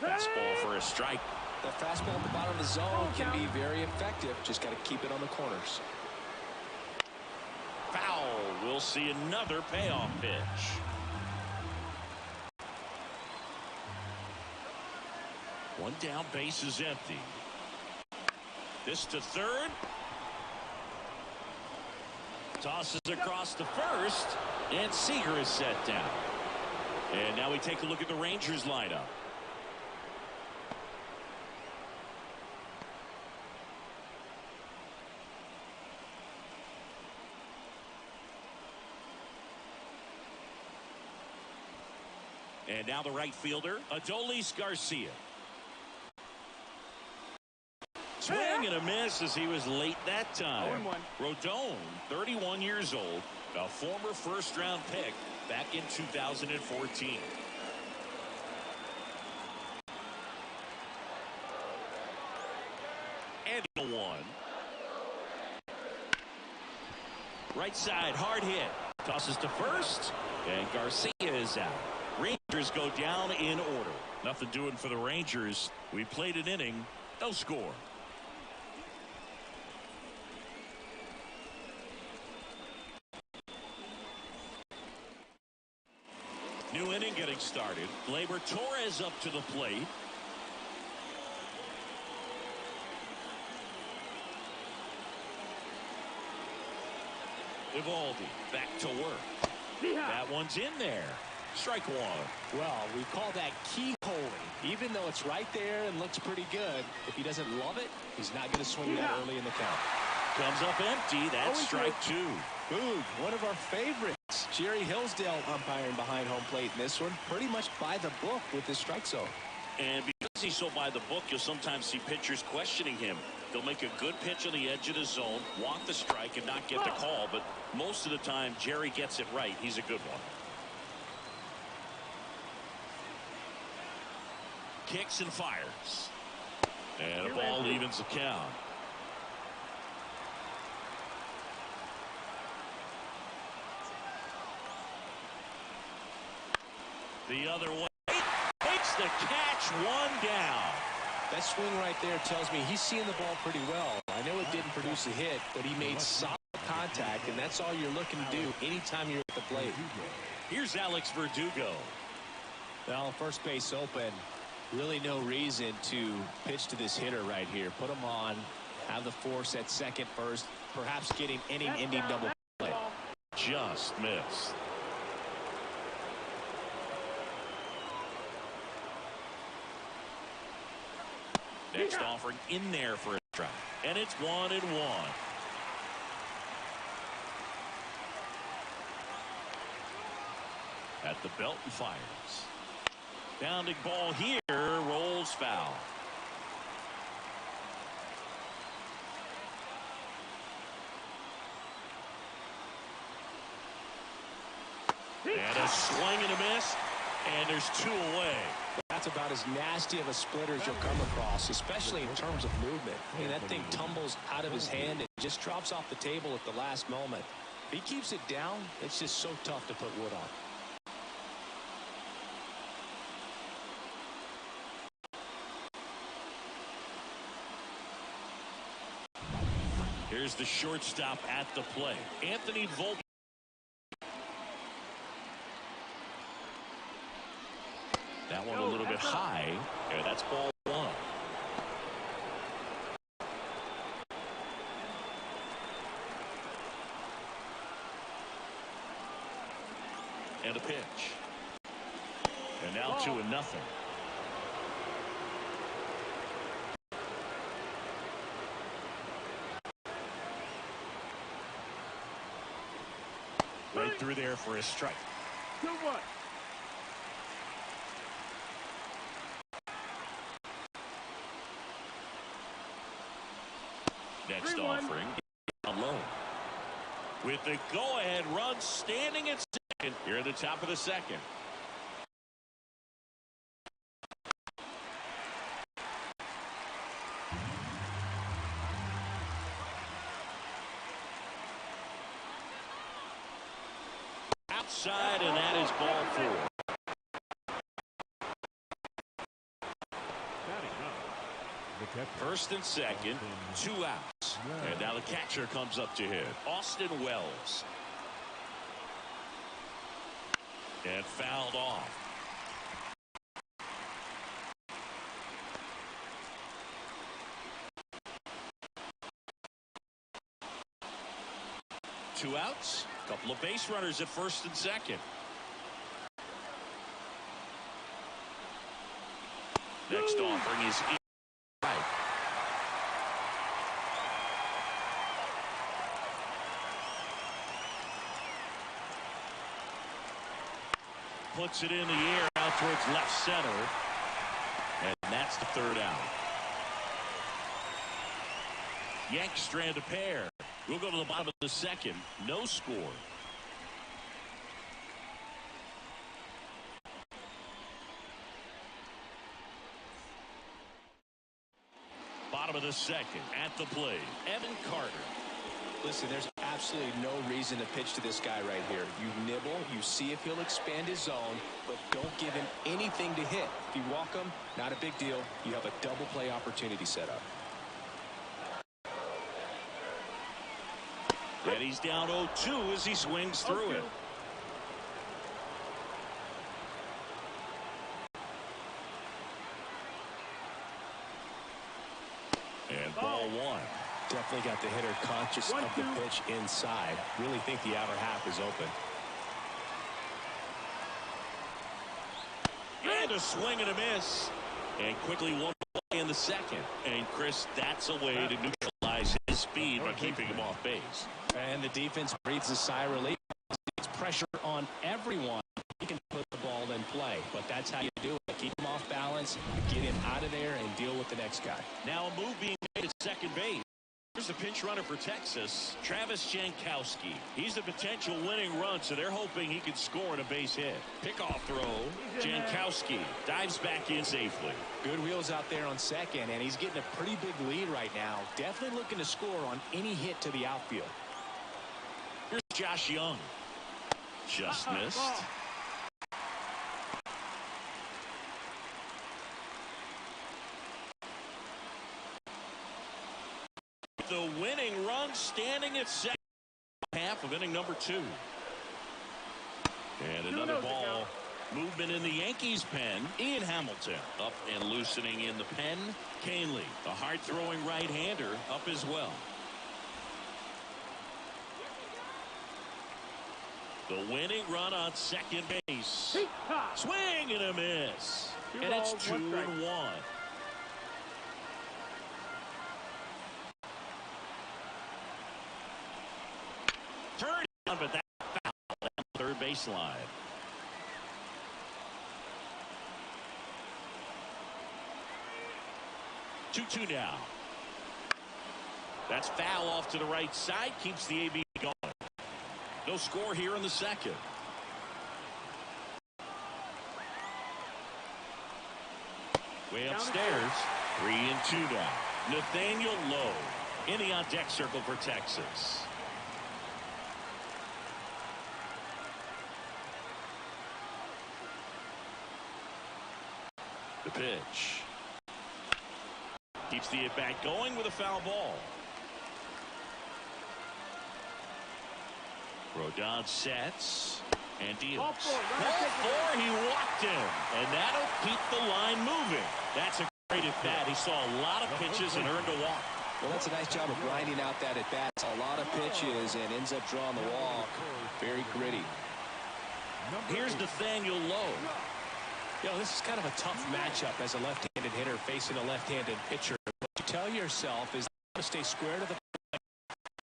Fastball for a strike. That fastball at the bottom of the zone can be very effective. Just got to keep it on the corners. Foul. We'll see another payoff pitch. One down, base is empty. This to third. Tosses across the first, and Seager is set down. And now we take a look at the Rangers lineup. And now the right fielder, Adolis Garcia. Swing and a miss as he was late that time. 0-1. Rodon, 31 years old, a former first-round pick back in 2014. And a 1. Right side, hard hit. Tosses to first, and Garcia is out. Rangers go down in order. Nothing doing for the Rangers. We played an inning, no score. New inning getting started. Gleyber Torres up to the plate. Evaldi back to work. That one's in there. Strike one. Well, we call that keyholing. Even though it's right there and looks pretty good, if he doesn't love it, he's not going to swing that early in the count. Comes up empty. That's strike 2. Boog, one of our favorites. Jerry Hillsdale umpiring behind home plate in this one. Pretty much by the book with the strike zone. And because he's so by the book, you'll sometimes see pitchers questioning him. They'll make a good pitch on the edge of the zone, walk the strike, and not get the call. But most of the time, Jerry gets it right. He's a good one. Kicks and fires. And a ball evens the count. The other way. Makes the catch, one down. That swing right there tells me he's seeing the ball pretty well. I know it didn't produce a hit, but he made solid contact, and that's all you're looking to do anytime you're at the plate. Here's Alex Verdugo. Well, first base open. Really no reason to pitch to this hitter right here. Put him on, have the force at second first, perhaps getting inning-ending double play. Just missed. Next offering in there for a strike. And it's 1-1. At the belt and fires. Bounding ball here, rolls foul. And a swing and a miss, and there's 2 away. That's about as nasty of a splitter as you'll come across, especially in terms of movement. And that thing tumbles out of his hand and just drops off the table at the last moment. If he keeps it down, it's just so tough to put wood on. Here's the shortstop at the plate, Anthony Volpe. That one a little bit high. Yeah, that's ball 1. And a pitch. And now 2-0. Right through there for a strike. 2-1. Next 3-1. offering alone. with the go-ahead run standing at second here at the top of the second. Outside, and that is ball 4. First and second, 2 outs. And now the catcher comes up to hit, Austin Wells. And fouled off. Two outs, a couple of base runners at first and second. Next offering is right. Puts it in the air out towards left center. And that's the 3rd out. Yanks strand a pair. We'll go to the bottom of the second. No score. Bottom of the second, at the plate, Evan Carter. Listen, there's absolutely no reason to pitch to this guy right here. You nibble, you see if he'll expand his zone, but don't give him anything to hit. If you walk him, not a big deal. You have a double play opportunity set up. And he's down 0-2 as he swings through it. And ball 1. Definitely got the hitter conscious of the pitch inside. Really think the outer half is open. And a swing and a miss. And quickly one play in the second. And Chris, that's a way to neutralize his speed by keeping him off base. And the defense breathes a sigh of relief. It's pressure on everyone. He can put the ball in play, but that's how you do it. Keep him off balance, get him out of there, and deal with the next guy. Now a move being made at second base. Here's the pinch runner for Texas, Travis Jankowski. He's the potential winning run, so they're hoping he can score on a base hit. Pickoff throw. Jankowski dives back in safely. Good wheels out there on second, and he's getting a pretty big lead right now. Definitely looking to score on any hit to the outfield. Here's Josh Young. Just missed. The winning run standing at second, half of inning number 2. And another ball. Movement in the Yankees pen. Ian Hamilton up and loosening in the pen. Canely, a hard-throwing right-hander, up as well. The winning run on second base. Swing and a miss. And it's 2-1. Turn on, but that foul down the third baseline. Two now. That's foul off to the right side. Keeps the AB going. No score here in the second. Way upstairs. 3-2 now. Nathaniel Lowe in the on-deck circle for Texas. The pitch. Keeps the at-bat going with a foul ball. Rodon sets and deals. Ball 4, he walked him, and that'll keep the line moving. That's a great at-bat. He saw a lot of pitches and earned a walk. Well, that's a nice job of grinding out that at-bat. A lot of pitches and ends up drawing the walk. Very gritty. Here's Nathaniel Lowe. You know, this is kind of a tough matchup as a left-handed hitter facing a left-handed pitcher. What you tell yourself is to stay square to the plate,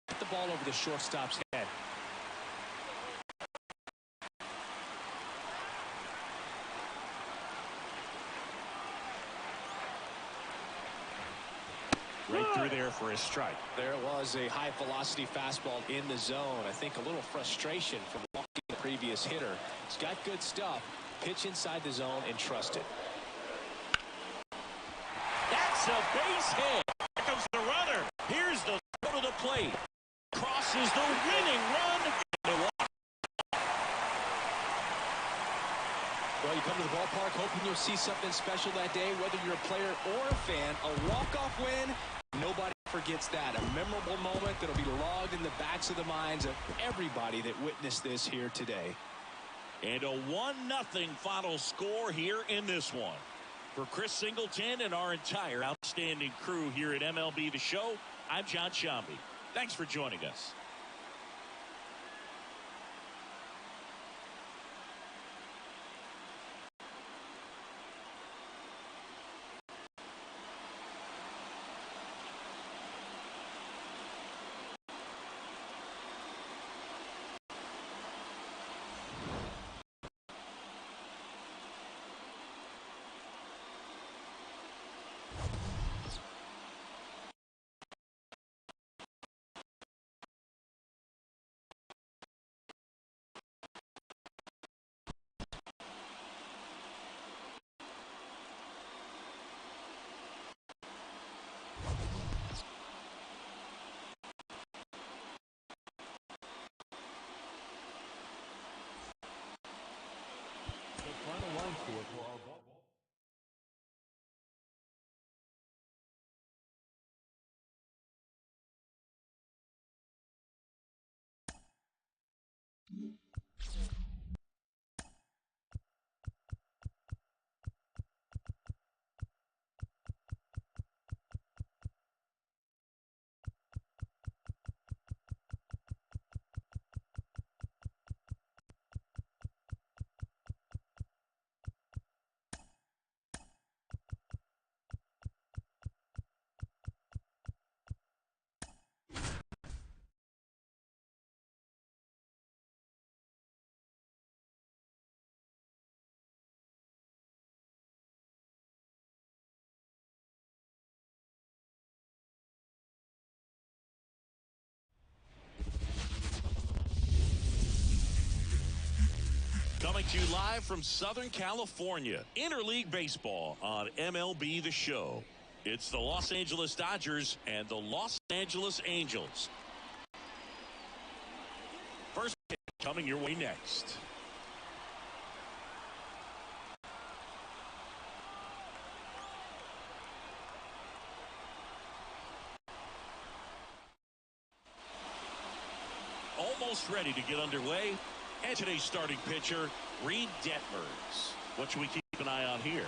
get the ball over the shortstop's head. right through there for a strike. There was a high-velocity fastball in the zone. I think a little frustration from walking the previous hitter. He's got good stuff. Pitch inside the zone and trust it. That's a base hit. Here comes the runner. Here's the throw to the plate. Crosses the winning run. Well, you come to the ballpark hoping you'll see something special that day, whether you're a player or a fan. A walk-off win, nobody forgets that. A memorable moment that'll be logged in the backs of the minds of everybody that witnessed this here today. And a 1-0 final score here in this one. For Chris Singleton and our entire outstanding crew here at MLB The Show, I'm John Shambi. Thanks for joining us. Final line score for our ball. Coming to you live from Southern California, Interleague Baseball on MLB The Show. It's the Los Angeles Dodgers and the Los Angeles Angels. First pitch coming your way next. Almost ready to get underway. And today's starting pitcher, Reed Detmers. What should we keep an eye on here?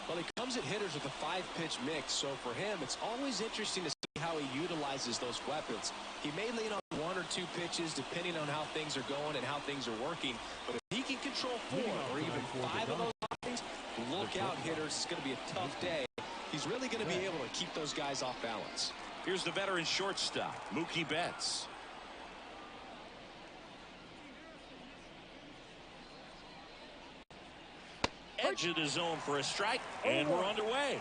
Well, he comes at hitters with a 5-pitch mix, so for him, it's always interesting to see how he utilizes those weapons. He may lean on 1 or 2 pitches depending on how things are going and how things are working, but if he can control 4 or even 5 of those things, look out, hitters. It's going to be a tough day. He's really going to be able to keep those guys off balance. Here's the veteran shortstop, Mookie Betts. Edge of the zone for a strike, and we're underway.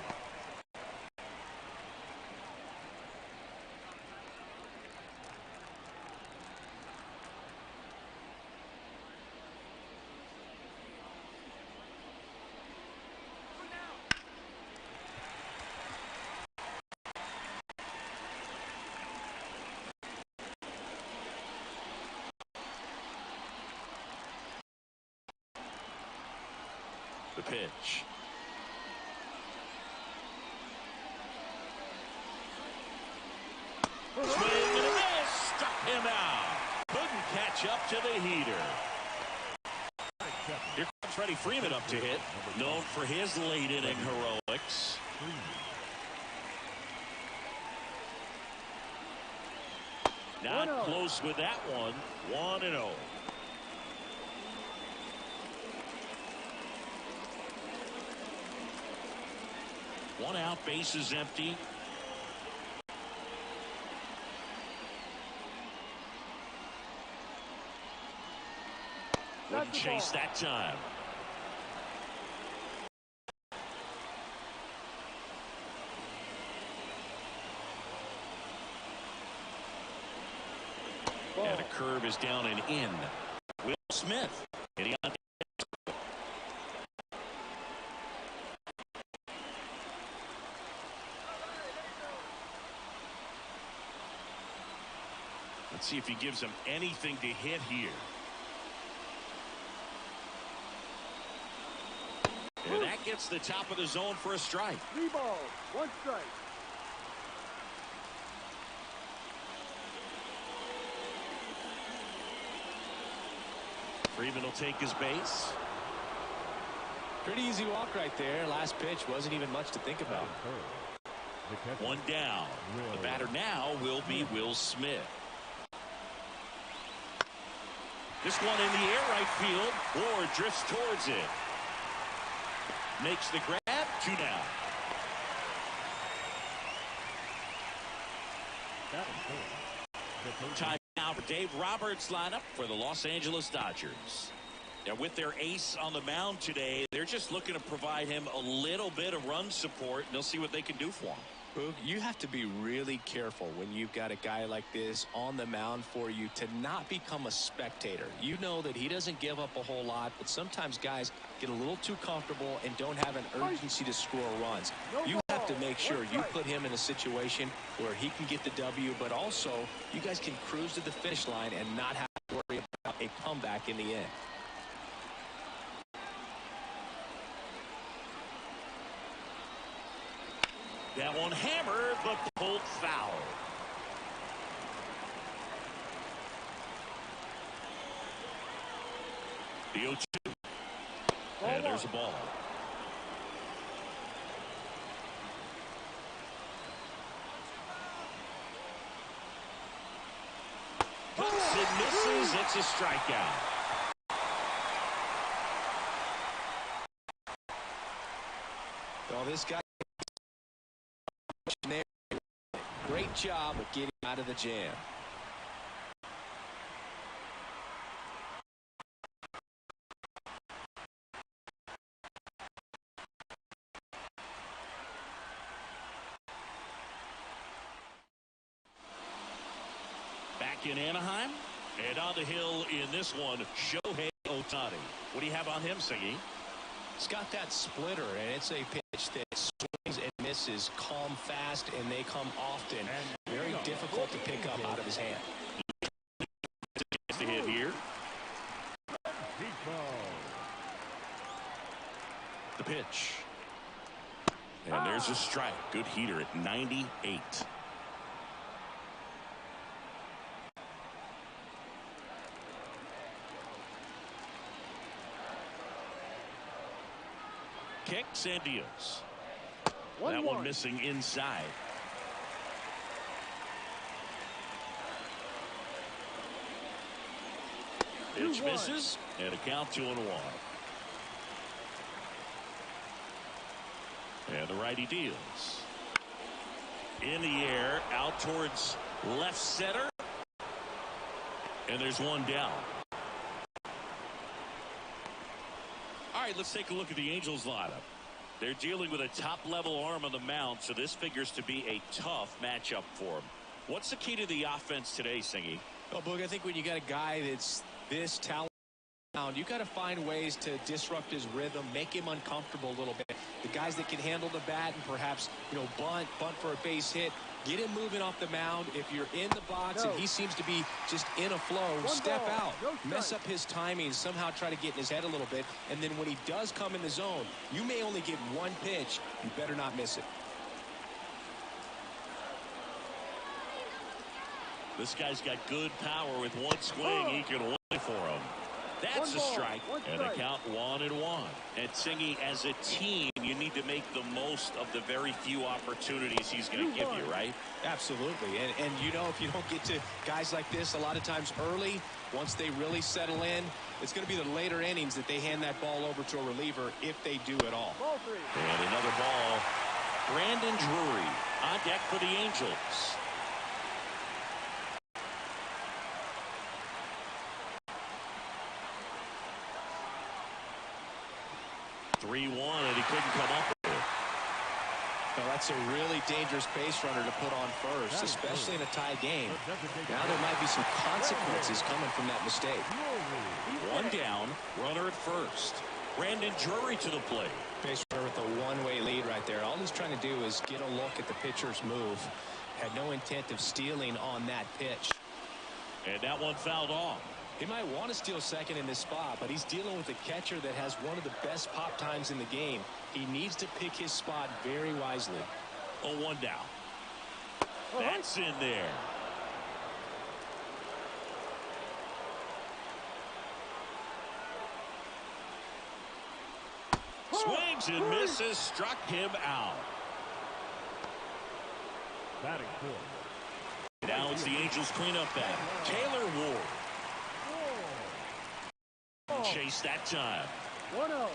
The pitch. Swing and a miss. Struck him out. Couldn't catch up to the heater. Here comes Freddie Freeman up to hit. Known for his late inning heroics. Not close with that one. 1-0. One out, base is empty. Wouldn't chase that time. curve is down and in. Will Smith hitting on. Let's see if he gives him anything to hit here. And that gets the top of the zone for a strike. 3 balls, 1 strike. Freeman will take his base. Pretty easy walk right there. Last pitch wasn't even much to think about. One down. The batter now will be Will Smith. This one in the air, right field. Ward drifts towards it. Makes the grab. 2 down. Time now for Dave Roberts' lineup for the Los Angeles Dodgers. Now, with their ace on the mound today, they're just looking to provide him a little bit of run support, and they'll see what they can do for him. Boog, you have to be really careful when you've got a guy like this on the mound for you to not become a spectator. You know that he doesn't give up a whole lot, but sometimes guys get a little too comfortable and don't have an urgency to score runs. You have to make sure you put him in a situation where he can get the W, but also you guys can cruise to the finish line and not have to worry about a comeback in the end. That one hammered, but pulled foul. The 0-2. And there's a ball. Cuts and misses. It's a strikeout. Well, this guy, great job of getting out of the jam. Back in Anaheim, and on the hill in this one, Shohei Ohtani. What do you have on him, Siggy? He's got that splitter, and it's a pitch that swings and misses, come fast, and they come often. Very difficult to pick up out of his hand. To hit here. The pitch. And there's a strike. Good heater at 98. Kicks and deals. That one missing inside. Pitch misses, and a count 2-1. And the righty deals. In the air, out towards left center. And there's one down. All right, let's take a look at the Angels lineup. They're dealing with a top-level arm on the mound, so this figures to be a tough matchup for them. What's the key to the offense today, Singy? Well, Boog, I think when you got a guy that's this talented, you got to find ways to disrupt his rhythm, make him uncomfortable a little bit. The guys that can handle the bat and perhaps, bunt for a base hit, get him moving off the mound. If you're in the box and he seems to be just in a flow, step out, mess up his timing, somehow try to get in his head a little bit. And then when he does come in the zone, you may only get one pitch. You better not miss it. This guy's got good power with one swing. He can wait for him. That's a strike, and a count 1-1. And Singy, as a team, you need to make the most of the very few opportunities he's going to give you, right? Absolutely. And if you don't get to guys like this a lot of times early, once they really settle in, it's going to be the later innings that they hand that ball over to a reliever if they do at all. And another ball. Brandon Drury on deck for the Angels. .3-1, and he couldn't come up with it. Well, that's a really dangerous base runner to put on first, especially in a tie game. Now there might be some consequences coming from that mistake. One down, runner at first. Brandon Drury to the plate. Base runner with a one-way lead right there. All he's trying to do is get a look at the pitcher's move. Had no intent of stealing on that pitch. And that one fouled off. He might want to steal second in this spot, but he's dealing with a catcher that has one of the best pop times in the game. He needs to pick his spot very wisely. Oh, one down. That's in there. Swings and misses, struck him out. Batting fourth. Now it's the Angels cleanup batter, Taylor Ward. Chase that time. 1-0.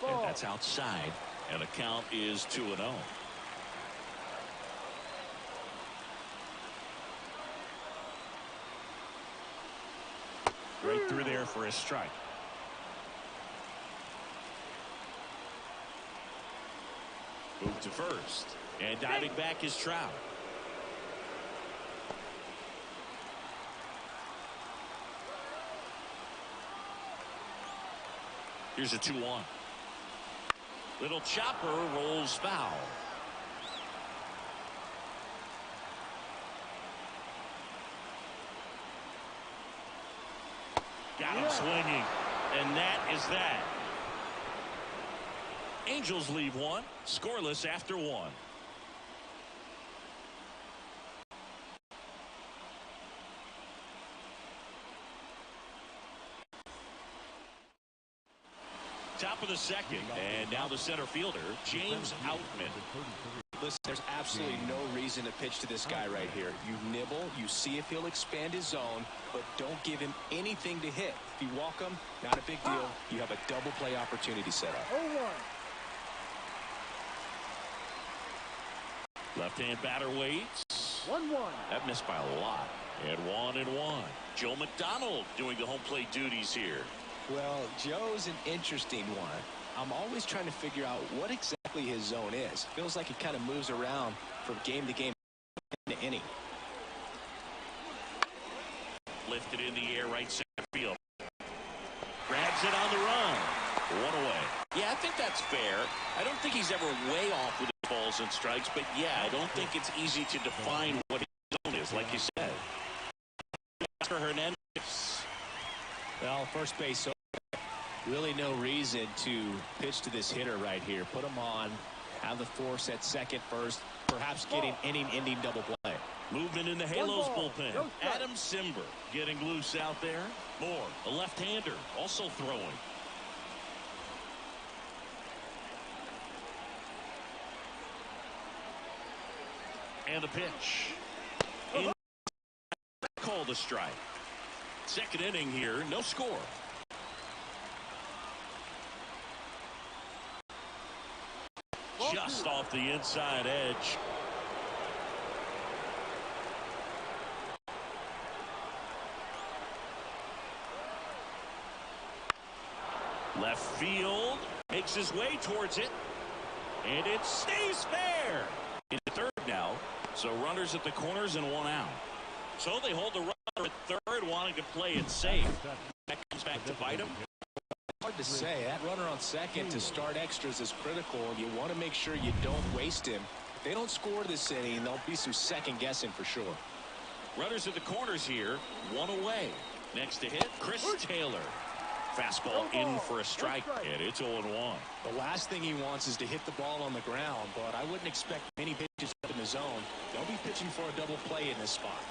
And that's outside, and the count is 2-0. Right through there for a strike. Move to first, and diving back is Trout. Here's a 2-1. Little chopper rolls foul. Got him swinging, and that is that. Angels leave one, scoreless after one. Top of the second, and now the center fielder, James Outman. Listen, there's absolutely no reason to pitch to this guy right here. You nibble, you see if he'll expand his zone, but don't give him anything to hit. If you walk him, not a big deal. You have a double play opportunity set up. 0-1. Left-hand batter waits. 1-1. That missed by a lot. And 1-1. Joe McDonald doing the home plate duties here. Well, Joe's an interesting one. I'm always trying to figure out what exactly his zone is. Feels like he kind of moves around from game to game to inning. Lifted in the air, right center field. Grabs it on the run. One away. Yeah, I think that's fair. I don't think he's ever way off with his balls and strikes, but yeah, I don't think it's easy to define what his zone is, like you said. Oscar Hernandez. Well, first base, really no reason to pitch to this hitter right here. Put him on, have the force at second first, perhaps getting inning-ending double play. Movement in the Halos bullpen. Adam Simber getting loose out there. Moore, a left-hander, also throwing. And the pitch. Called a strike. Second inning here, no score. Just off the inside edge. Left field, makes his way towards it, and it stays fair. In third now, so runners at the corners and one out. So they hold the runner at third, wanting to play it safe. That comes back to bite him. Hard to say. That runner on second to start extras is critical, and you want to make sure you don't waste him. If they don't score this inning, there'll be some second guessing for sure. Runners at the corners here, one away. Next to hit, Chris Taylor. Fastball in for a strike, and it's 0-1. The last thing he wants is to hit the ball on the ground, but I wouldn't expect many pitches up in the zone. They'll be pitching for a double play in this spot.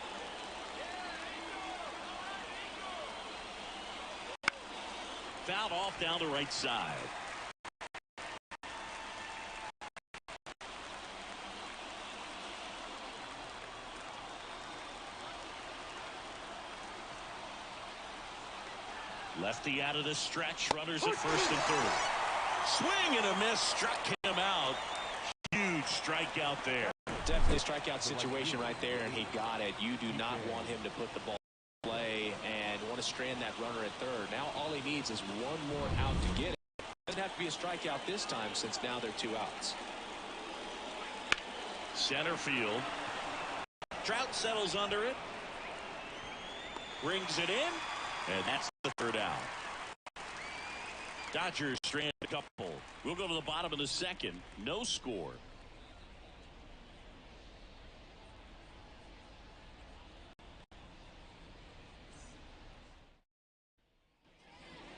Fouled off down the right side. Lefty out of the stretch. Runners at first and third. Swing and a miss. Struck him out. Huge strikeout there. Definitely a strikeout situation right there, and he got it. You do not want him to put the ball in play and want to strand that runner at third. Now all he needs is one more out to get it. Doesn't have to be a strikeout this time since now they're 2 outs. Center field. Trout settles under it. Brings it in. And that's the 3rd out. Dodgers strand a couple. We'll go to the bottom of the 2nd. No score.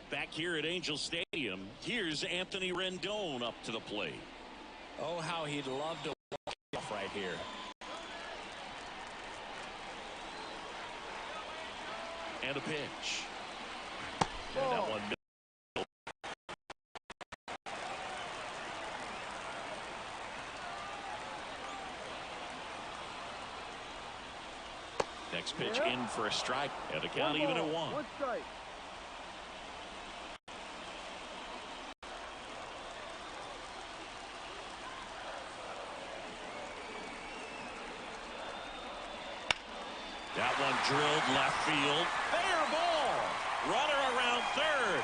Back here at Angel Stadium, here's Anthony Rendon up to the plate. Oh, how he'd love to walk off right here. And a pitch. And that one. Next pitch in for a strike. And the count even at 1. One strike. That one drilled left field. Fair ball. Runner around third.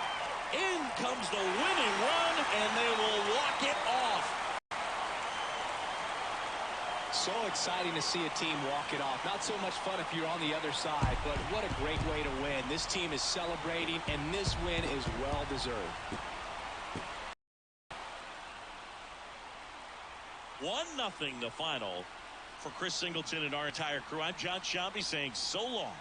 In comes the winning run, and they will walk it off. So exciting to see a team walk it off. Not so much fun if you're on the other side, but what a great way to win. This team is celebrating, and this win is well deserved. 1-0 the final. For Chris Singleton and our entire crew, I'm John Shambi saying so long.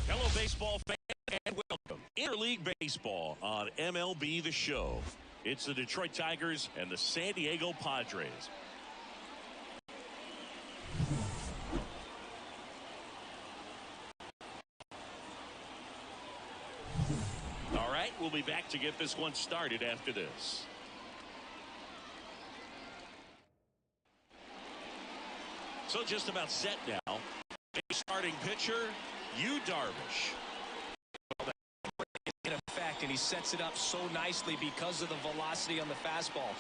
Hello, baseball fans, and welcome. Interleague Baseball on MLB The Show. It's the Detroit Tigers and the San Diego Padres. All right, we'll be back to get this one started after this. So just about set now. Starting pitcher, Yu Darvish. In effect, and he sets it up so nicely because of the velocity on the fastball.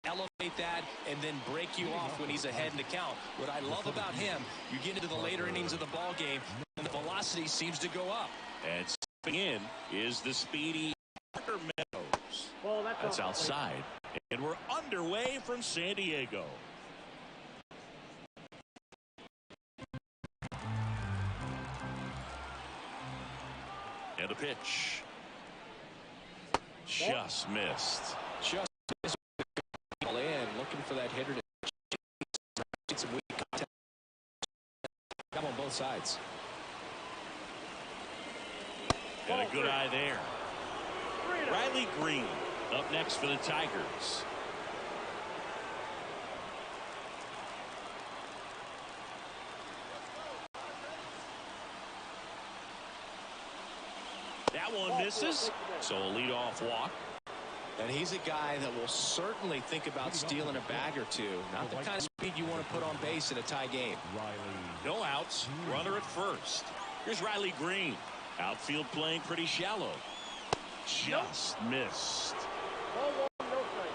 Elevate that and then break you off when he's ahead in the count. What I love about him, you get into the later innings of the ball game, and the velocity seems to go up. And stepping in is the speedy Parker Meadows. Well, that's outside. And we're underway from San Diego. And a pitch. Just missed. Just in, looking for that hitter to get some weak contact. Come on both sides. And a good eye there. Riley Green up next for the Tigers. one misses, so a leadoff walk. And he's a guy that will certainly think about stealing a bag or two. Not the kind of speed you want to put on base in a tie game. No outs. Runner at first. Here's Riley Green. Outfield playing pretty shallow. Just missed. Ball one, no strike.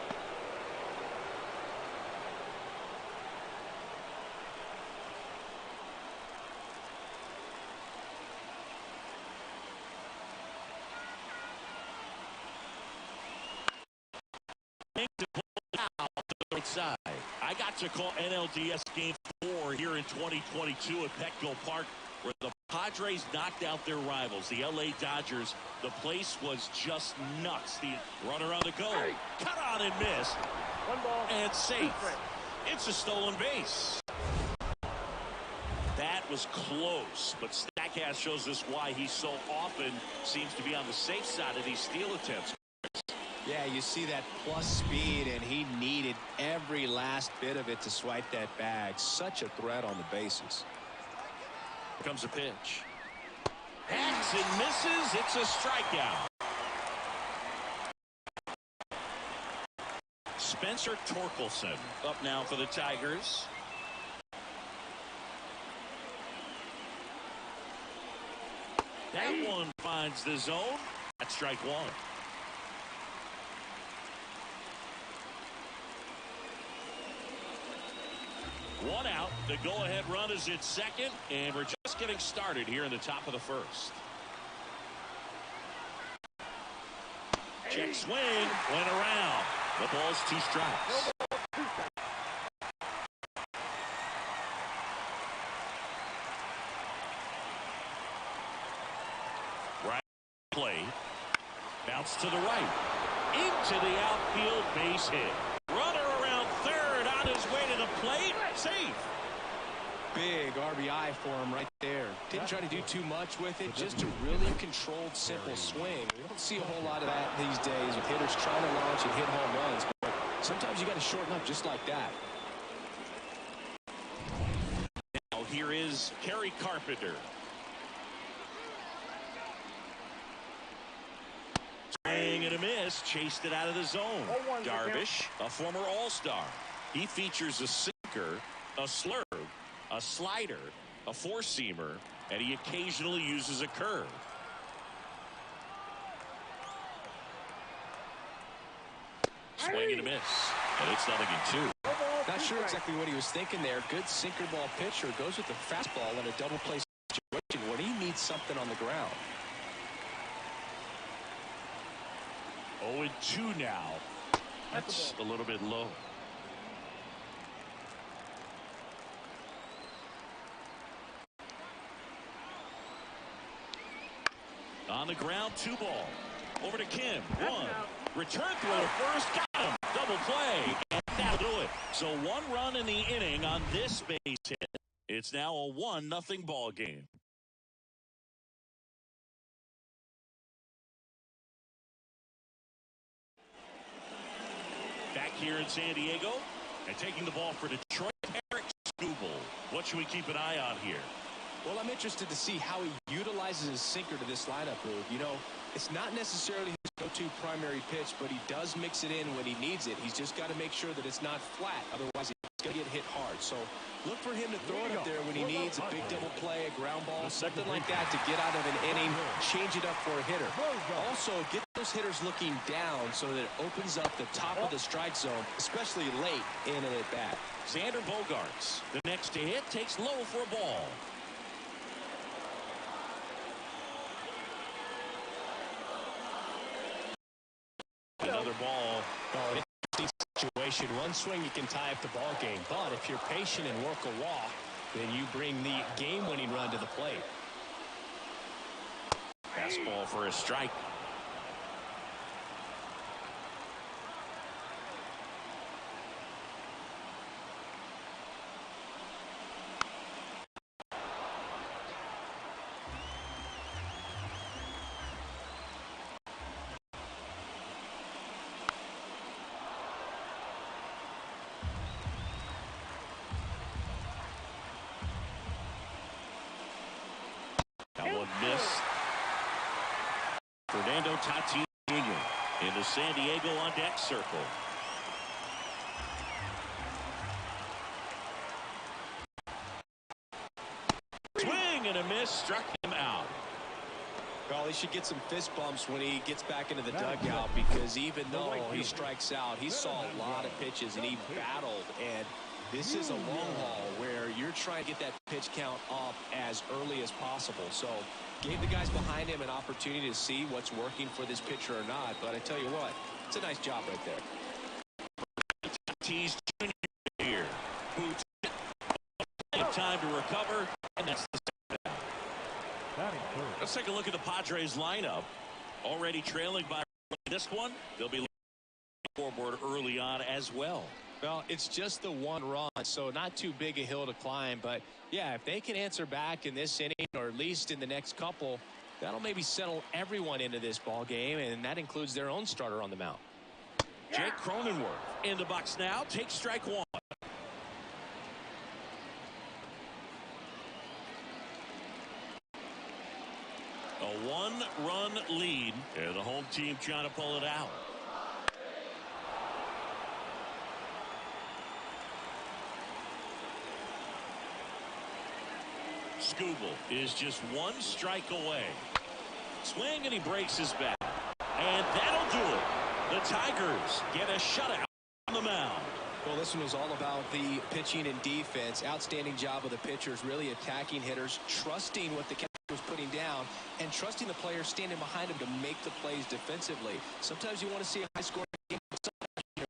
Right side. I got to call NLDS Game 4 here in 2022 at Petco Park, where the Padres knocked out their rivals, the LA Dodgers. The place was just nuts. The runner on the go. Cut on and missed. One ball. And safe. It's a stolen base. That was close, but Statcast shows us why he so often seems to be on the safe side of these steal attempts. Yeah, you see that plus speed, and he needed every last bit of it to swipe that bag. Such a threat on the bases. Here comes a pitch. Hacks and misses. It's a strikeout. Spencer Torkelson up now for the Tigers. That one finds the zone. That's strike one. One out. The go-ahead run is at second, and we're just getting started here in the top of the first. Check swing. Went around. The ball's 2 strikes. Right play. Bounce to the right. Into the outfield, base hit. Runner around third on his way to the plate. Safe. Big RBI for him right there. Didn't try to do too much with it. Just a really controlled, simple swing. We don't see a whole lot of that these days with hitters trying to launch and hit home runs. But sometimes you got to shorten up just like that. Now here is Kerry Carpenter. Swing and a miss. Chased it out of the zone. Darvish, a former All-Star. He features a sinker, a slurve, a slider, a four-seamer, and he occasionally uses a curve. Swing and a miss. And it's 0-2. Not sure exactly what he was thinking there. Good sinker ball pitcher goes with the fastball in a double play situation when he needs something on the ground. 0-2 now. That's a little bit low. On the ground, 2 ball. Over to Kim. 1. Return throw to first. Got him. Double play. And that'll do it. So 1 run in the inning on this base hit. It's now a 1-0 ball game. Back here in San Diego. And taking the ball for Detroit, Eric Skubal. What should we keep an eye on here? Well, I'm interested to see how he utilizes his sinker to this lineup move. You know, it's not necessarily his go-to primary pitch, but he does mix it in when he needs it. He's just got to make sure that it's not flat. Otherwise, he's going to get hit hard. So look for him to throw it up there when he needs a big double play, a ground ball, something like that to get out of an inning, change it up for a hitter. Also, get those hitters looking down so that it opens up the top of the strike zone, especially late in an at-bat. Xander Bogaerts, the next to hit, takes low for a ball. Another ball. Oh, an interesting situation. One swing, you can tie up the ball game. But if you're patient and work a walk, then you bring the game-winning run to the plate. Fastball for a strike. That one missed. Fernando Tatis Jr. in the San Diego on deck circle. Swing and a miss, struck him out. Well, he should get some fist bumps when he gets back into the dugout, because even though he strikes out, he saw a lot of pitches and he battled. And this is a long haul where you're trying to get that pitch count up as early as possible. So gave the guys behind him an opportunity to see what's working for this pitcher or not. But I tell you what, it's a nice job right there. Tatis Jr. here, who took time to recover, and that's the second down. Let's take a look at the Padres lineup. Already trailing by this one. They'll be forward early on as well. Well, it's just the one run, so not too big a hill to climb. But, yeah, if they can answer back in this inning or at least in the next couple, that'll maybe settle everyone into this ball game, and that includes their own starter on the mound. Jake Cronenworth in the box now. Takes strike one. A one-run lead, and the home team trying to pull it out. Skubal is just one strike away. Swing, and he breaks his bat. And that'll do it. The Tigers get a shutout on the mound. Well, this one was all about the pitching and defense. Outstanding job of the pitchers, really attacking hitters, trusting what the catcher was putting down, and trusting the players standing behind him to make the plays defensively. Sometimes you want to see a high-scoring game. Sometimes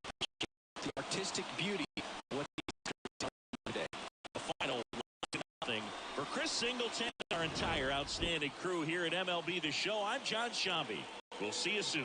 the artistic beauty of what he's today. The final 1-0 for Chris Singleton, our entire outstanding crew here at MLB The Show. I'm John Shambi. We'll see you soon.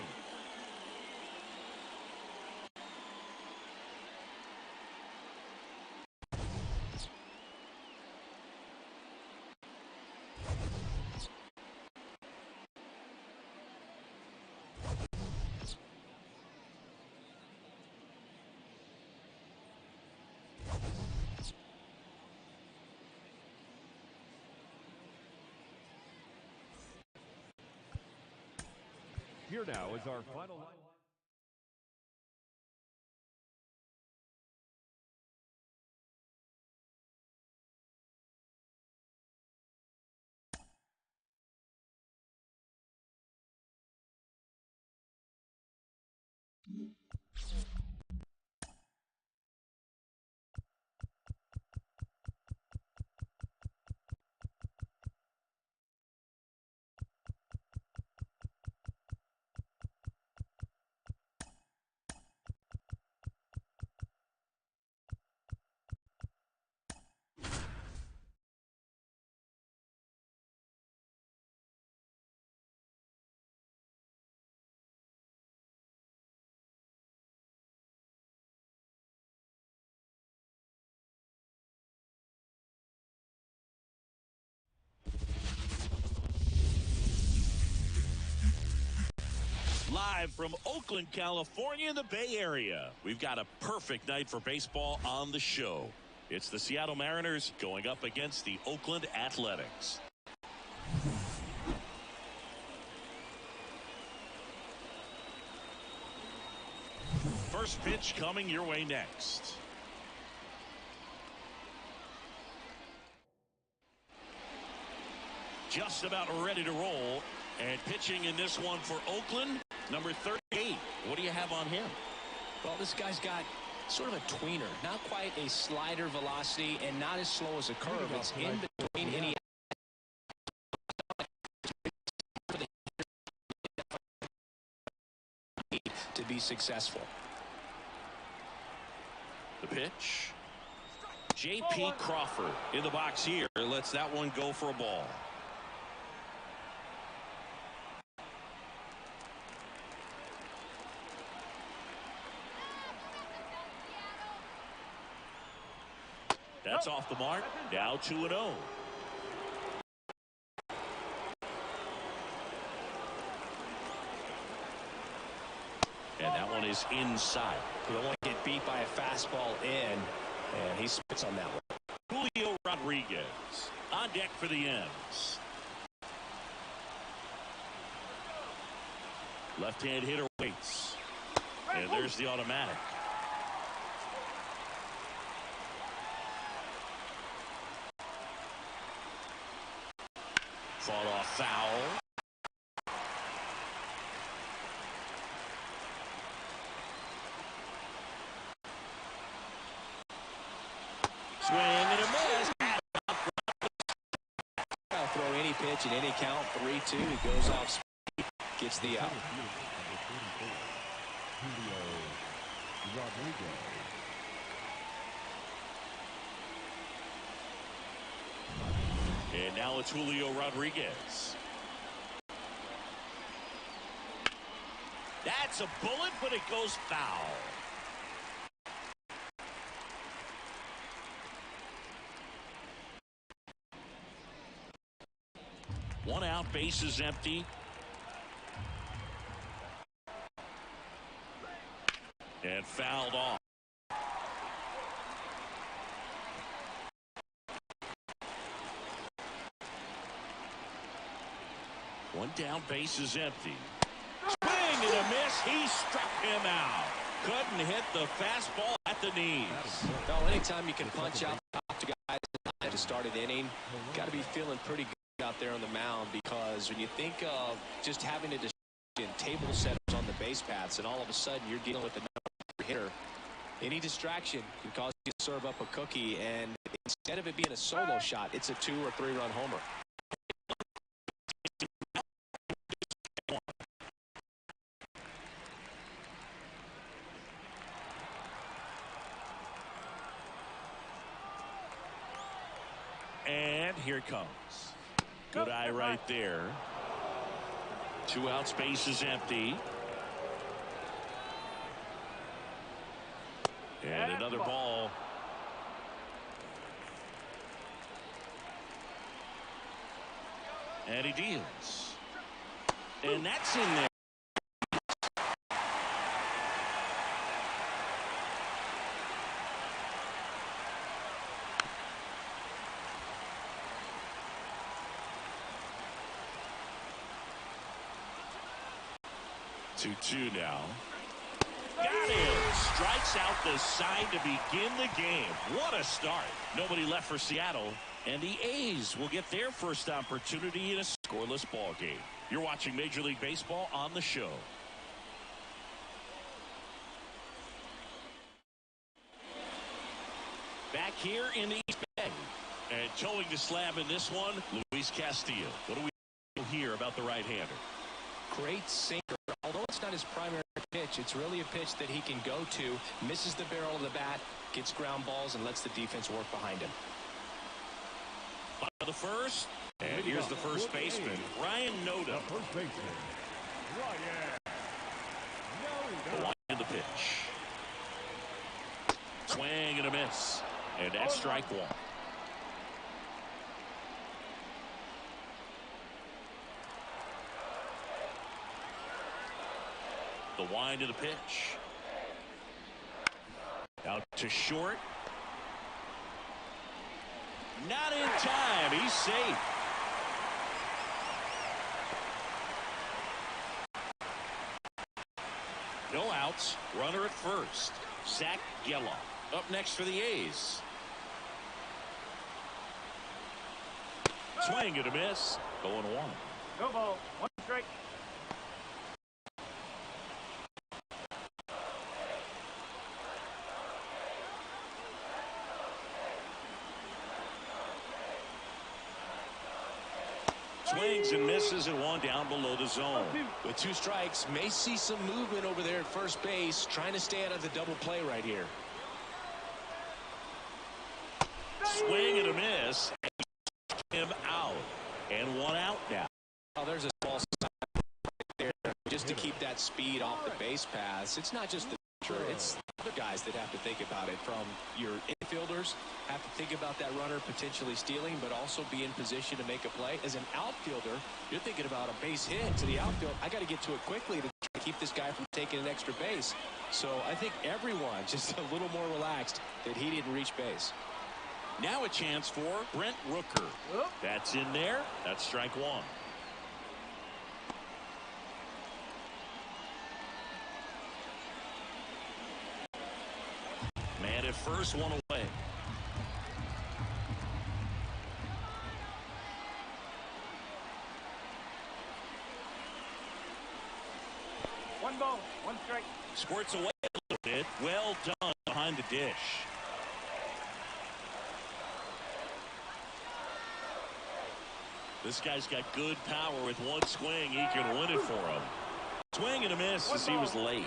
Here now is our final line. Live from Oakland, California, in the Bay Area, we've got a perfect night for baseball on the show. It's the Seattle Mariners going up against the Oakland Athletics. First pitch coming your way next. Just about ready to roll. And pitching in this one for Oakland, number 38. What do you have on him? Well, this guy's got sort of a tweener. Not quite a slider velocity and not as slow as a curve. It's in between any to be successful. The pitch. J.P. Crawford in the box here. Lets that one go for a ball. That's off the mark. Now 2-0. And that one is inside. You don't want to get beat by a fastball in, and he spits on that one. Julio Rodriguez on deck for the M's. Left-hand hitter waits. And there's the automatic. Fought off foul. Swing and a miss. I'll throw any pitch in any count. 3-2. He goes off speed. Gets the out. And now it's Julio Rodriguez. That's a bullet, but it goes foul. One out, bases empty. And fouled off. One down, bases empty. Swing and a miss. He struck him out. Couldn't hit the fastball at the knees. Well, anytime you can punch out the top two guys to start an inning, got to be feeling pretty good out there on the mound, because when you think of just having to table setters on the base paths, and all of a sudden you're dealing with another hitter, any distraction can cause you to serve up a cookie, and instead of it being a solo shot, it's a 2- or 3-run homer. And here it comes. Good eye right there. 2 outs, bases empty. And another ball. And he deals. And that's in there. Two now. Got him. Strikes out the side to begin the game. What a start. Nobody left for Seattle, and the A's will get their first opportunity in a scoreless ball game. You're watching Major League Baseball on the show. Back here in the East Bay. And towing the slab in this one, Luis Castillo. What do we hear about the right-hander? Great sinker. Although it's not his primary pitch, it's really a pitch that he can go to, misses the barrel of the bat, gets ground balls, and lets the defense work behind him. The first, and here's the first baseman, Ryan Noda. First baseman, The one in the pitch. Swing and a miss. And that's strike one. The wind of the pitch. Out to short. Not in time. He's safe. No outs. Runner at first. Zach Geloff up next for the A's. Swing and a miss. 0-1. No ball. 1 strike. Swings and misses and 1 down below the zone. With 2 strikes, may see some movement over there at first base, trying to stay out of the double play right here. Swing and a miss. Him out. And 1 out now. Oh, there's a small side right there just to keep that speed off the base paths. It's not just the pitcher, it's the guys that have to think about it. From your infielders, have to think about that runner potentially stealing, but also be in position to make a play. As an outfielder, you're thinking about a base hit to the outfield. I got to get to it quickly to keep this guy from taking an extra base. So I think everyone just a little more relaxed that he didn't reach base. Now a chance for Brent Rooker. That's in there. That's strike one. at first, one away. One ball, one strike. Squirts away a little bit. Well done behind the dish. This guy's got good power. With one swing, he can win it for him. Swing and a miss as he was late.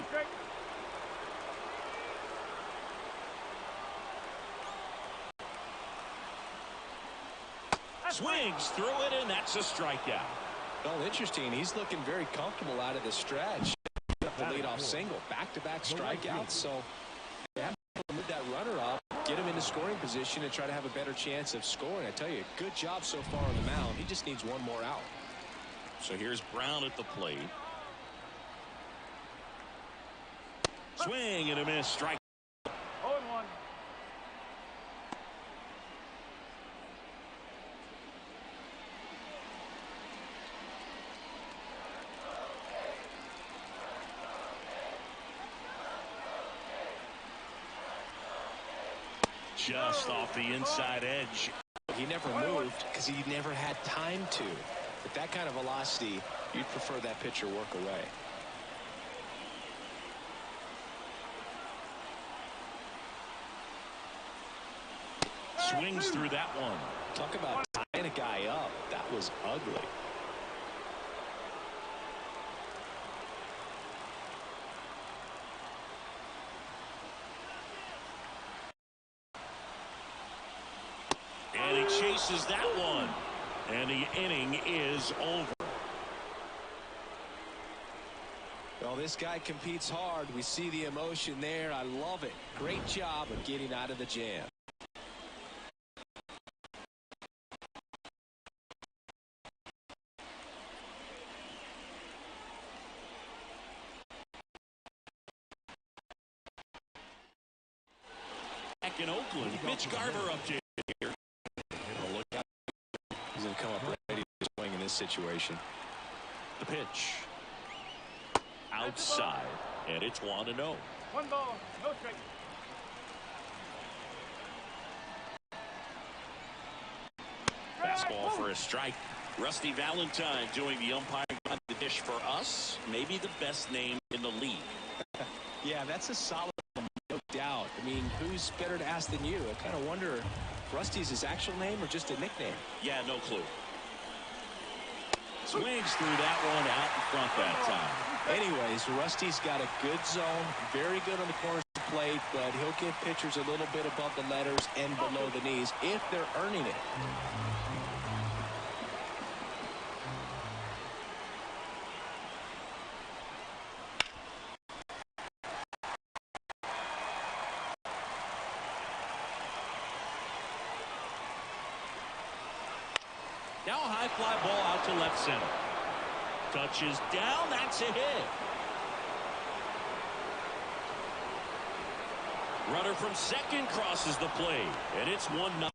Swings through it, and that's a strikeout. Well, interesting. He's looking very comfortable out of the stretch. The leadoff single, back-to-back strikeouts. So they have to move that runner up, get him into scoring position, and try to have a better chance of scoring. I tell you, good job so far on the mound. He just needs one more out. So here's Brown at the plate. Swing and a miss. Strike. 0-1. Just off the inside edge. He never moved because he never had time to. With that kind of velocity, you'd prefer that pitcher work away. Swings through that one. Talk about tying a guy up. That was ugly. And he chases that one. And the inning is over. Well, this guy competes hard. We see the emotion there. I love it. Great job of getting out of the jam. Back in Oakland, Mitch Garver up here. Well, look out. He's going to come up ready to swing in this situation. The pitch. Outside. And it's 1-0. 1 ball, no strike. Fastball for a strike. Rusty Valentine doing the umpiring on the dish for us. Maybe the best name in the league. Yeah, that's a solid one, no doubt. I mean, who's better to ask than you? I kind of wonder if Rusty's his actual name or just a nickname. Yeah, no clue. Swings through that one out in front that time. Anyways, Rusty's got a good zone, very good on the corners of the plate, but he'll give pitchers a little bit above the letters and below the knees if they're earning it. Now a high fly ball out to left center. Touches down. That's a hit. Runner from second crosses the plate, and it's 1-0.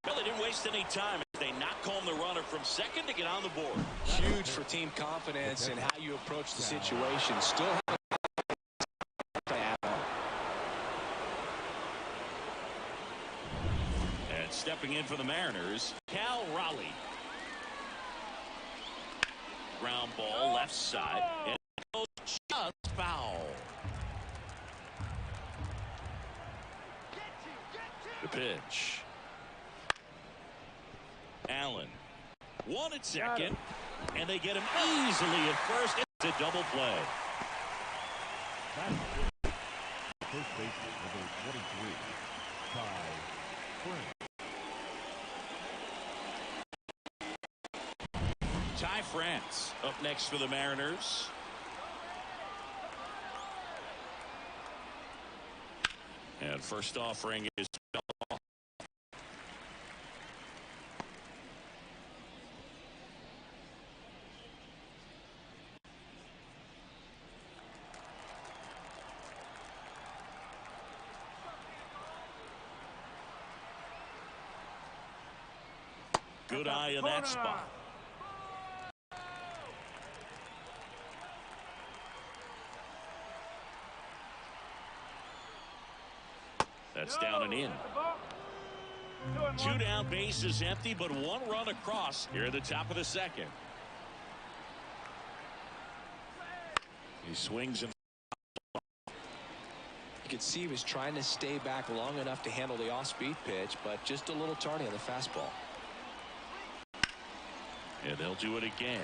Well, they didn't waste any time. They knock home the runner from second to get on the board. Huge for team confidence and how you approach the situation. Still have to add on. And stepping in for the Mariners, Cal Raleigh. Ground ball left side, and it goes just foul. The pitch. Allen. One at second, and they get him easily at first. It's a double play. First baseman, number 23, Kwai. Ty France up next for the Mariners. And first offering is good eye in that spot. That's down and in. Two down, bases empty, but one run across here at the top of the second. He swings and you could see he was trying to stay back long enough to handle the off-speed pitch, but just a little tardy on the fastball. And they'll do it again.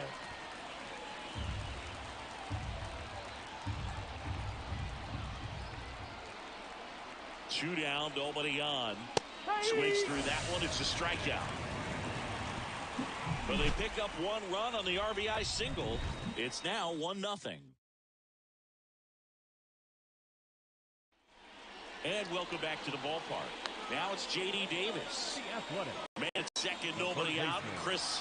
Two down, nobody on. Swings through that one. It's a strikeout. But they pick up one run on the RBI single. It's now 1-0. And welcome back to the ballpark. Now it's J.D. Davis. Man at second, nobody out. Chris,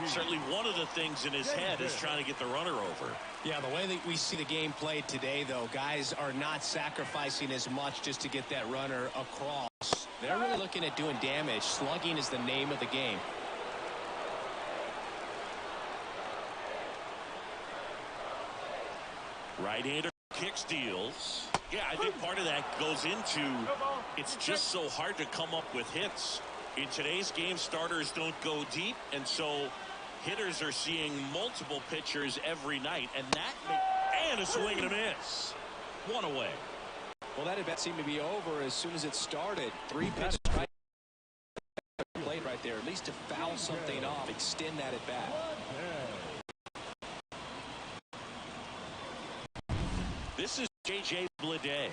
certainly one of the things in his head is trying to get the runner over. Yeah, the way that we see the game played today, though, guys are not sacrificing as much just to get that runner across. They're really looking at doing damage. Slugging is the name of the game. Right-hander kick steals. Yeah, I think part of that goes into it's just so hard to come up with hits. In today's game, starters don't go deep, and so hitters are seeing multiple pitchers every night, and a swing and a miss. One away. Well, that at bat seemed to be over as soon as it started. 3 pitches right played right there, at least to foul something off, extend that at bat. This is J.J. Bleday.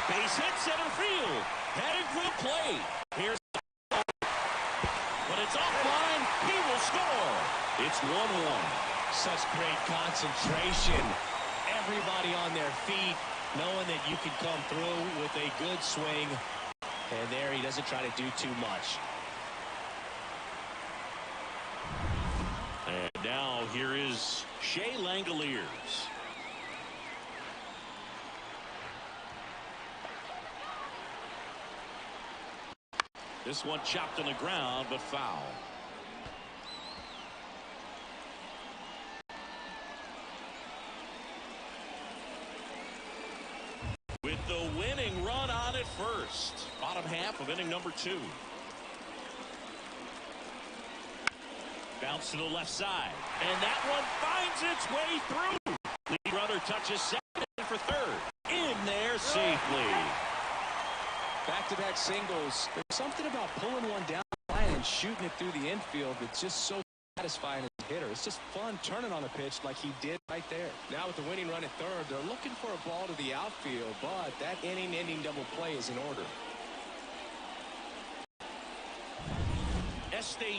Base hit, center field. Heading for the plate. Here's but it's offline. He will score. It's 1-1. Such great concentration. Everybody on their feet, knowing that you can come through with a good swing. And there he doesn't try to do too much. And now here is Shea Langoliers. This one chopped on the ground, but foul. With the winning run on at first. Bottom half of inning number 2. Bounce to the left side. And that one finds its way through. Lead runner touches second for third. In there safely. Back-to-back singles. There's something about pulling one down the line and shooting it through the infield that's just so satisfying as a hitter. It's just fun turning on the pitch like he did right there. Now with the winning run at third, they're looking for a ball to the outfield, but that inning-ending double play is in order.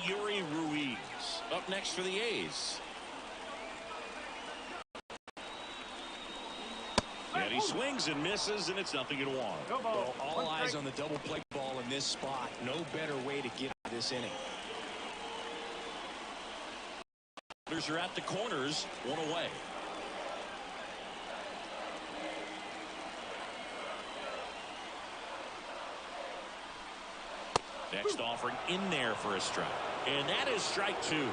Yuri Ruiz up next for the A's. And he swings and misses, and it's 0-1. Well, all eyes on the double play ball in this spot. No better way to get out of this inning. Runners are at the corners, one away. Next offering in there for a strike. And that is strike 2.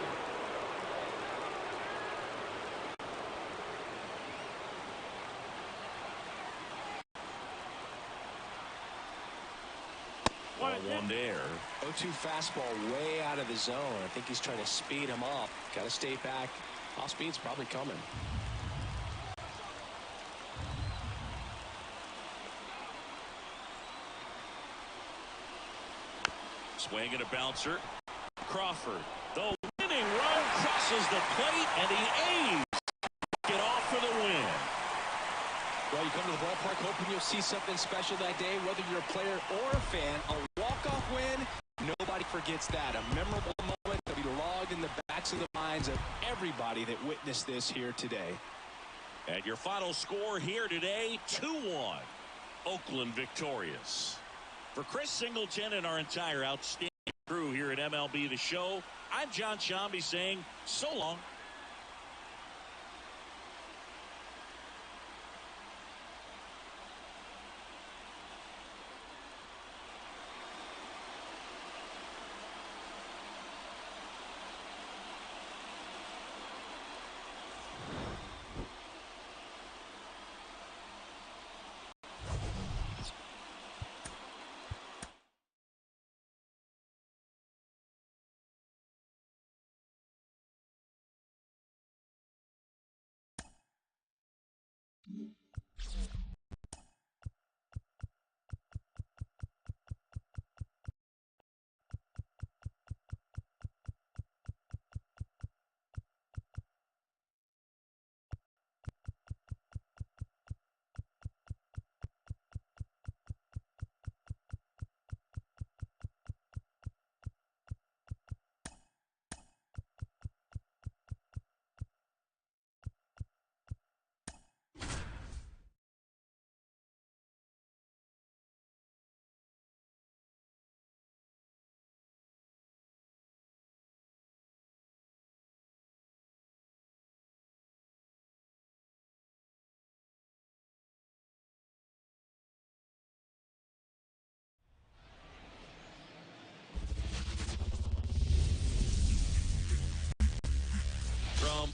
Ball one there. 0-2 fastball way out of the zone. I think he's trying to speed him up. Got to stay back. Off speed's probably coming. Swing and a bouncer. Crawford. The winning run crosses the plate, and the A's get off for the win. Well, you come to the ballpark hoping you'll see something special that day, whether you're a player or a fan. A walk-off win, nobody forgets that. A memorable moment that will be logged in the backs of the minds of everybody that witnessed this here today. And your final score here today, 2-1. Oakland victorious. For Chris Singleton and our entire outstanding crew here at MLB The Show, I'm John Shambi saying so long.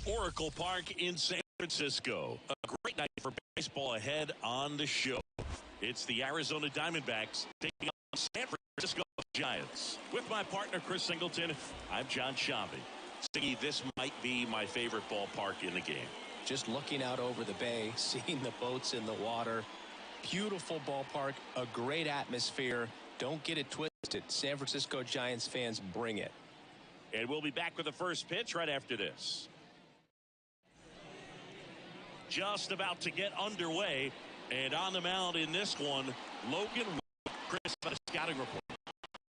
Oracle Park in San Francisco. A great night for baseball ahead on the show. It's the Arizona Diamondbacks taking on San Francisco Giants. With my partner, Chris Singleton, I'm John Shambi. Siggy, this might be my favorite ballpark in the game. Just looking out over the bay, seeing the boats in the water. Beautiful ballpark, a great atmosphere. Don't get it twisted. San Francisco Giants fans, bring it. And we'll be back with the first pitch right after this. Just about to get underway. And on the mound in this one, Logan. Chris, a scouting report.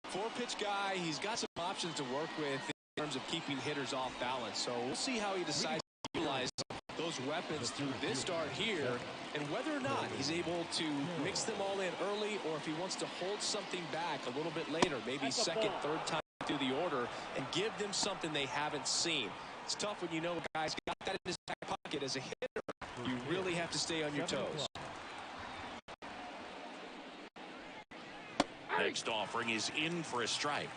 Four-pitch guy. He's got some options to work with in terms of keeping hitters off balance. So we'll see how he decides to utilize those weapons through this start here, and whether or not he's able to mix them all in early, or if he wants to hold something back a little bit later, maybe second, third time through the order, and give them something they haven't seen. It's tough when you know a guy's got that in his back pocket as a hitter. You really have to stay on your toes. Next offering is in for a strike.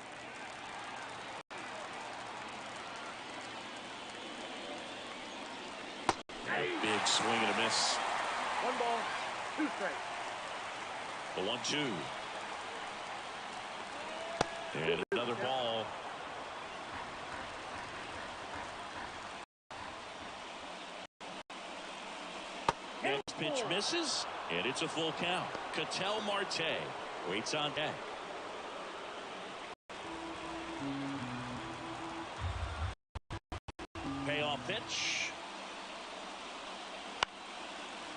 Big swing and a miss. 1 ball, 2 strikes. The 1-2. And another ball. Next pitch misses, and it's a full count. Ketel Marte waits on deck. Payoff pitch.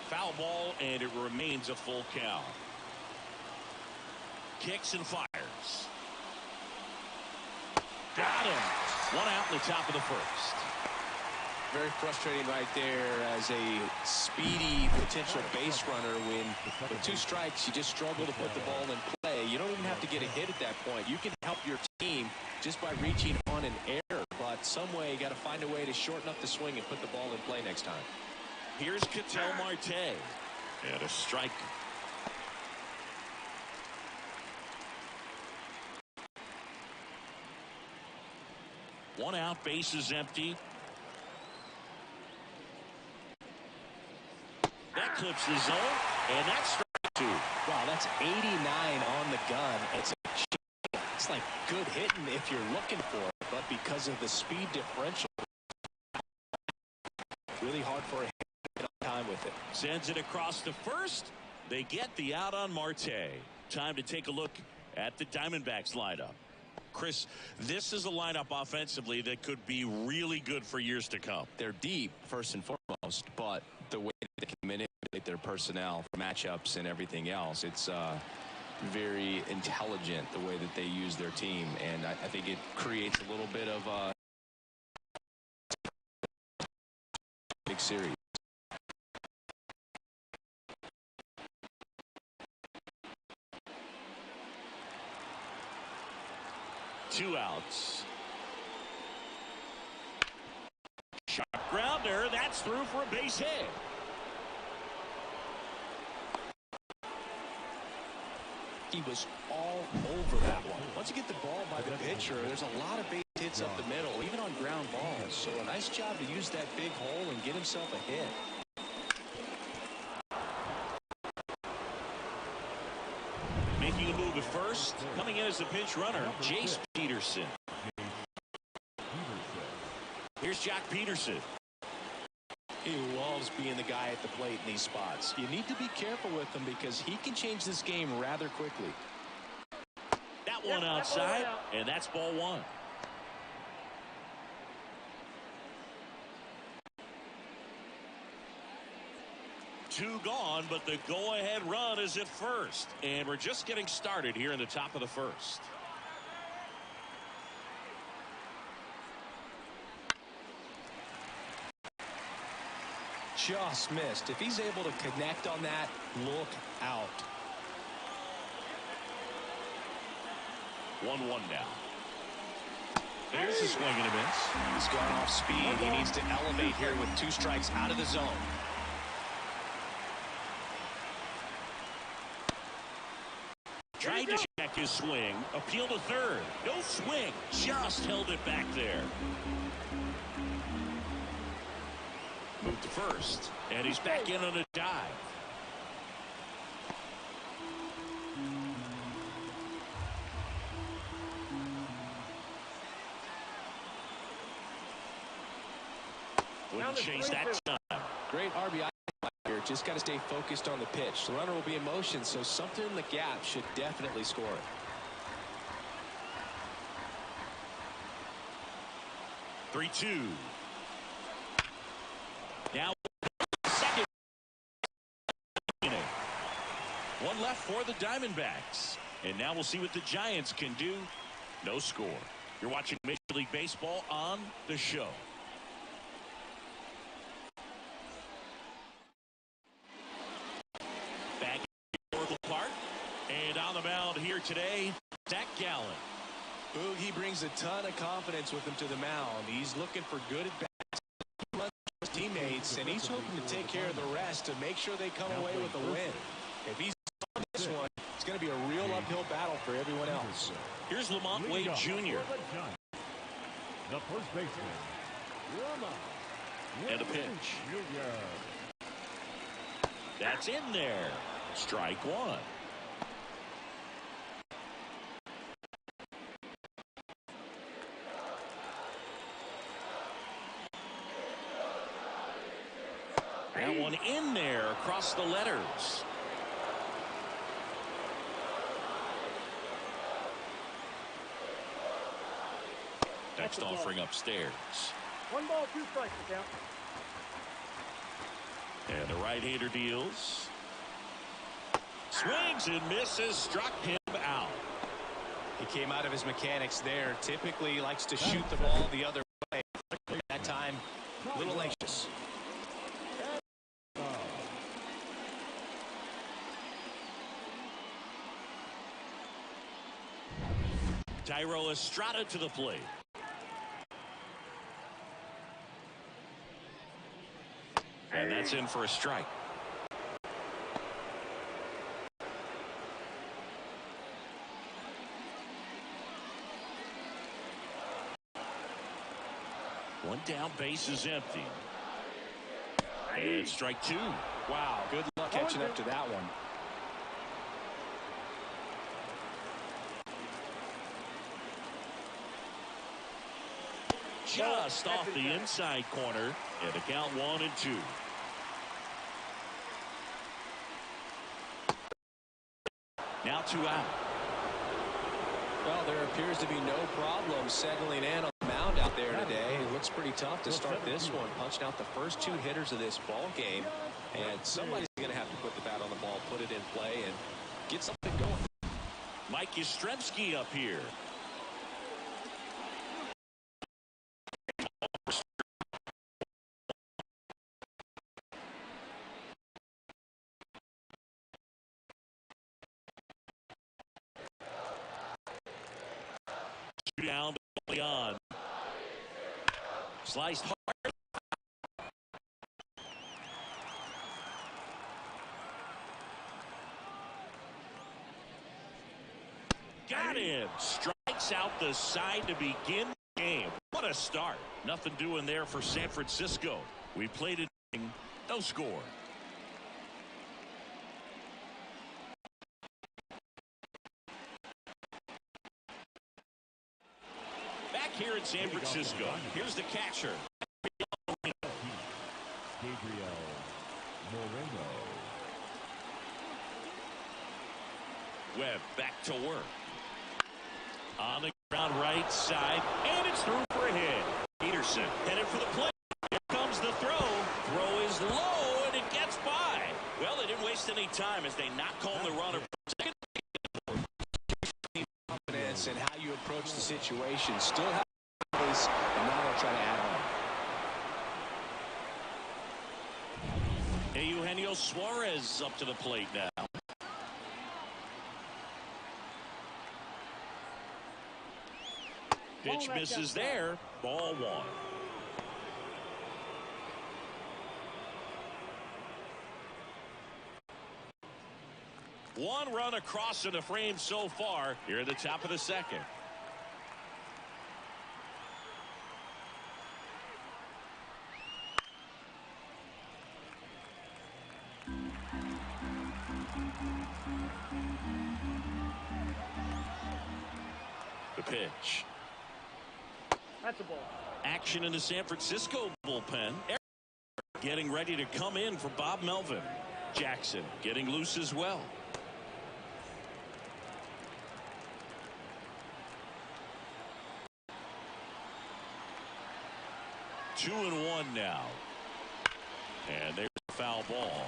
Foul ball, and it remains a full count. Kicks and fires. Got him. 1 out in the top of the first. Very frustrating right there as a speedy potential base runner when with 2 strikes you just struggle to put the ball in play. You don't even have to get a hit at that point. You can help your team just by reaching on an error, but some way you got to find a way to shorten up the swing and put the ball in play next time. Here's Ketel Marte and a strike. One out, bases empty. That clips the zone, and that's strike 2. Wow, that's 89 on the gun. It's like good hitting if you're looking for it, but because of the speed differential, really hard for a hit to get on time with it. Sends it across to first. They get the out on Marte. Time to take a look at the Diamondbacks lineup. Chris, this is a lineup offensively that could be really good for years to come. They're deep, first and foremost, but the way they can manipulate their personnel, matchups, and everything else, it's very intelligent the way that they use their team, and I think it creates a little bit of a big series. Two outs. Shot grounder. That's through for a base hit. He was all over that one. Once you get the ball by the pitcher, there's a lot of base hits up the middle, even on ground balls. So a nice job to use that big hole and get himself a hit. Making a move at first. Coming in as the pinch runner, Jace Peterson. Here's Jack Peterson. He loves being the guy at the plate in these spots. You need to be careful with him because he can change this game rather quickly. That one outside, and that's ball 1. Two gone, but the go-ahead run is at first. And we're just getting started here in the top of the first. Just missed. If he's able to connect on that, look out. 1-1 now. There's a swing and a miss. He's gone off speed. He needs to elevate here with 2 strikes out of the zone. Tried to check his swing. Appeal to third. No swing. Just held it back there. Move to first. And he's back in on a dive. Wouldn't chase that time. Great RBI here. Just got to stay focused on the pitch. The runner will be in motion, so something in the gap should definitely score it. Three-two. Now second inning. One left for the Diamondbacks. And now we'll see what the Giants can do. No score. You're watching Major League Baseball on the show. Back in Oracle Park. And on the mound here today, Zach Gallen. Boogie brings a ton of confidence with him to the mound. He's looking for good at-bats, his teammates, and he's hoping to take care of the rest to make sure they come away with a win. If he's on this one, it's going to be a real uphill battle for everyone else. Here's Lamont Wade Jr. The first baseman, Lamont. And a pitch. That's in there. Strike one. That one in there across the letters. Next offering upstairs. 1 ball, 2 strikes to count. And the right-hander deals. Swings and misses. Struck him out. He came out of his mechanics there. Typically he likes to shoot the ball the other way. That time, a little anxious. Tyro Estrada to the plate. And that's in for a strike. One down, base is empty. And strike two. Wow, good luck catching up to that one. Just off the inside corner, and the count 1-2. Now 2 out. Well, there appears to be no problem settling in on the mound out there today. It looks pretty tough to start this one, punching out the first 2 hitters of this ball game, and somebody's going to have to put the bat on the ball, put it in play, and get something going. Mike Yastrzemski up here. Down early on. Sliced hard. Got him. Strikes out the side to begin the game. What a start. Nothing doing there for San Francisco. We played it. No score. Here in San Francisco. Here's the catcher. Gabriel Moreno. Webb back to work. On the ground right side, and it's through for a hit. Peterson headed for the plate. Here comes the throw. Throw is low, and it gets by. Well, they didn't waste any time as they knock home the runner. Confidence and how you approach the situation. Still have pace, and now they'll try to add on. Eugenio Suarez up to the plate now. Pitch misses there. Ball 1. One run across in the frame so far here at the top of the second. pitch. That's a ball. Action in the San Francisco bullpen. Getting ready to come in for Bob Melvin. Jackson getting loose as well. Two and one now. And there's a foul ball.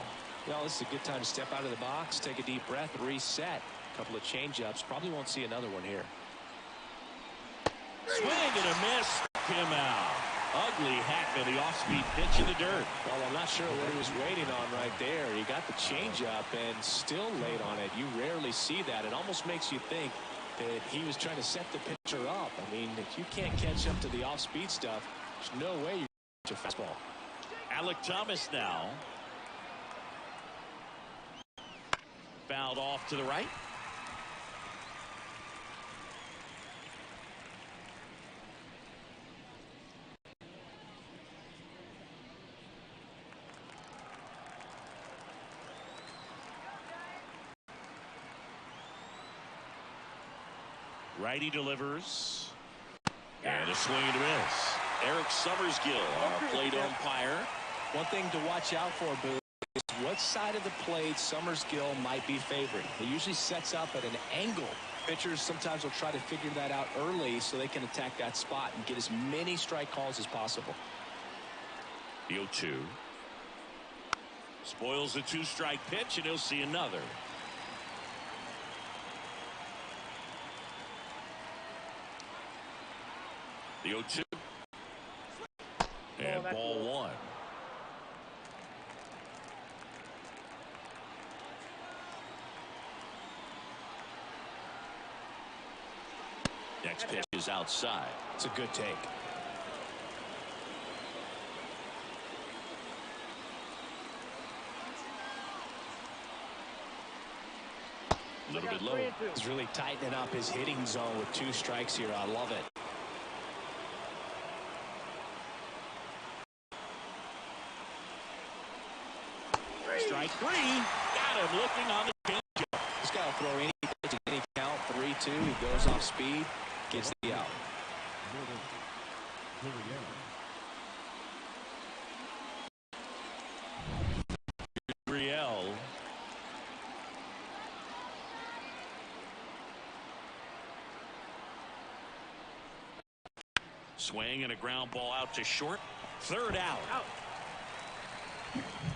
Well, this is a good time to step out of the box, take a deep breath, reset. A couple of changeups. Probably won't see another one here. Swing and a miss. Him out. Ugly hack of the off-speed pitch in the dirt. Well, I'm not sure what he was waiting on right there. He got the changeup and still laid on it. You rarely see that. It almost makes you think that he was trying to set the pitcher up. I mean, if you can't catch up to the off-speed stuff, there's no way you catch a fastball. Alec Thomas now. Fouled off to the right. Righty delivers. And a swing and a miss. Eric Summersgill, our plate umpire. One thing to watch out for, Boo, is what side of the plate Summersgill might be favoring. He usually sets up at an angle. Pitchers sometimes will try to figure that out early so they can attack that spot and get as many strike calls as possible. The 0-2. Spoils the two-strike pitch, and he'll see another. The 0-2. And ball one. Next pitch is outside. It's a good take. A little bit low. He's really tightening up his hitting zone with two strikes here. I love it. Strike three. Got him looking on the changeup. He's got to throw any pitch at any count. 3-2. He goes off speed. Gets the out. Riel. Swing and a ground ball out to short. Third out.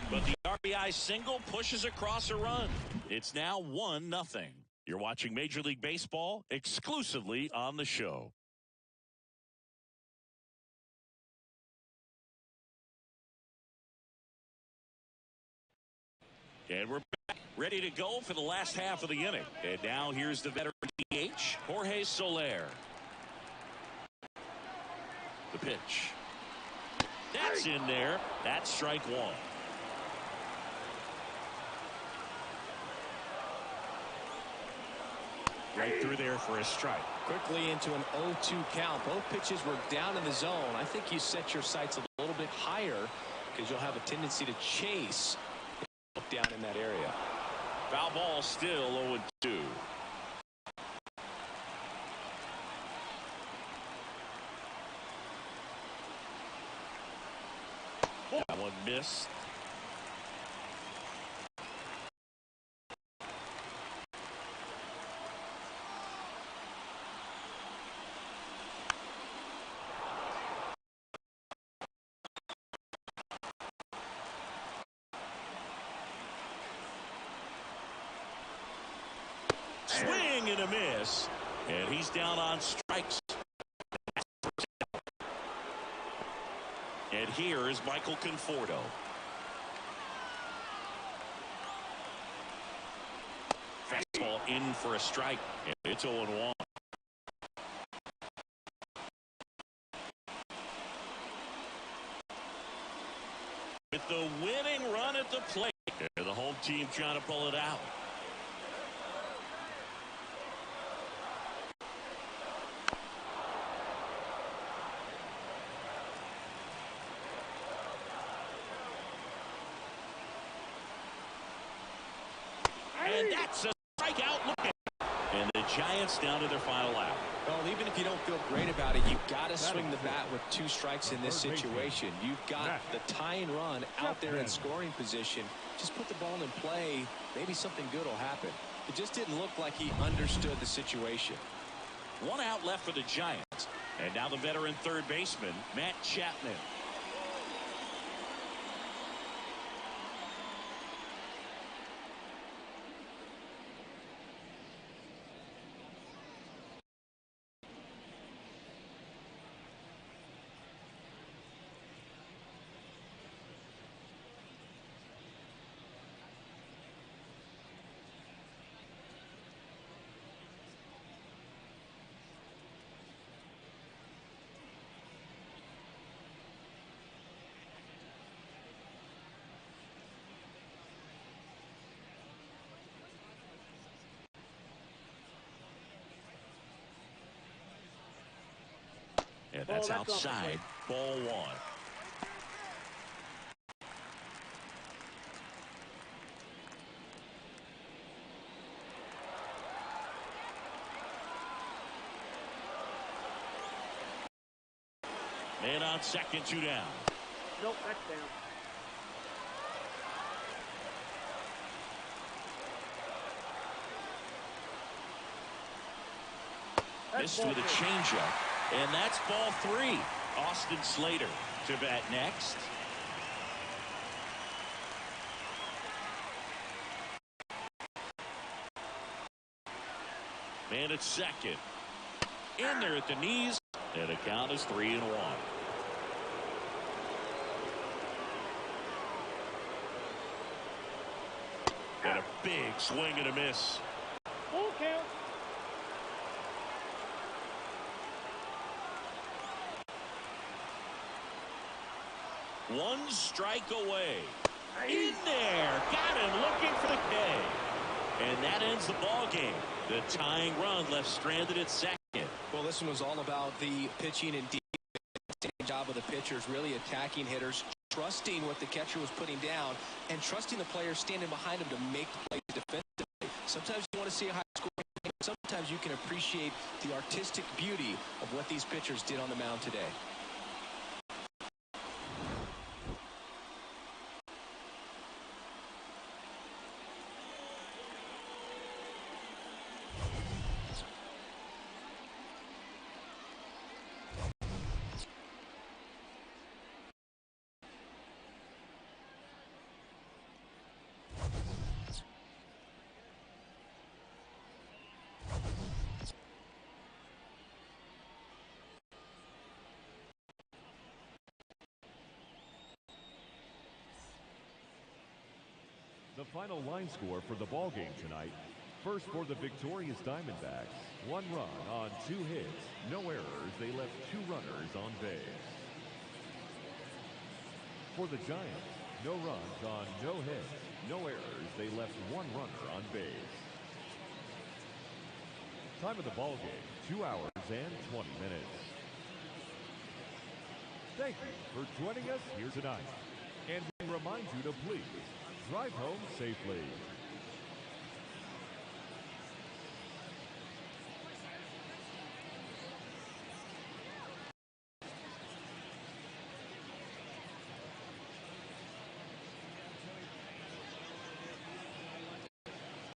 But the RBI single pushes across a run. It's now 1-0. You're watching Major League Baseball exclusively on the show. And we're back, ready to go for the last half of the inning. And now here's the veteran DH, Jorge Soler. The pitch. That's in there. That's strike one. Right through there for a strike. Quickly into an 0-2 count. Both pitches were down in the zone. I think you set your sights a little bit higher because you'll have a tendency to chase down in that area. Foul ball still 0-2. That one missed. Swing and a miss. And he's down on strikes. And here is Michael Conforto. Fastball in for a strike. And it's 0-1. With the winning run at the plate. And the home team trying to pull it out. And that's a strikeout looking. And the Giants down to their final out. Well, even if you don't feel great about it, you've got to swing the bat with 2 strikes in this situation. You've got the tying run out there in scoring position. Just put the ball in play. Maybe something good will happen. It just didn't look like he understood the situation. 1 out left for the Giants. And now the veteran third baseman, Matt Chapman. And that's outside. Ball 1. Man on second, 2 down. Nope, that's down. Missed with a changeup. And that's ball 3. Austin Slater to bat next. Man at second. In there at the knees. And the count is 3-1. And a big swing and a miss. Full count. One strike away. In there. Got him looking for the K. And that ends the ball game. The tying run left stranded at second. Well, this one was all about the pitching and defense job of the pitchers, really attacking hitters, trusting what the catcher was putting down, and trusting the players standing behind him to make the plays defensively. Sometimes you want to see a high score. Sometimes you can appreciate the artistic beauty of what these pitchers did on the mound today. The final line score for the ball game tonight. First for the victorious Diamondbacks, 1 run on 2 hits, no errors. They left 2 runners on base. For the Giants, no runs on no hits, no errors. They left 1 runner on base. Time of the ball game, 2 hours and 20 minutes. Thank you for joining us here tonight. And we remind you to please drive home safely.